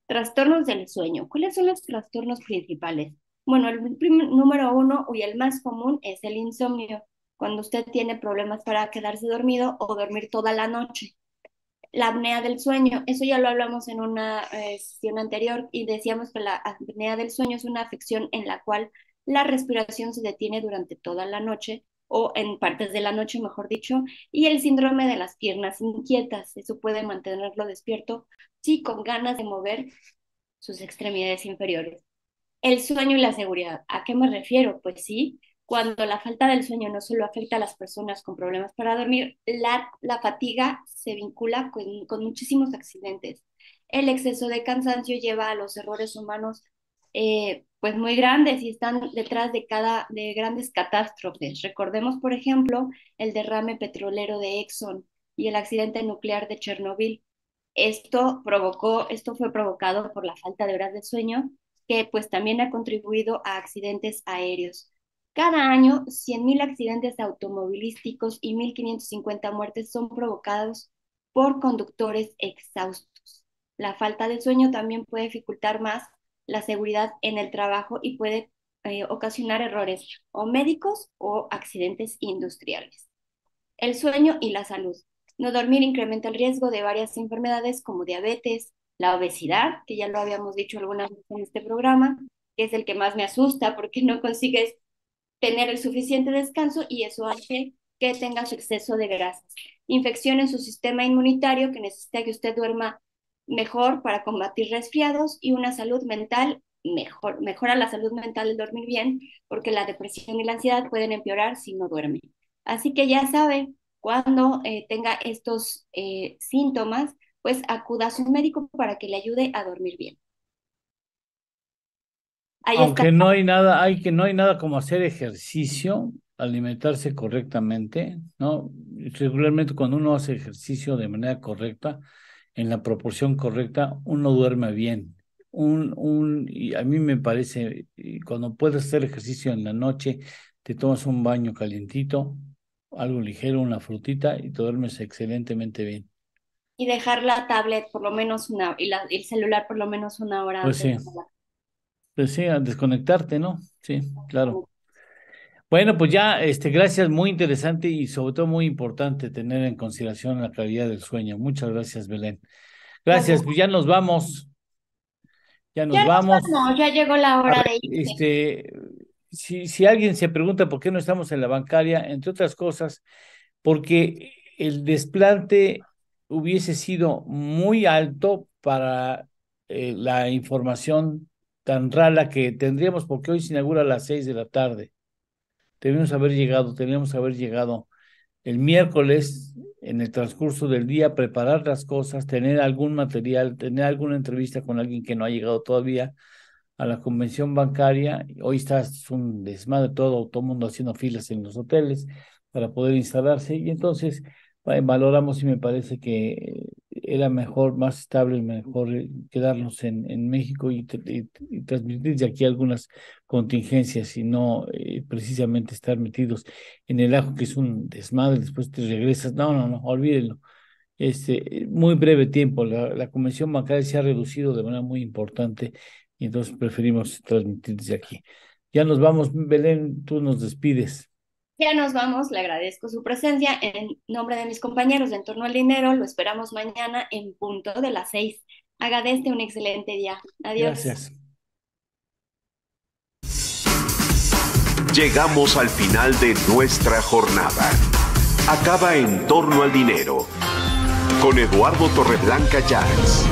Trastornos del sueño. ¿Cuáles son los trastornos principales? Bueno, el número uno y el más común es el insomnio, cuando usted tiene problemas para quedarse dormido o dormir toda la noche. La apnea del sueño, eso ya lo hablamos en una sesión anterior, y decíamos que la apnea del sueño es una afección en la cual la respiración se detiene durante toda la noche, o en partes de la noche, mejor dicho, y el síndrome de las piernas inquietas, eso puede mantenerlo despierto, sí, con ganas de mover sus extremidades inferiores. El sueño y la seguridad. ¿A qué me refiero? Pues sí, cuando la falta del sueño no solo afecta a las personas con problemas para dormir, la fatiga se vincula con muchísimos accidentes. El exceso de cansancio lleva a los errores humanos pues muy grandes, y están detrás de grandes catástrofes. Recordemos, por ejemplo, el derrame petrolero de Exxon y el accidente nuclear de Chernobyl. Esto fue provocado por la falta de horas de sueño, que pues también ha contribuido a accidentes aéreos. Cada año, 100.000 accidentes automovilísticos y 1.550 muertes son provocados por conductores exhaustos. La falta de sueño también puede dificultar más la seguridad en el trabajo y puede ocasionar errores o médicos o accidentes industriales. El sueño y la salud. No dormir incrementa el riesgo de varias enfermedades como diabetes, la obesidad, que ya lo habíamos dicho algunas veces en este programa, que es el que más me asusta porque no consigues tener el suficiente descanso y eso hace que tengas exceso de grasas. Infección en su sistema inmunitario, que necesita que usted duerma mejor para combatir resfriados, y una salud mental mejor. Mejora la salud mental el dormir bien, porque la depresión y la ansiedad pueden empeorar si no duerme. Así que ya sabe, cuando tenga estos síntomas, pues acuda a su médico para que le ayude a dormir bien. Ahí está. Aunque no hay nada como hacer ejercicio, alimentarse correctamente, ¿no? Regularmente cuando uno hace ejercicio de manera correcta, en la proporción correcta, uno duerme bien. Y a mí me parece, y cuando puedes hacer ejercicio en la noche, te tomas un baño calientito, algo ligero, una frutita, y te duermes excelentemente bien. Y dejar la tablet por lo menos el celular por lo menos una hora Pues antes sí, de jugar. pues sí, a desconectarte, ¿no? Sí, claro. Bueno, pues ya, gracias, muy interesante y sobre todo muy importante tener en consideración la calidad del sueño. Muchas gracias, Belén. Gracias, pues ya nos vamos, ya nos Ya nos vamos. vamos, ya llegó la A hora ver, de irse. si alguien se pregunta por qué no estamos en la bancaria, entre otras cosas, porque el desplante hubiese sido muy alto para la información tan rara que tendríamos, porque hoy se inaugura a las 6 de la tarde. Teníamos que haber llegado el miércoles en el transcurso del día, preparar las cosas, tener algún material, tener alguna entrevista con alguien que no ha llegado todavía a la convención bancaria. Hoy está un desmadre, todo el mundo haciendo filas en los hoteles para poder instalarse, y entonces valoramos y me parece que era mejor, más estable, mejor quedarnos en México y transmitir de aquí algunas contingencias y no precisamente estar metidos en el ajo, que es un desmadre, después te regresas. No, olvídenlo. Muy breve tiempo, la convención bancaria se ha reducido de manera muy importante y entonces preferimos transmitir desde aquí. Ya nos vamos, Belén, tú nos despides. Ya nos vamos, le agradezco su presencia. En nombre de mis compañeros de En Torno al Dinero, lo esperamos mañana en punto de las 6. Haga de este un excelente día. Adiós. Gracias. Llegamos al final de nuestra jornada. Acaba En Torno al Dinero con Eduardo Torreblanca Llanes.